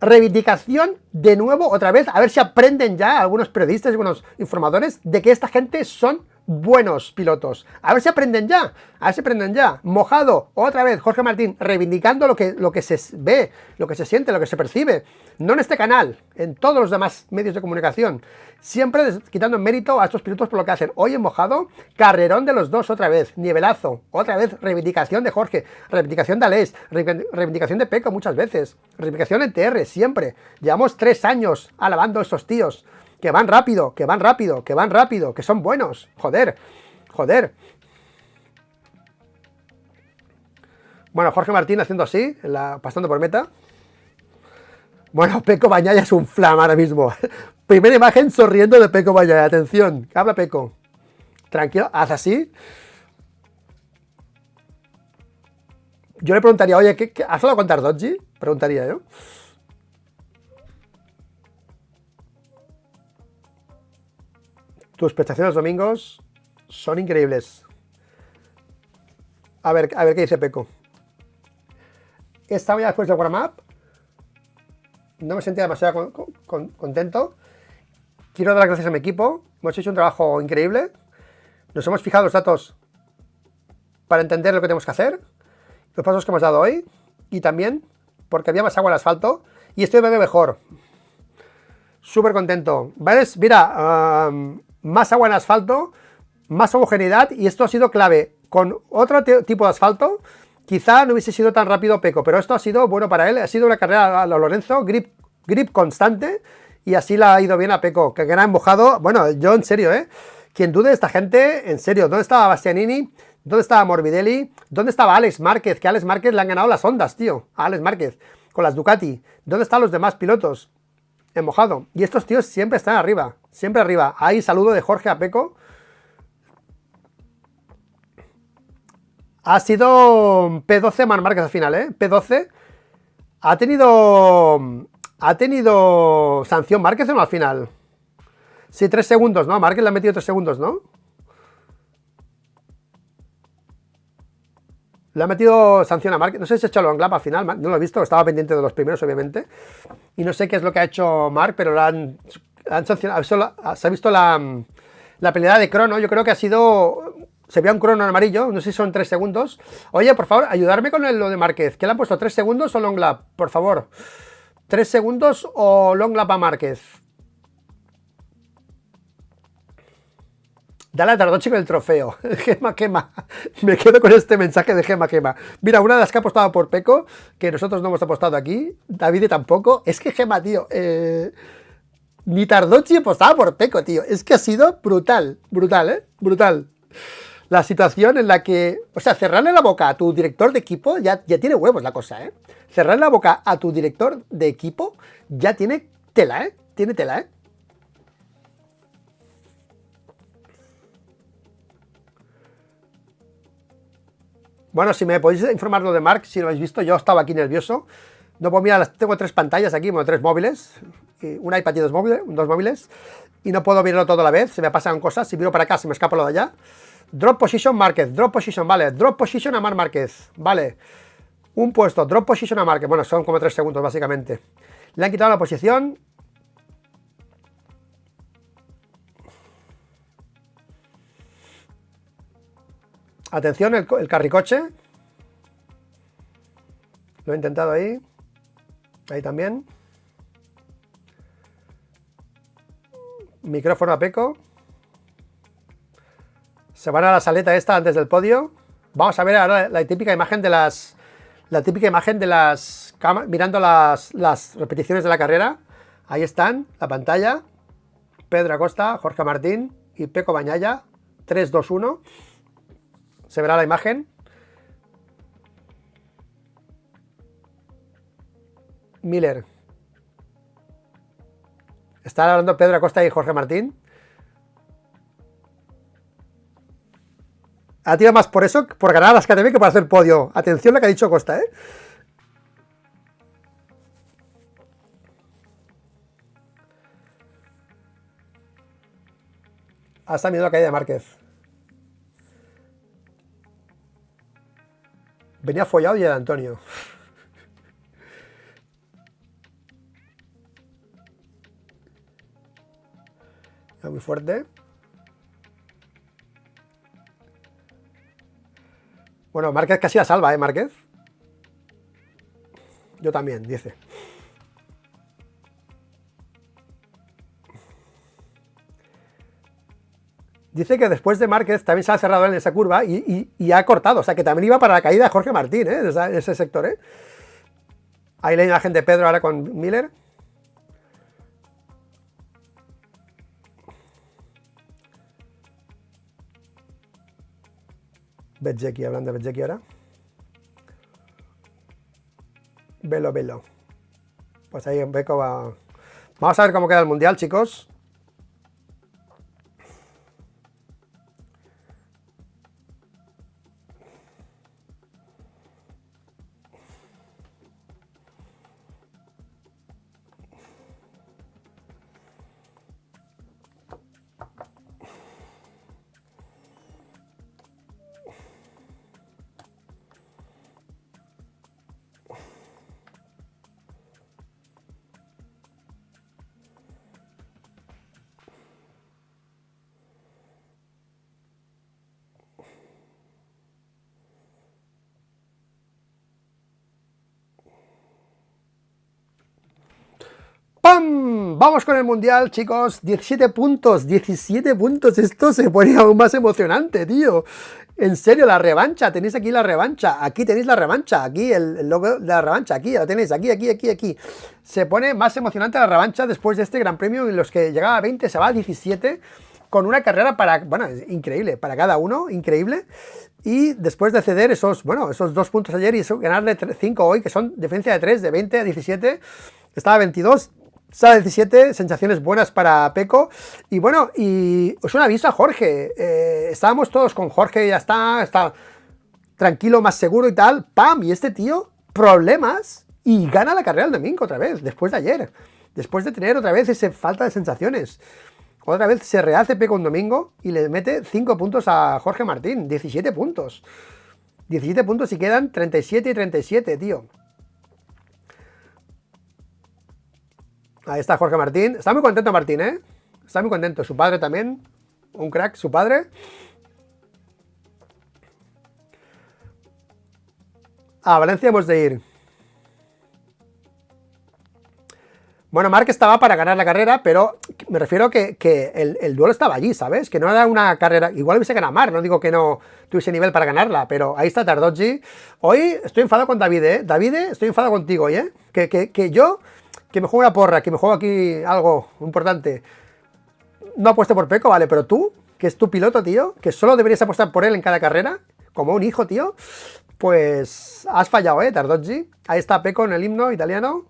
Reivindicación de nuevo, otra vez, a ver si aprenden ya algunos periodistas y algunos informadores de que esta gente son buenos pilotos. A ver si aprenden ya, a ver si aprenden ya. Mojado, otra vez, Jorge Martín, reivindicando lo que se ve, lo que se siente, lo que se percibe. No en este canal, en todos los demás medios de comunicación. Siempre quitando mérito a estos pilotos por lo que hacen. Hoy en Mojado, carrerón de los dos otra vez, nivelazo, otra vez, reivindicación de Jorge, reivindicación de Aleix, reivindicación de Peco muchas veces, reivindicación en TR, siempre. Llevamos 3 años alabando a estos tíos. Que van rápido, que van rápido, que van rápido, que son buenos. Joder, joder. Bueno, Jorge Martín haciendo así, pasando por meta. Bueno, Peco Bagnaia es un flam ahora mismo. Primera imagen sonriendo de Peco Bagnaia. Atención, habla Peco. Tranquilo, haz así. Yo le preguntaría, oye, ¿has hablado con Tardozzi? Preguntaría yo. Tus prestaciones los domingos son increíbles. A ver qué dice Peco. Estaba ya después del warm-up. No me sentía demasiado contento. Quiero dar las gracias a mi equipo. Hemos hecho un trabajo increíble. Nos hemos fijado los datos para entender lo que tenemos que hacer. Los pasos que hemos dado hoy. Y también porque había más agua en el asfalto. Y estoy viendo mejor. Súper contento. ¿Ves? Mira, más agua en asfalto, más homogeneidad, y esto ha sido clave. Con otro tipo de asfalto, quizá no hubiese sido tan rápido Peco, pero esto ha sido bueno para él. Ha sido una carrera a lo Lorenzo, grip constante, y así le ha ido bien a Peco, que gran Mojado. Bueno, yo en serio, quien dude de esta gente, en serio, ¿dónde estaba Bastianini? ¿Dónde estaba Morbidelli? ¿Dónde estaba Alex Márquez? Que a Alex Márquez le han ganado las Hondas, tío, a Alex Márquez, con las Ducati. ¿Dónde están los demás pilotos? En Mojado. Y estos tíos siempre están arriba. Siempre arriba. Ahí saludo de Jorge a Peco. Ha sido P12 Marc Márquez al final, P12. Ha tenido sanción Márquez o no al final. Sí, 3 segundos, ¿no? Márquez le ha metido 3 segundos, ¿no? Le ha metido sanción a Marc. No sé si ha hecho el long lap al final. No lo he visto. Estaba pendiente de los primeros, obviamente. Y no sé qué es lo que ha hecho Marc, pero lo han sancionado. Se ha visto la pelea de crono. Yo creo que ha sido... Se veía un crono en amarillo. No sé si son 3 segundos. Oye, por favor, ayudarme con lo de Márquez. ¿Qué le han puesto? ¿3 segundos o long lap? Por favor. 3 segundos o long lap a Márquez. Dale a Tardozzi con el trofeo. Gema. Me quedo con este mensaje de Gema. Mira, una de las que ha apostado por Peco, que nosotros no hemos apostado aquí, David tampoco. Es que Gema, tío, ni Tardozzi apostaba por Peco, tío. Es que ha sido brutal, brutal. La situación en la que, o sea, cerrarle la boca a tu director de equipo ya tiene huevos la cosa, Cerrarle la boca a tu director de equipo ya tiene tela, Tiene tela, Bueno, si me podéis informar lo de Marc, si lo habéis visto, yo estaba aquí nervioso. No puedo mirar, tengo 3 pantallas aquí, bueno, 3 móviles, un iPad y 2 móviles, y no puedo mirarlo todo a la vez, se me pasan cosas, si miro para acá se me escapa lo de allá. Drop position Márquez, drop position, vale, drop position a Marc Márquez, vale. Un puesto, drop position a Márquez, bueno, son como 3 segundos básicamente. Le han quitado la posición. Atención, el carricoche. Lo he intentado ahí. Ahí también. Micrófono a Peco. Se van a la saleta esta antes del podio. Vamos a ver ahora la típica imagen de las... mirando las repeticiones de la carrera. Ahí están, la pantalla. Pedro Acosta, Jorge Martín y Peco Bagnaia. 3, 2, 1. Se verá la imagen. Miller. Están hablando Pedro Acosta y Jorge Martín. Ha tirado más por eso, por ganar las KTM que por hacer podio. Atención lo que ha dicho Costa, Hasta miedo la caída de Márquez. Venía follado y era Antonio. Muy fuerte. Bueno, Márquez casi la salva, Márquez. Yo también, dice. Dice que después de Márquez también se ha cerrado en esa curva y ha cortado. O sea, que también iba para la caída de Jorge Martín, ese sector, Ahí la imagen de Pedro ahora con Miller. Bezzecchi, hablando de Bezzecchi ahora. Velo. Pues ahí en Pecco va. Vamos a ver cómo queda el mundial, chicos. ¡Pam! Vamos con el mundial, chicos. 17 puntos, 17 puntos. Esto se pone aún más emocionante, tío. En serio, la revancha. Tenéis aquí la revancha. Aquí tenéis la revancha. Aquí el logo de la revancha. Aquí lo tenéis. Aquí. Se pone más emocionante la revancha después de este Gran Premio en los que llegaba a 20, se va a 17. Con una carrera bueno, increíble. Para cada uno, increíble. Y después de ceder esos 2 puntos ayer y ganarle 5 hoy, que son diferencia de 3, de 20 a 17. Estaba a 22. Sale 17, sensaciones buenas para Pecco. Y bueno, y os un aviso a Jorge. Estábamos todos con Jorge, ya está tranquilo, más seguro y tal. ¡Pam! Y este tío, problemas. Y gana la carrera el domingo otra vez, después de ayer. Después de tener otra vez esa falta de sensaciones. Otra vez se rehace Pecco un domingo y le mete 5 puntos a Jorge Martín. 17 puntos. 17 puntos y quedan 37 y 37, tío. Ahí está Jorge Martín. Está muy contento Martín, Está muy contento. Su padre también. Un crack, su padre. A Valencia hemos de ir. Bueno, Marc estaba para ganar la carrera, pero me refiero que el duelo estaba allí, ¿sabes? Que no era una carrera. Igual hubiese ganado Marc, no digo que no tuviese nivel para ganarla, pero ahí está Tardozzi. Hoy estoy enfadado con Davide, Davide, estoy enfadado contigo hoy, Que yo, que me juego una porra, que me juego aquí algo importante, no apuesto por Pecco, vale, pero tú, que es tu piloto, tío, que solo deberías apostar por él en cada carrera, como un hijo, tío, pues has fallado, Tardozzi. Ahí está Pecco en el himno italiano.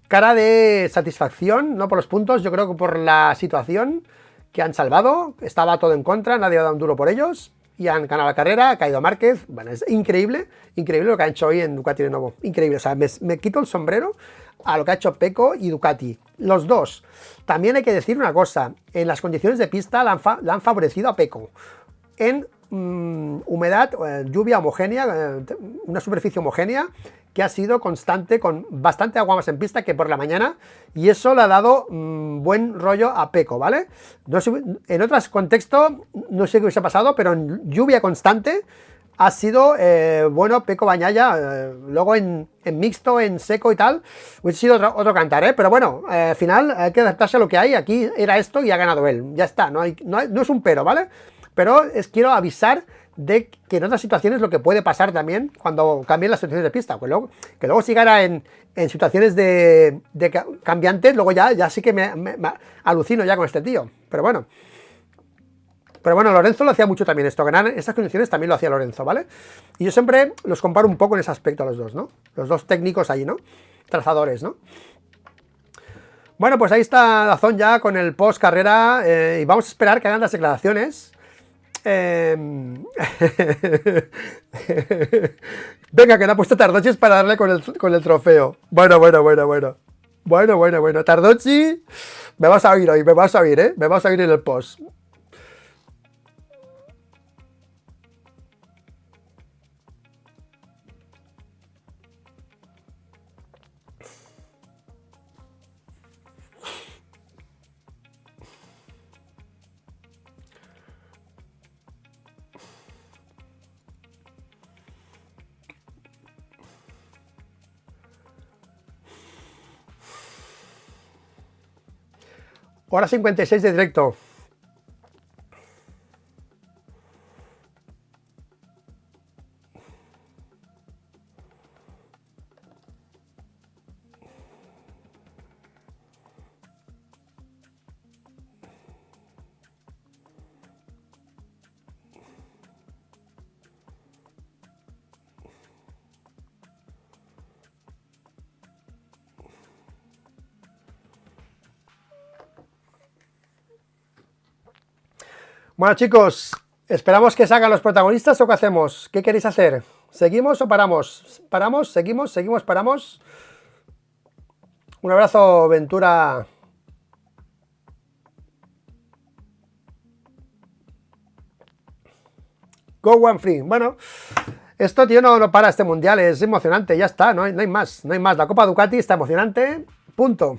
Cara de satisfacción, no por los puntos, yo creo que por la situación que han salvado. Estaba todo en contra, nadie ha dado un duro por ellos. Y han ganado la carrera, ha caído Márquez. Bueno, es increíble lo que han hecho hoy en Ducati de nuevo. Increíble, o sea, me quito el sombrero a lo que ha hecho Pecco y Ducati. Los dos. También hay que decir una cosa, en las condiciones de pista la han favorecido a Pecco. En humedad, lluvia homogénea, una superficie homogénea que ha sido constante, con bastante agua más en pista que por la mañana, y eso le ha dado buen rollo a Pecco, ¿vale? No sé, en otros contextos no sé qué hubiese pasado, pero en lluvia constante ha sido bueno Pecco Bagnaia. Luego en mixto, en seco y tal, hubiese sido otro cantar, pero bueno, al final hay que adaptarse a lo que hay. Aquí era esto y ha ganado él, ya está, no es un pero, ¿vale? Pero quiero avisar de que en otras situaciones lo que puede pasar también cuando cambien las situaciones de pista, que luego si gana en situaciones de cambiantes, luego ya sí que me alucino ya con este tío, pero bueno, Lorenzo lo hacía mucho también esto, ganar en estas condiciones también lo hacía Lorenzo, ¿vale? Y yo siempre los comparo un poco en ese aspecto a los dos, ¿no? Los dos técnicos ahí, ¿no? Trazadores, ¿no? Bueno, pues ahí está Dazón ya con el post carrera y vamos a esperar que hagan las declaraciones. Venga, que le ha puesto Tardozzi para darle con el trofeo. Bueno. Tardozzi, me vas a oír hoy, me vas a oír, me vas a oír en el post. Hora 56 de directo. Bueno, chicos, ¿esperamos que salgan los protagonistas o qué hacemos? ¿Qué queréis hacer? ¿Seguimos o paramos? ¿Paramos? ¿Seguimos? ¿Seguimos? ¿Paramos? Un abrazo, Ventura. Go One Free. Bueno, esto, tío, no para este mundial. Es emocionante, ya está, no hay más. No hay más. La Copa Ducati está emocionante. Punto.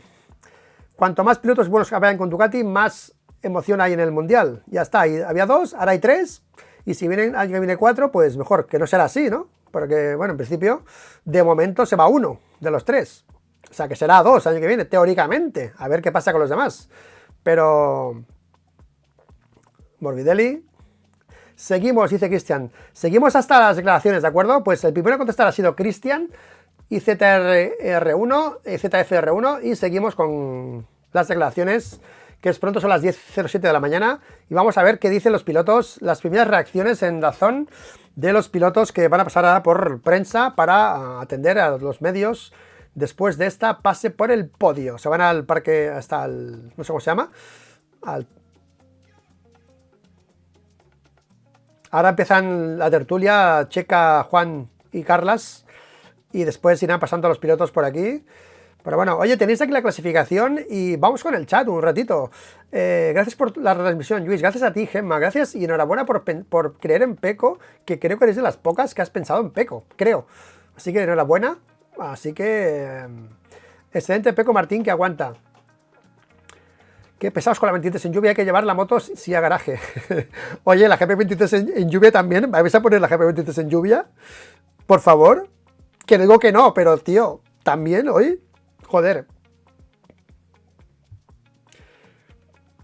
Cuanto más pilotos buenos que vayan con Ducati, más emoción hay en el mundial. Ya está, había 2, ahora hay 3, y si vienen año que viene 4, pues mejor, que no será así, ¿no? Porque, bueno, en principio, de momento se va 1 de los 3. O sea, que será 2 año que viene, teóricamente. A ver qué pasa con los demás. Pero... Morbidelli. Seguimos, dice Cristian. Seguimos hasta las declaraciones, ¿de acuerdo? Pues el primero a contestar ha sido Cristian, y ZR1, ZFR1, y seguimos con las declaraciones, que es pronto, son las 10:07 de la mañana, y vamos a ver qué dicen los pilotos, las primeras reacciones en DAZN de los pilotos que van a pasar ahora por prensa para atender a los medios después de esta pase por el podio. Se van al parque, hasta el, no sé cómo se llama, ahora empiezan la tertulia, Checa, Juan y Carlas, y después irán pasando los pilotos por aquí. Pero bueno, oye, tenéis aquí la clasificación y vamos con el chat un ratito. Gracias por la retransmisión, Luis. Gracias a ti, Gemma. Gracias y enhorabuena por creer en Pecco, que creo que eres de las pocas que has pensado en Pecco, creo. Así que enhorabuena. Así que... excelente, Pecco Martín, que aguanta. Qué pesados con la 23 en lluvia, hay que llevar la moto sí a garaje. Oye, la GP23 en lluvia también. ¿Vais a poner la GP23 en lluvia? Por favor. Que digo que no, pero tío, también hoy... Joder.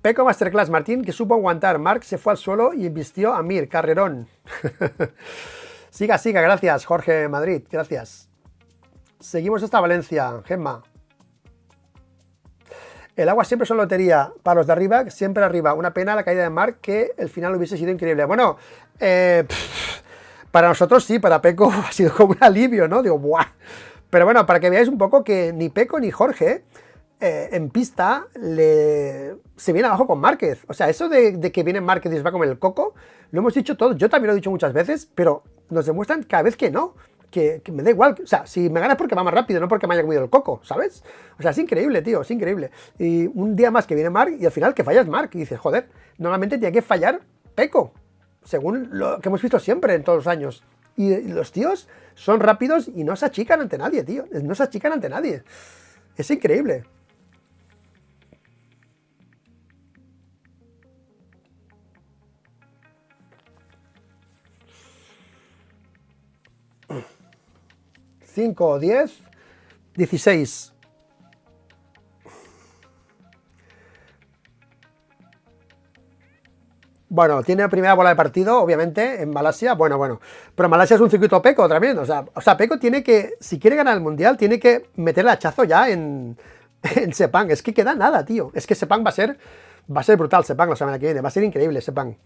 Pecco Masterclass, Martín, que supo aguantar. Marc se fue al suelo y vistió a Mir, carrerón. Siga, gracias, Jorge Madrid, gracias. Seguimos hasta Valencia, Gemma. El agua siempre es una lotería. Para los de arriba, siempre arriba. Una pena la caída de Marc, que el final hubiese sido increíble. Bueno, para nosotros sí, para Pecco ha sido como un alivio, ¿no? Digo, ¡buah! Pero bueno, para que veáis un poco que ni Pecco ni Jorge en pista se viene abajo con Márquez. O sea, eso de que viene Márquez y se va como el coco, lo hemos dicho todos, yo también lo he dicho muchas veces, pero nos demuestran cada vez que no, que me da igual. O sea, si me ganas porque va más rápido, no porque me haya comido el coco, ¿sabes? O sea, es increíble, tío, es increíble. Y un día más que viene Marc y al final que fallas Marc y dices, joder, normalmente tiene que fallar Pecco, según lo que hemos visto siempre en todos los años. Y los tíos son rápidos y no se achican ante nadie, tío. No se achican ante nadie. Es increíble. ¿5, 10, 16? Bueno, tiene la primera bola de partido, obviamente, en Malasia. Bueno. Pero Malasia es un circuito Pecco también. O sea, Pecco tiene que, si quiere ganar el Mundial, tiene que meter el hachazo ya en Sepang. Es que queda nada, tío. Es que Sepang va a ser brutal, Sepang la semana que viene. Va a ser increíble, Sepang.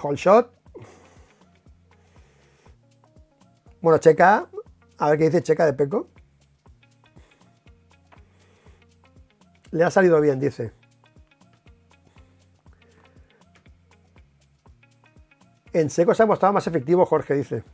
Hold shot. Bueno, Checa. A ver qué dice Checa de Pecco. Le ha salido bien, dice. En seco se ha mostrado más efectivo, Jorge, dice.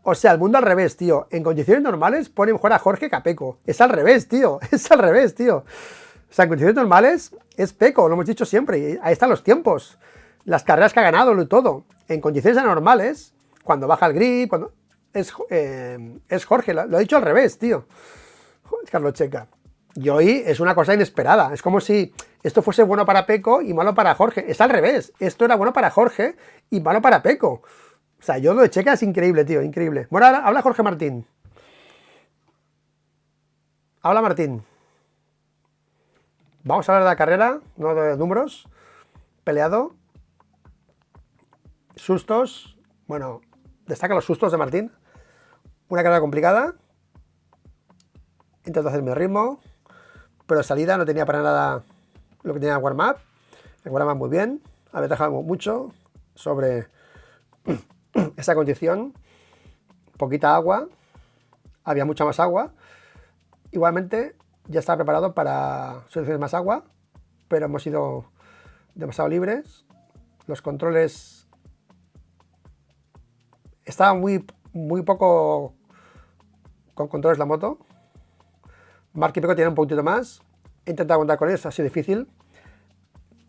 O sea, el mundo al revés, tío. En condiciones normales pone mejor a Jorge que a Pecco. Es al revés, tío. Es al revés, tío. O sea, en condiciones normales es Pecco, lo hemos dicho siempre. Y ahí están los tiempos. Las carreras que ha ganado y todo. En condiciones anormales, cuando baja el grip, cuando... es Jorge. Lo ha dicho al revés, tío. Carlos Checa. Y hoy es una cosa inesperada. Es como si esto fuese bueno para Pecco y malo para Jorge. Es al revés. Esto era bueno para Jorge y malo para Pecco. sea, yo lo de Checa es increíble, tío, increíble. Bueno, ahora habla Jorge Martín. Habla Martín. Vamos a hablar de la carrera, no de números. Peleado. Sustos. Bueno, destaca los sustos de Martín. Una carrera complicada. Intento hacer mi ritmo. Pero de salida no tenía para nada lo que tenía el warm-up. El warm-up muy bien. Había trabajado mucho sobre esa condición. Poquita agua. Había mucha más agua. Igualmente ya estaba preparado para solucionar más agua, pero hemos sido demasiado libres. Los controles estaban muy poco con controles la moto. Mark y Pecco tienen un poquito más. He intentado contar con ellos, ha sido difícil.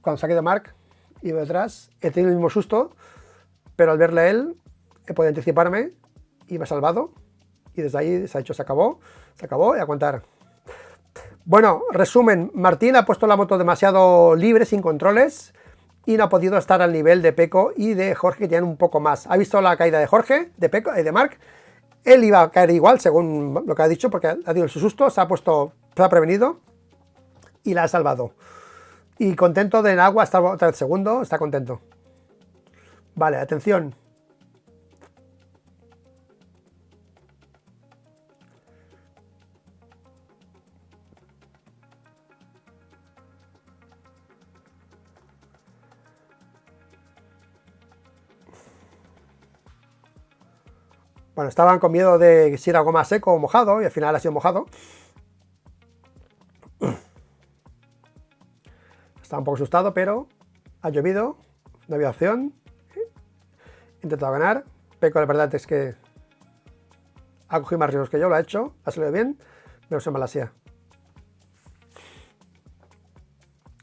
Cuando saqué de Mark, iba detrás, he tenido el mismo susto, pero al verle a él he podido anticiparme y me ha salvado. Y desde ahí se ha dicho, se acabó y a contar. Bueno, resumen, Martín ha puesto la moto demasiado libre, sin controles, y no ha podido estar al nivel de Pecco y de Jorge, que tienen un poco más. Ha visto la caída de Jorge, de Pecco y de Mark. Él iba a caer igual, según lo que ha dicho, porque ha tenido su susto, se ha prevenido y la ha salvado. Y contento de en agua, está otra vez segundo, está contento. Vale, atención. Bueno, estaban con miedo de si era algo más seco o mojado, y al final ha sido mojado. Estaba un poco asustado, pero ha llovido, no había opción. He intentado ganar. Pecco, la verdad es que ha cogido más riesgos que yo, lo ha hecho, ha salido bien, menos en Malasia.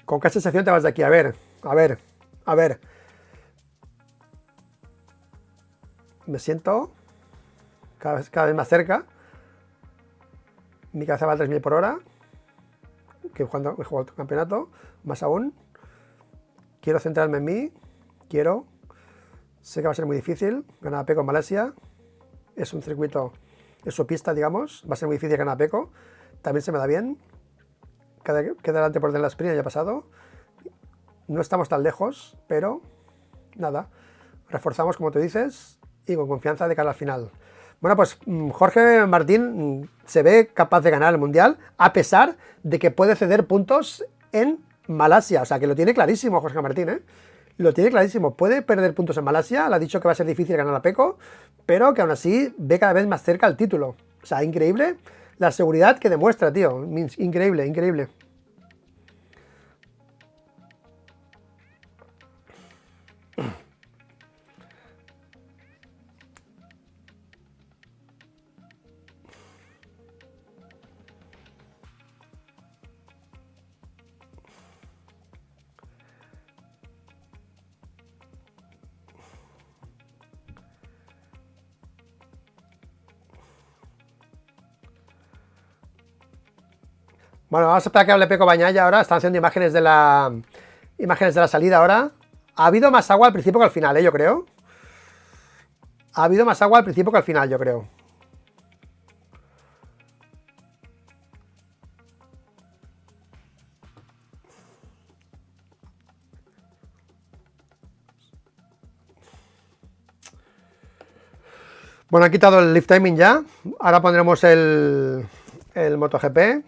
¿Con qué sensación te vas de aquí? A ver. Me siento cada vez más cerca. Mi cabeza va a 3.000 por hora. Que cuando he jugado el campeonato, más aún. Quiero centrarme en mí. Sé que va a ser muy difícil ganar a Pecco en Malasia. Es un circuito, es su pista, digamos. Va a ser muy difícil ganar a Pecco. También se me da bien. Queda delante por delante la sprint, ya ha pasado. No estamos tan lejos, pero nada. Reforzamos, como tú dices, y con confianza de cara al final. Bueno, pues Jorge Martín se ve capaz de ganar el Mundial, a pesar de que puede ceder puntos en Malasia. O sea, que lo tiene clarísimo Jorge Martín, ¿eh? Lo tiene clarísimo. Puede perder puntos en Malasia, le ha dicho que va a ser difícil ganar a Pecco, pero que aún así ve cada vez más cerca el título. O sea, increíble la seguridad que demuestra, tío. Increíble, increíble. Bueno, vamos a esperar que hable Pecco Bagnaia ahora. Están haciendo imágenes de la salida ahora. Ha habido más agua al principio que al final, yo creo. Ha habido más agua al principio que al final, yo creo. Bueno, han quitado el lift timing ya. Ahora pondremos el MotoGP.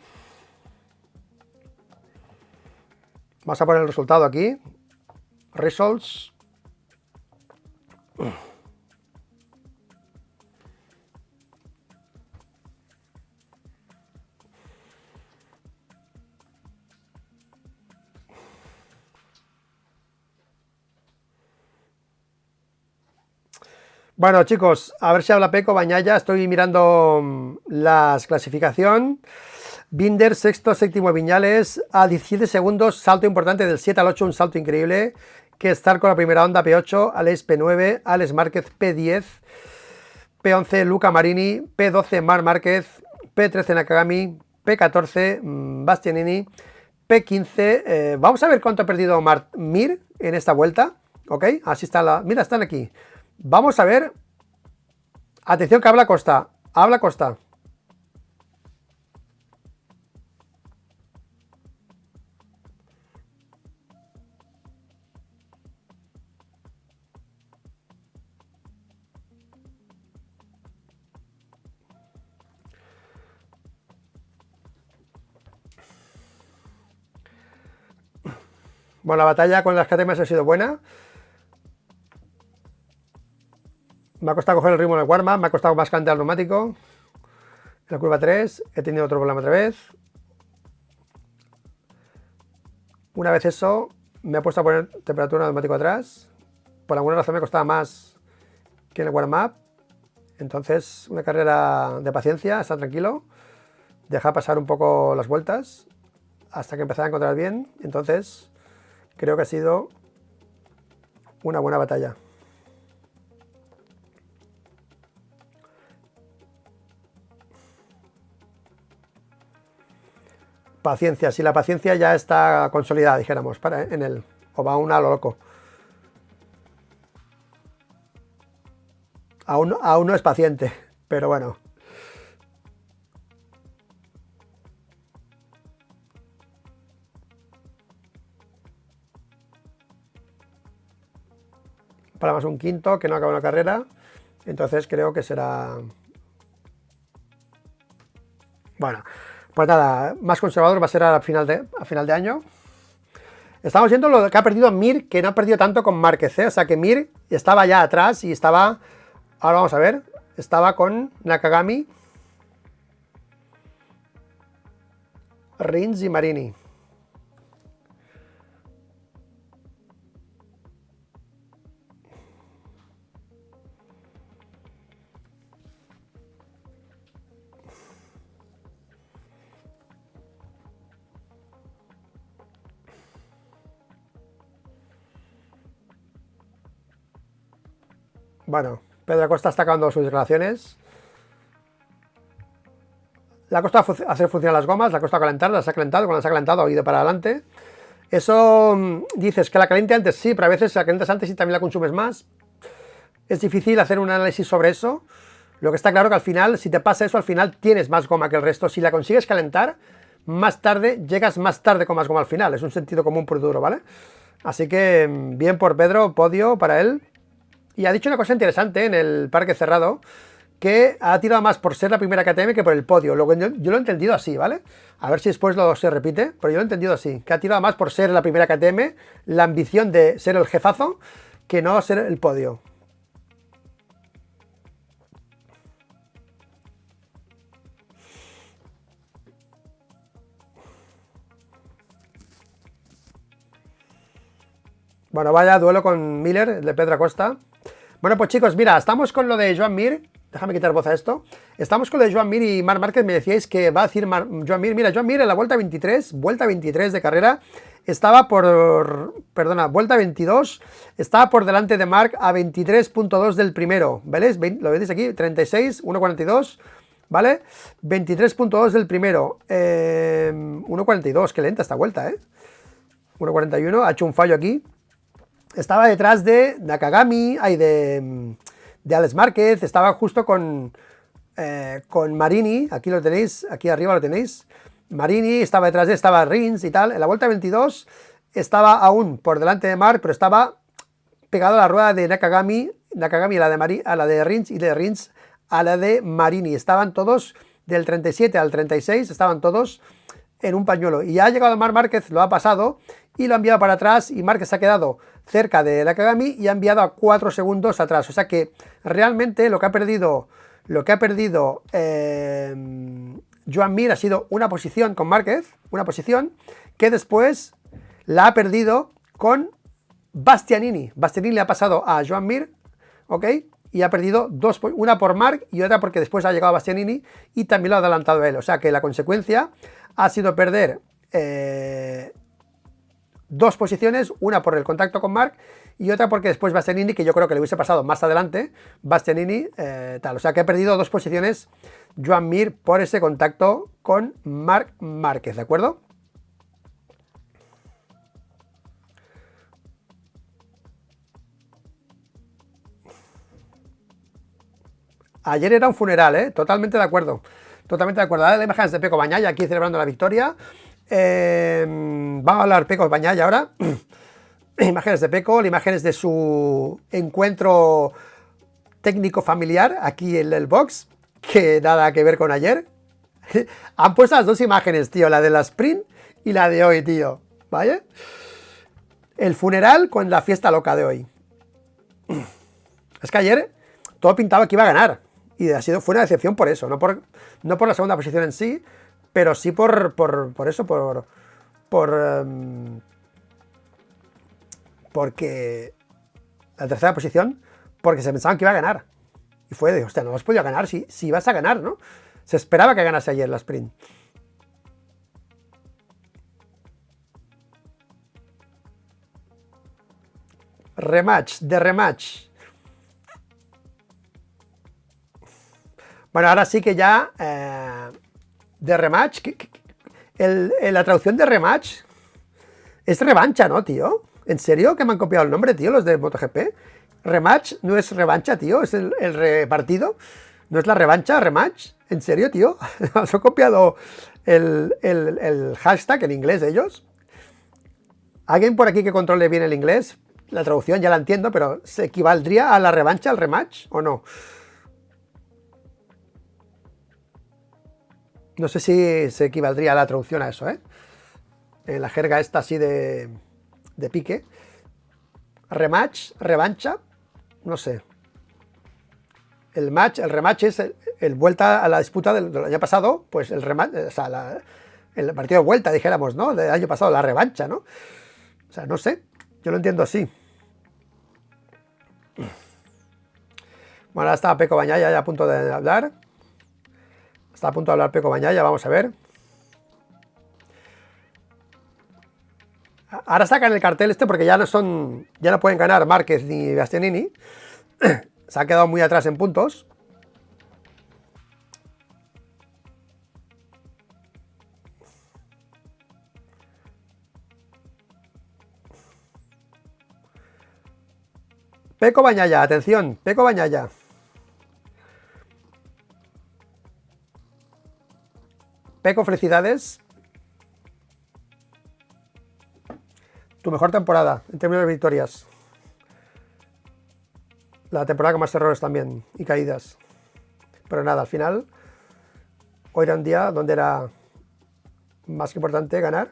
Vamos a poner el resultado aquí. Results. Bueno, chicos, a ver si habla Pecco Bagnaia. Estoy mirando la clasificación. Binder, sexto, séptimo Viñales, a 17 segundos, salto importante del 7 al 8, un salto increíble. Que estar con la primera onda, P8, Alex P9, Alex Márquez P10, P11 Luca Marini, P12 Marc Márquez, P13 Nakagami, P14 Bastianini, P15, vamos a ver cuánto ha perdido Mir en esta vuelta, ¿ok? Así está mira, están aquí, Vamos a ver. Atención que habla Costa. Habla Costa. Bueno, la batalla con las KTMs ha sido buena. Me ha costado coger el ritmo del warm-up, me ha costado más cante al neumático. En la curva 3 he tenido otro problema otra vez. Una vez eso, me he puesto a poner temperatura del neumático atrás. Por alguna razón me costaba más que en el warm-up. Entonces, una carrera de paciencia, estar tranquilo. Dejar pasar un poco las vueltas hasta que empezara a encontrar bien. Entonces, creo que ha sido una buena batalla. Paciencia, si la paciencia ya está consolidada, dijéramos, en él, o va una a lo loco. Aún no es paciente, pero bueno. Para más un quinto que no acaba la carrera, entonces creo que será... Bueno, pues nada, más conservador va a ser a final de año. Estamos viendo lo que ha perdido Mir, que no ha perdido tanto con Márquez, ¿eh? O sea que Mir estaba ya atrás y estaba... Ahora vamos a ver, estaba con Nakagami, Rins y Marini. Bueno, Pedro Acosta está acabando sus declaraciones. Le ha costado hacer funcionar las gomas, le ha costado calentarlas, las ha calentado, cuando las ha calentado ha ido para adelante. Eso dices que la caliente antes, sí, pero a veces la calientas antes y también la consumes más. Es difícil hacer un análisis sobre eso. Lo que está claro que al final, si te pasa eso, al final tienes más goma que el resto. Si la consigues calentar, más tarde, llegas más tarde con más goma al final. Es un sentido común puro y duro, ¿vale? Así que bien por Pedro, podio para él. Y ha dicho una cosa interesante en el parque cerrado, que ha tirado más por ser la primera KTM que por el podio. Yo lo he entendido así, ¿vale? A ver si después se repite, pero yo lo he entendido así, que ha tirado más por ser la primera KTM, la ambición de ser el jefazo, que no ser el podio. Bueno, vaya duelo con Miller, de Pedro Acosta. Bueno, pues chicos, mira, estamos con lo de Joan Mir. Déjame quitar voz a esto. Estamos con lo de Joan Mir y Marc Márquez. Me decíais que va a decir Joan Mir. Mira, Joan Mir en la vuelta 23 de carrera, estaba por... Perdona, vuelta 22. Estaba por delante de Marc a 23.2 del primero. ¿Veis? Lo veis aquí, 36, 1.42. ¿Vale? 23.2 del primero. 1.42, qué lenta esta vuelta, ¿eh? 1.41, ha hecho un fallo aquí. Estaba detrás de Nakagami, de Alex Márquez, estaba justo con Marini, aquí lo tenéis, aquí arriba lo tenéis. Marini estaba detrás de, estaba Rins y tal. En la vuelta 22 estaba aún por delante de Marc, pero estaba pegado a la rueda de Nakagami a la de Rins y de Rins a la de Marini. Estaban todos del 37 al 36, estaban todos en un pañuelo. Y ya ha llegado Marc Márquez, lo ha pasado y lo ha enviado para atrás y Márquez se ha quedado cerca de Nakagami y ha enviado a 4 segundos atrás. O sea que realmente lo que ha perdido Joan Mir ha sido una posición con Márquez, una posición que después la ha perdido con Bastianini. Bastianini le ha pasado a Joan Mir, ¿ok? Y ha perdido dos, una por Marc y otra porque después ha llegado Bastianini y también lo ha adelantado él. O sea que la consecuencia ha sido perder dos posiciones, una por el contacto con Marc y otra porque después Bastianini, que yo creo que le hubiese pasado más adelante, Bastianini tal. O sea que ha perdido dos posiciones Joan Mir por ese contacto con Marc Márquez, ¿de acuerdo? Ayer era un funeral, ¿eh? Totalmente de acuerdo. Totalmente de acuerdo. Ahora las imágenes de Peco Bagnaia aquí celebrando la victoria. Vamos a hablar Peco Bagnaia ahora. Imágenes de Peco, imágenes de su encuentro técnico familiar aquí en el box, que nada que ver con ayer. Han puesto las dos imágenes, tío, la de la sprint y la de hoy, tío. ¿Vale? El funeral con la fiesta loca de hoy. Es que ayer todo pintaba que iba a ganar. Y fue una decepción por eso. No por la segunda posición en sí, pero sí por eso, porque la tercera posición, porque se pensaban que iba a ganar. Y fue de, hostia, no has podido ganar si vas a ganar, ¿no? Se esperaba que ganase ayer la sprint. Rematch, de rematch. Bueno, ahora sí que ya de rematch. La traducción de rematch es revancha, ¿no, tío? ¿En serio que me han copiado el nombre, tío, los de MotoGP? Rematch no es revancha, tío, es el repartido. ¿No es la revancha, rematch? ¿En serio, tío? ¿Os he copiado el hashtag en inglés de ellos? ¿Alguien por aquí que controle bien el inglés? La traducción ya la entiendo, pero ¿se equivaldría a la revancha, al rematch o no? No sé si se equivaldría a la traducción a eso, ¿eh? En la jerga esta así de pique. Rematch, revancha, no sé. El rematch es el vuelta a la disputa del año pasado, pues el rematch, o sea, el partido de vuelta, dijéramos, ¿no? Del año pasado, la revancha, ¿no? O sea, no sé, yo lo entiendo así. Bueno, ahora está Peco Bagnaia ya a punto de hablar. Está a punto de hablar Peco Bagnaia, vamos a ver. Ahora sacan el cartel este porque ya no pueden ganar Márquez ni Bastianini. Se ha quedado muy atrás en puntos. Peco Bagnaia, atención, Peco Bagnaia. Peco, felicidades. Tu mejor temporada en términos de victorias. La temporada con más errores también y caídas. Pero nada, al final, hoy era un día donde era más que importante ganar.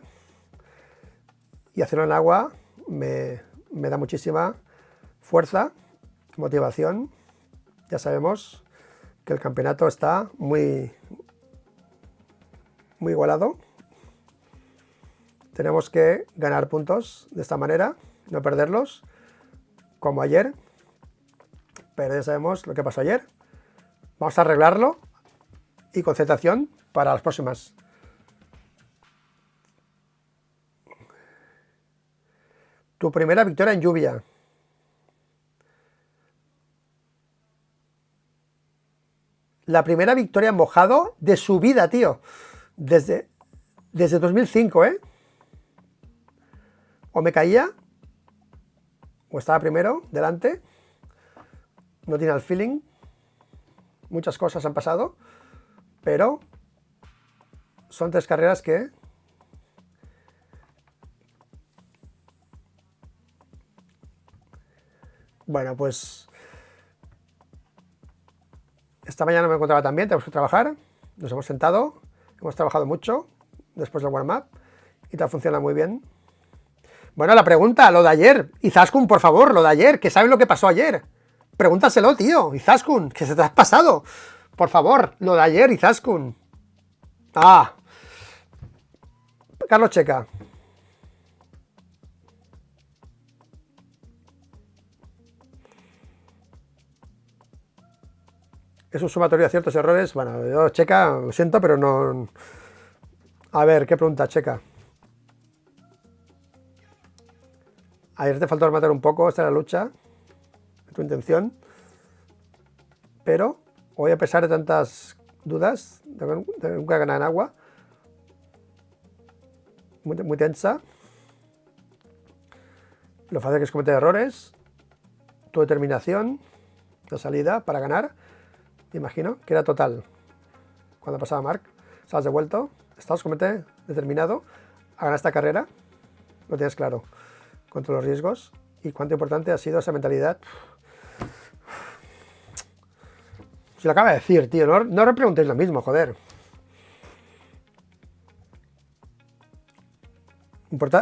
Y hacerlo en agua me da muchísima fuerza, motivación. Ya sabemos que el campeonato está muy igualado. Tenemos que ganar puntos de esta manera, no perderlos, como ayer. Pero ya sabemos lo que pasó ayer. Vamos a arreglarlo y concentración para las próximas. Tu primera victoria en lluvia. La primera victoria en mojado de su vida, tío. Desde 2005, ¿eh? O me caía, o estaba primero, delante. No tiene el feeling. Muchas cosas han pasado, pero son 3 carreras que bueno, pues esta mañana me encontraba tan bien, tenemos que trabajar, nos hemos sentado, hemos trabajado mucho después del warm-up y todo funciona muy bien. Bueno, la pregunta, lo de ayer, Izaskun, por favor, lo de ayer, que saben lo que pasó ayer. Pregúntaselo, tío, Izaskun, que se te has pasado. Por favor, lo de ayer, Izaskun. Ah. Carlos Checa. Es un sumatorio de ciertos errores. Bueno, yo, Checa, lo siento, pero no... A ver, ¿qué pregunta, Checa? Ayer te faltó matar un poco, esta es la lucha, tu intención. Pero hoy, a pesar de tantas dudas, de nunca ganar en agua, muy tensa, lo fácil que es cometer errores, tu determinación, la salida para ganar, me imagino, que era total. Cuando pasaba Marc, estabas devuelto, estabas completamente determinado a ganar esta carrera, lo tienes claro, contra los riesgos, y cuánto importante ha sido esa mentalidad. Se lo acaba de decir, tío, no repreguntéis lo mismo, joder.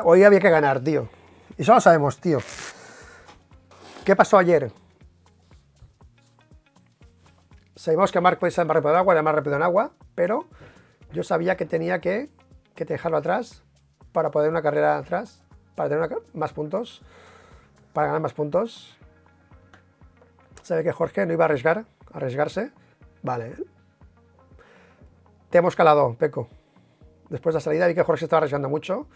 Hoy había que ganar, tío. Y eso lo sabemos, tío. ¿Qué pasó ayer? Sabemos que Marc puede ser más rápido en agua, era más rápido en agua, pero yo sabía que tenía que dejarlo atrás para poder una carrera atrás, para tener más puntos, para ganar más puntos. Sabe que Jorge no iba a arriesgarse. Vale. Te hemos calado, Peco. Después de la salida vi que Jorge se estaba arriesgando mucho.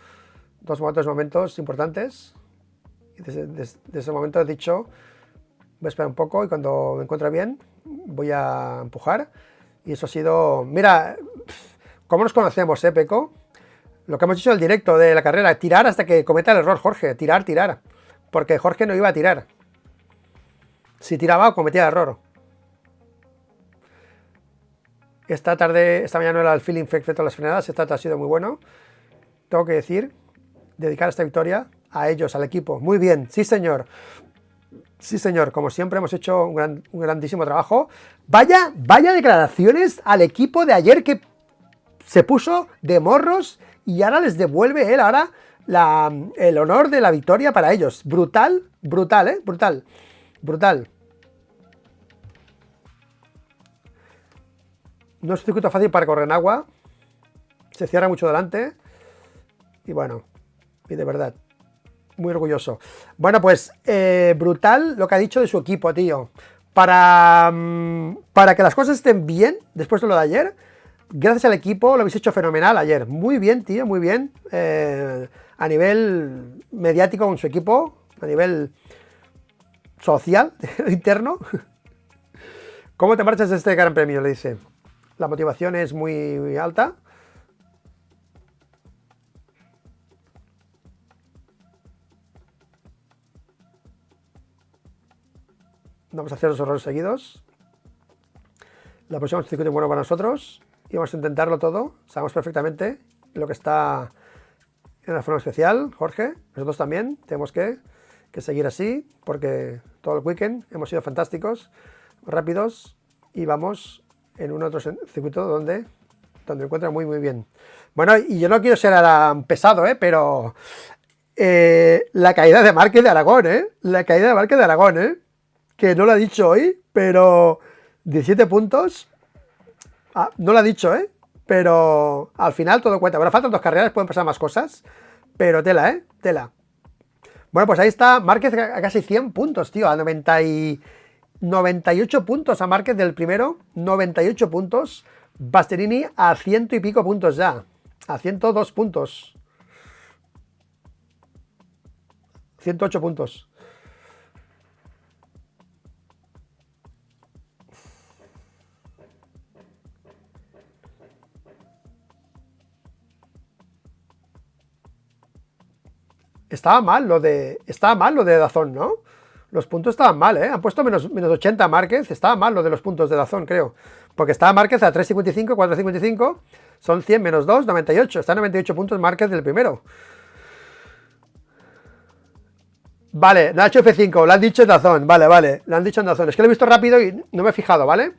Dos momentos importantes. Y desde ese momento he dicho, voy a esperar un poco y cuando me encuentre bien voy a empujar. Y eso ha sido... Mira, ¿cómo nos conocemos, Peco? Lo que hemos dicho en el directo de la carrera, tirar hasta que cometa el error Jorge. Tirar. Porque Jorge no iba a tirar. Si tiraba, cometía el error. Esta mañana no era el feeling perfecto de las frenadas, esta ha sido muy bueno. Tengo que decir, dedicar esta victoria a ellos, al equipo. Muy bien, sí señor. Sí señor, como siempre hemos hecho un grandísimo trabajo. Vaya declaraciones al equipo de ayer que se puso de morros y ahora les devuelve él ahora el honor de la victoria para ellos. Brutal, brutal. No es un circuito fácil para correr en agua. Se cierra mucho delante. Y bueno, y de verdad, muy orgulloso. Bueno, pues brutal lo que ha dicho de su equipo, tío. Para que las cosas estén bien, después de lo de ayer, gracias al equipo lo habéis hecho fenomenal ayer. Muy bien, tío, muy bien. A nivel mediático con su equipo, a nivel social, interno. ¿Cómo te marchas de este Gran Premio? Le dice. La motivación es muy alta. Vamos a hacer los errores seguidos. La próxima es un circuito bueno para nosotros. Y vamos a intentarlo todo. Sabemos perfectamente lo que está en la forma especial, Jorge. Nosotros también tenemos que seguir así, porque todo el weekend hemos sido fantásticos, rápidos, y vamos en un otro circuito donde me encuentro muy bien. Bueno, y yo no quiero ser ahora pesado, pero la caída de Márquez de Aragón, que no lo ha dicho hoy, pero 17 puntos, no lo ha dicho, pero al final todo cuenta. Bueno, faltan 2 carreras, pueden pasar más cosas, pero tela, tela. Bueno, pues ahí está Márquez a casi 100 puntos, tío, a 98 puntos a Márquez del primero, 98 puntos. Bastianini a 100 y pico puntos ya, a 102 puntos. 108 puntos. Estaba mal lo de DAZN, ¿no? Los puntos estaban mal, Han puesto menos 80 Márquez. Estaba mal lo de los puntos de DAZN, creo. Porque estaba Márquez a 3.55, 4.55. Son 100 menos 2, 98. Está a 98 puntos Márquez del primero. Vale, lo ha hecho F5, lo han dicho en DAZN. Vale, lo han dicho en DAZN. Es que lo he visto rápido y no me he fijado, ¿vale?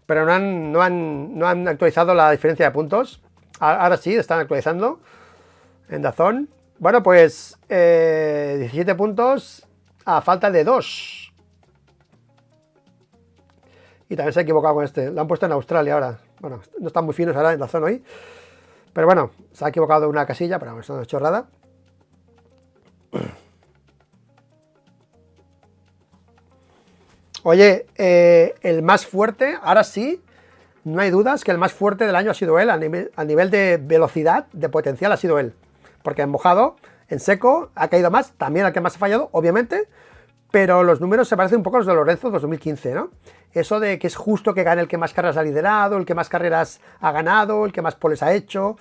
Pero no han actualizado la diferencia de puntos. Ahora sí, están actualizando en DAZN. Bueno, pues 17 puntos a falta de 2. Y también se ha equivocado con este. Lo han puesto en Australia ahora. Bueno, no están muy finos ahora en la zona hoy. Pero bueno, se ha equivocado una casilla, pero eso no es chorrada. Oye, el más fuerte, ahora sí, no hay dudas que el más fuerte del año ha sido él. A nivel de velocidad, de potencial, ha sido él. Porque en mojado, en seco, ha caído más, también al que más ha fallado, obviamente, pero los números se parecen un poco a los de Lorenzo 2015, ¿no? Eso de que es justo que gane el que más carreras ha liderado, el que más carreras ha ganado, el que más poles ha hecho,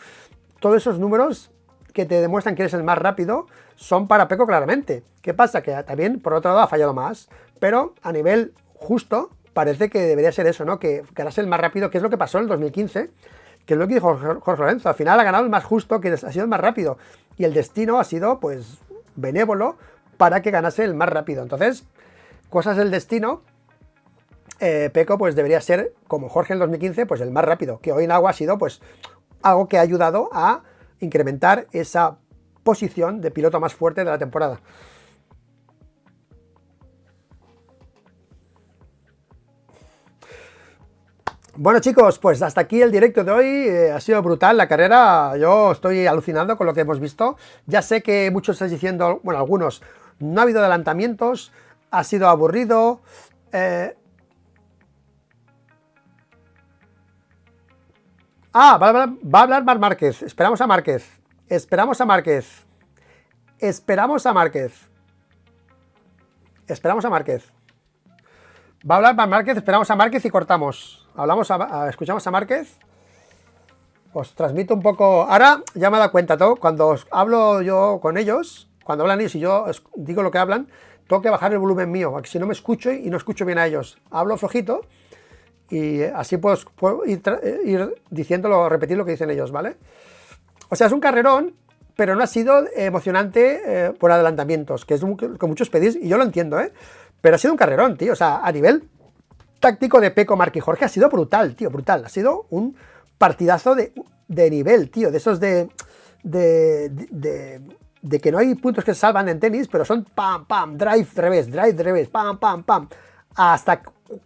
todos esos números que te demuestran que eres el más rápido son para Peco claramente. ¿Qué pasa? Que también, por otro lado, ha fallado más, pero a nivel justo, parece que debería ser eso, ¿no? Que ganase el más rápido, que es lo que pasó en el 2015, que es lo que dijo Jorge Lorenzo. Al final ha ganado el más justo, que ha sido el más rápido. Y el destino ha sido, pues, benévolo para que ganase el más rápido. Entonces, cosas del destino, Pecco pues debería ser, como Jorge en el 2015, pues el más rápido, que hoy en agua ha sido pues algo que ha ayudado a incrementar esa posición de piloto más fuerte de la temporada. Bueno chicos, pues hasta aquí el directo de hoy. Ha sido brutal la carrera, yo estoy alucinando con lo que hemos visto. Ya sé que muchos estáis diciendo, bueno, algunos, no ha habido adelantamientos, ha sido aburrido. Va a hablar Marc Márquez. Esperamos a Márquez. Esperamos a Márquez. Esperamos a Márquez. Esperamos a Márquez. Va a hablar Marc Márquez, esperamos a Márquez y cortamos. Escuchamos a Márquez. Os transmito un poco. Ahora ya me he dado cuenta, todo. Cuando hablo yo con ellos, cuando hablan ellos y yo digo lo que hablan, tengo que bajar el volumen mío, porque si no me escucho y no escucho bien a ellos. Hablo flojito y así puedo ir diciéndolo, repetir lo que dicen ellos, ¿vale? O sea, es un carrerón, pero no ha sido emocionante por adelantamientos, que es que muchos pedís, y yo lo entiendo, pero ha sido un carrerón, tío. O sea, a nivel táctico de Pecco, Marc y Jorge ha sido brutal, tío, brutal. Ha sido un partidazo de nivel, tío, de esos de que no hay puntos que se salvan en tenis, pero son pam, pam, drive, revés, pam, pam, pam. Hasta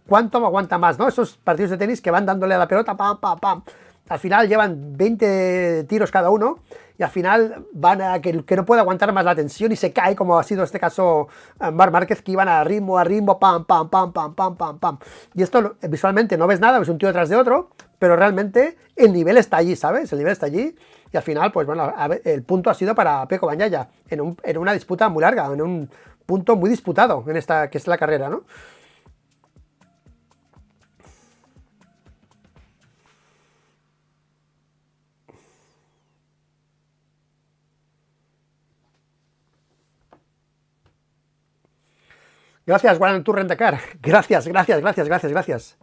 cuánto aguanta más, ¿no? Esos partidos de tenis que van dándole a la pelota, pam, pam, pam. Al final llevan 20 tiros cada uno y al final van a que no puede aguantar más la tensión y se cae, como ha sido este caso Marc Márquez, que iban a ritmo, pam, pam, pam, pam, pam, pam, pam. Y esto visualmente no ves nada, ves un tío detrás de otro, pero realmente el nivel está allí, ¿sabes? El nivel está allí y al final, pues bueno, el punto ha sido para Pecco Bagnaia en una disputa muy larga, en un punto muy disputado en esta que es la carrera, ¿no? Gracias, Juan Tour Rentacar. Gracias.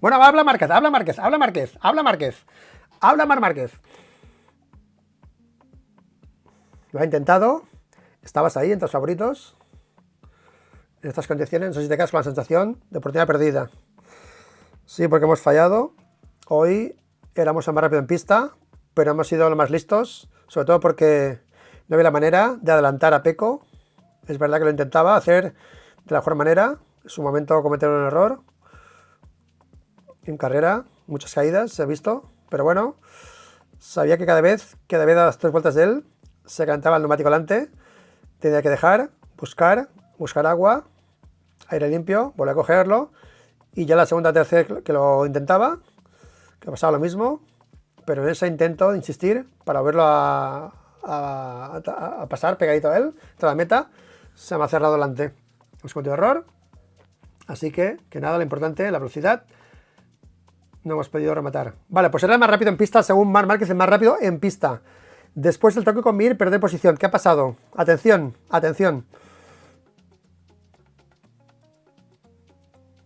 Bueno, habla Márquez. Habla Marc Márquez. Lo ha intentado. Estabas ahí entre los favoritos. En estas condiciones, no sé si te quedas con la sensación de oportunidad perdida. Sí, porque hemos fallado. Hoy éramos el más rápido en pista, pero hemos sido los más listos, sobre todo porque no había la manera de adelantar a Pecco. Es verdad que lo intentaba hacer de la mejor manera. En su momento cometieron un error en carrera, muchas caídas se ha visto, pero bueno, sabía que cada vez a las 3 vueltas de él se calentaba el neumático delante, tenía que dejar, buscar agua, aire limpio, volver a cogerlo, y ya la segunda, tercera que lo intentaba, que pasaba lo mismo, pero en ese intento de insistir para verlo a pasar pegadito a él, tras la meta, se me ha cerrado delante. Hemos cometido error, así que nada, lo importante, la velocidad, no hemos podido rematar. Vale, pues era el más rápido en pista, según Marc Márquez, el más rápido en pista. Después del toque con Mir, perder posición. ¿Qué ha pasado? Atención.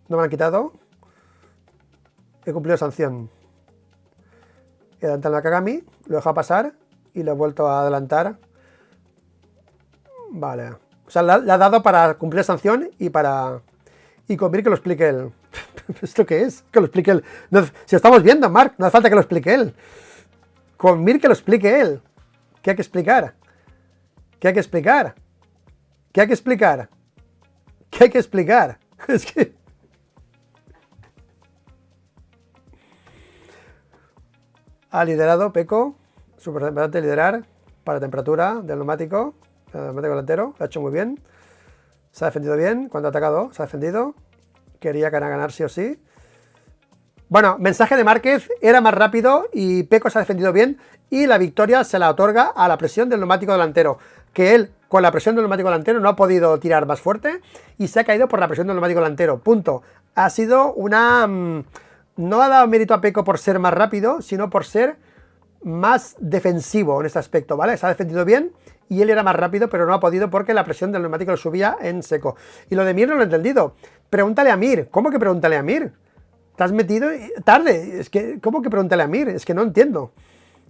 No me han quitado. He cumplido sanción. He adelantado a Kagami, lo he dejado pasar y lo he vuelto a adelantar. Vale. O sea, le ha dado para cumplir sanción y con Mir que lo explique él. ¿Esto qué es? Que lo explique él. No, si estamos viendo, Marc, no hace falta que lo explique él. Con Mir que lo explique él. ¿Qué hay que explicar? Es que... Ha liderado Pecco, súper importante liderar para temperatura del neumático delantero, lo ha hecho muy bien, se ha defendido bien, cuando ha atacado se ha defendido, quería ganar sí o sí. Bueno, mensaje de Márquez, era más rápido y Pecco se ha defendido bien y la victoria se la otorga a la presión del neumático delantero, que él con la presión del neumático delantero no ha podido tirar más fuerte y se ha caído por la presión del neumático delantero, punto. Ha sido una... No ha dado mérito a Pecco por ser más rápido, sino por ser más defensivo en este aspecto, ¿vale? Se ha defendido bien y él era más rápido, pero no ha podido porque la presión del neumático lo subía en seco. Y lo de Mir no lo he entendido. Pregúntale a Mir. ¿Cómo que pregúntale a Mir? Te has metido tarde. Es que, ¿cómo que pregúntale a Mir? Es que no entiendo.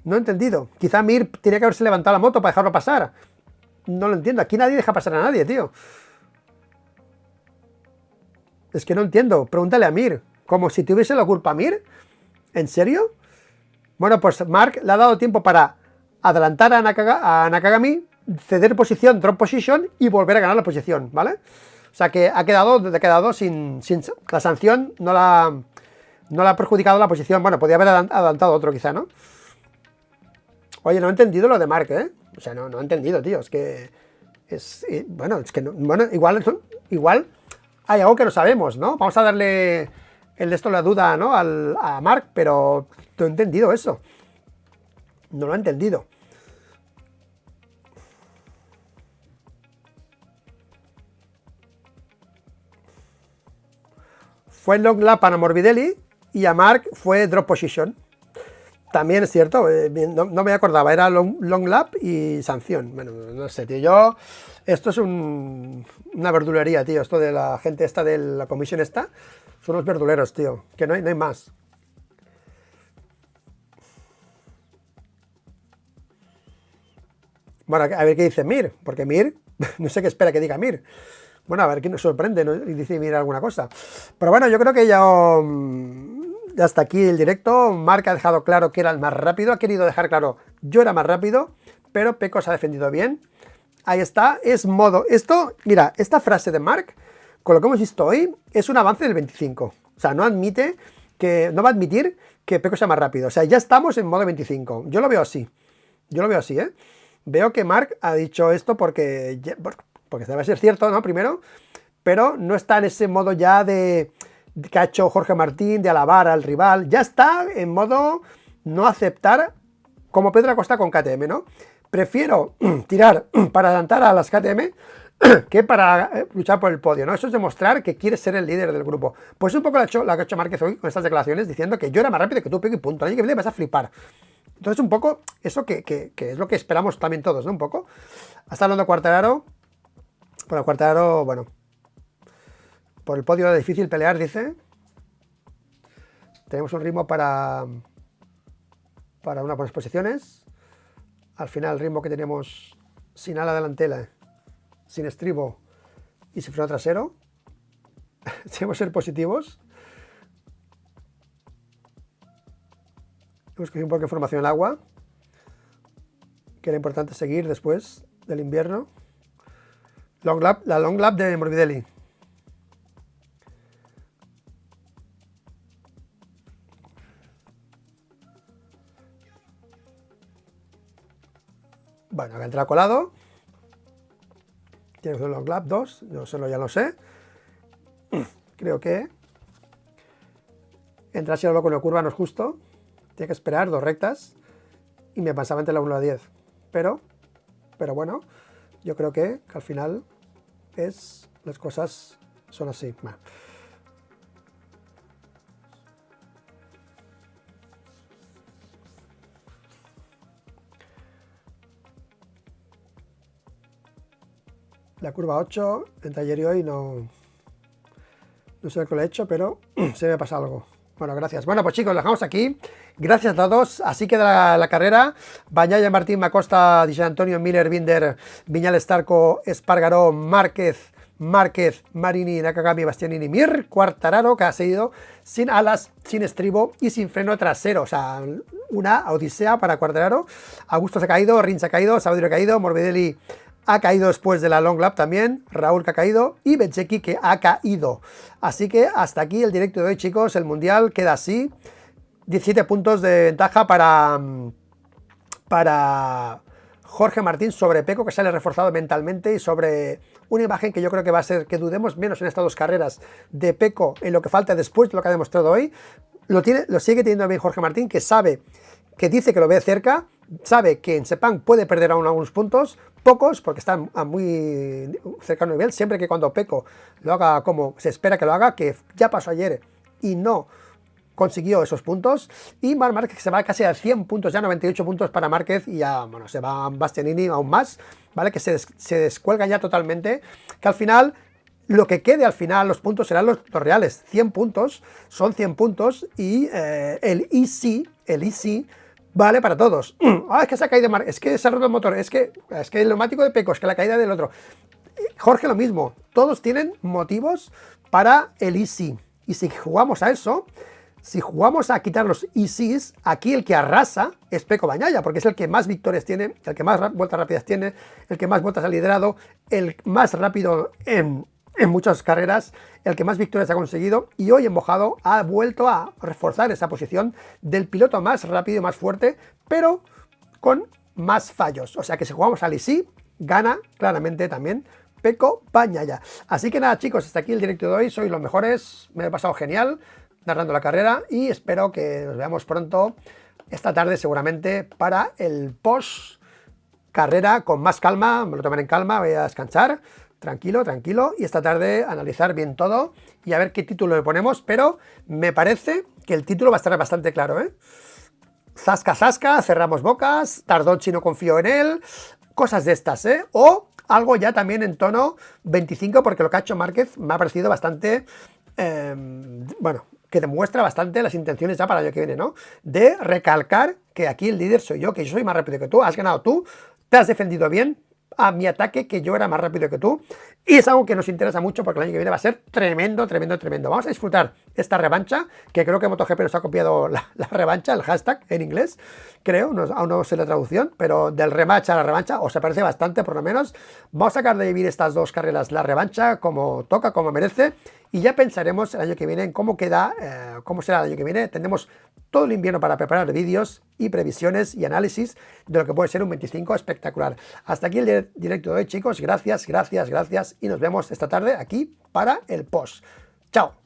No he entendido. Quizá Mir tenía que haberse levantado la moto para dejarlo pasar. No lo entiendo. Aquí nadie deja pasar a nadie, tío. Es que no entiendo. Pregúntale a Mir. Como si tuviese la culpa a Mir. ¿En serio? Bueno, pues Mark le ha dado tiempo para adelantar a Nakagami, ceder posición, drop position y volver a ganar la posición, ¿vale? O sea que ha quedado sin la sanción, no le ha perjudicado la posición. Bueno, podría haber adelantado otro quizá, ¿no? Oye, no he entendido lo de Mark, ¿eh? O sea, no he entendido, tío. Es que bueno, es que no, bueno, igual hay algo que no sabemos, ¿no? Vamos a darle el de esto la duda, ¿no? A Mark, pero no he entendido eso. No lo he entendido. Fue long lap para Morbidelli y a Mark fue drop position. También es cierto, no me acordaba, era long lap y sanción. Bueno, no sé, tío, esto es una verdulería, tío, esto de la gente esta de la comisión esta, son unos verduleros, tío, que no hay más. Bueno, a ver qué dice Mir, porque Mir, no sé qué espera que diga Mir. Bueno, a ver quién nos sorprende, ¿no? Y dice Mir alguna cosa. Pero bueno, yo creo que ya hasta aquí el directo. Mark ha dejado claro que era el más rápido, ha querido dejar claro, yo era más rápido, pero Pecco se ha defendido bien. Ahí está, es modo. Esto, mira, esta frase de Mark, con lo que hemos visto hoy, es un avance del 25. O sea, no va a admitir que Pecco sea más rápido. O sea, ya estamos en modo 25. Yo lo veo así. ¿Eh? Veo que Mark ha dicho esto porque debe ser cierto, ¿no? Primero, pero no está en ese modo ya de que ha hecho Jorge Martín, de alabar al rival. Ya está en modo no aceptar, como Pedro Acosta con KTM, ¿no? Prefiero tirar para adelantar a las KTM que para luchar por el podio, ¿no? Eso es demostrar que quiere ser el líder del grupo. Pues un poco lo que ha hecho Márquez hoy con estas declaraciones, diciendo que yo era más rápido que tú, Pecco, y punto. Ahí que me vas a flipar. Entonces un poco eso que es lo que esperamos también todos, ¿no? Un poco. Hasta hablando de Quartararo. Bueno, Quartararo, bueno, por el podio es difícil pelear, dice. Tenemos un ritmo para unas buenas posiciones. Al final el ritmo que tenemos sin ala delantera, sin estribo y sin freno trasero. Debemos ser positivos. Hemos cogido un poco de información al agua, que era importante seguir después del invierno. La long lap de Morbidelli. Bueno, acá entra colado. Tiene que hacer un long lap 2, yo solo ya lo sé. Creo que entrar si loco en la curva no es justo. Tiene que esperar 2 rectas y me pasaba entre la 1 y la 10. Pero bueno, yo creo que al final las cosas son así. Bueno. La curva 8, entre ayer y hoy no sé lo que lo he hecho, pero se me pasa algo. Bueno, gracias. Bueno, pues chicos, lo dejamos aquí. Gracias a todos. Así queda la carrera. Bañaya, Martín, Macosta, Di Antonio, Miller, Binder, Viñales, Starco, Espargaró, Márquez, Marini, Nakagami, Bastianini, Mir, Quartararo, que ha seguido sin alas, sin estribo y sin freno trasero. O sea, una odisea para Quartararo. Augusto se ha caído, Rins se ha caído, Sabadio ha caído, Morbidelli ha caído después de la long lap también, Raúl que ha caído y Bezzecchi que ha caído. Así que hasta aquí el directo de hoy, chicos. El Mundial queda así. 17 puntos de ventaja para Jorge Martín sobre Pecco, que sale reforzado mentalmente, y sobre una imagen que yo creo que va a ser que dudemos menos en estas 2 carreras de Pecco en lo que falta después de lo que ha demostrado hoy. Lo sigue teniendo bien Jorge Martín, que sabe, que dice que lo ve cerca, sabe que en Sepang puede perder aún algunos puntos, pocos, porque están a muy cercano nivel, siempre que cuando Pecco lo haga como se espera que lo haga, que ya pasó ayer y no consiguió esos puntos, y Marc Márquez se va casi a 100 puntos, ya 98 puntos para Márquez, y ya, bueno, se va Bastianini aún más, ¿vale? Que se descuelga ya totalmente, que al final lo que quede al final, los puntos serán los reales. 100 puntos son 100 puntos y el easy vale para todos. Es que se ha caído, es que se ha roto el motor, es que el neumático de Peco, es que la caída del otro. Jorge lo mismo, todos tienen motivos para el easy. Y si jugamos a eso, si jugamos a quitar los easies, aquí el que arrasa es Pecco Bagnaia, porque es el que más victorias tiene, el que más vueltas rápidas tiene, el que más vueltas ha liderado, el más rápido en muchas carreras, el que más victorias ha conseguido, y hoy en mojado ha vuelto a reforzar esa posición del piloto más rápido y más fuerte, pero con más fallos. O sea que si jugamos al easy, gana claramente también Pecco Bagnaia. Así que nada, chicos, hasta aquí el directo de hoy. Sois los mejores, me he pasado genial narrando la carrera y espero que nos veamos pronto esta tarde seguramente para el post carrera con más calma. Me lo tomaré en calma, voy a descansar tranquilo y esta tarde analizar bien todo y a ver qué título le ponemos, pero me parece que el título va a estar bastante claro, ¿eh? Zasca, cerramos bocas, Tardocci no confío en él, cosas de estas, ¿eh? O algo ya también en tono 25, porque lo que ha hecho Márquez me ha parecido bastante, bueno, que demuestra bastante las intenciones ya para el año que viene, ¿no? De recalcar que aquí el líder soy yo, que yo soy más rápido que tú, has ganado tú, te has defendido bien a mi ataque, que yo era más rápido que tú, y es algo que nos interesa mucho porque el año que viene va a ser tremendo. Vamos a disfrutar esta revancha, que creo que MotoGP nos ha copiado la revancha, el hashtag en inglés, creo, aún no sé la traducción, pero del rematch a la revancha, o se parece bastante por lo menos. Vamos a sacar de vivir estas dos carreras la revancha como toca, como merece, y ya pensaremos el año que viene en cómo queda, cómo será el año que viene. Tendremos todo el invierno para preparar vídeos y previsiones y análisis de lo que puede ser un 25 espectacular. Hasta aquí el directo de hoy, chicos. Gracias y nos vemos esta tarde aquí para el post. Chao.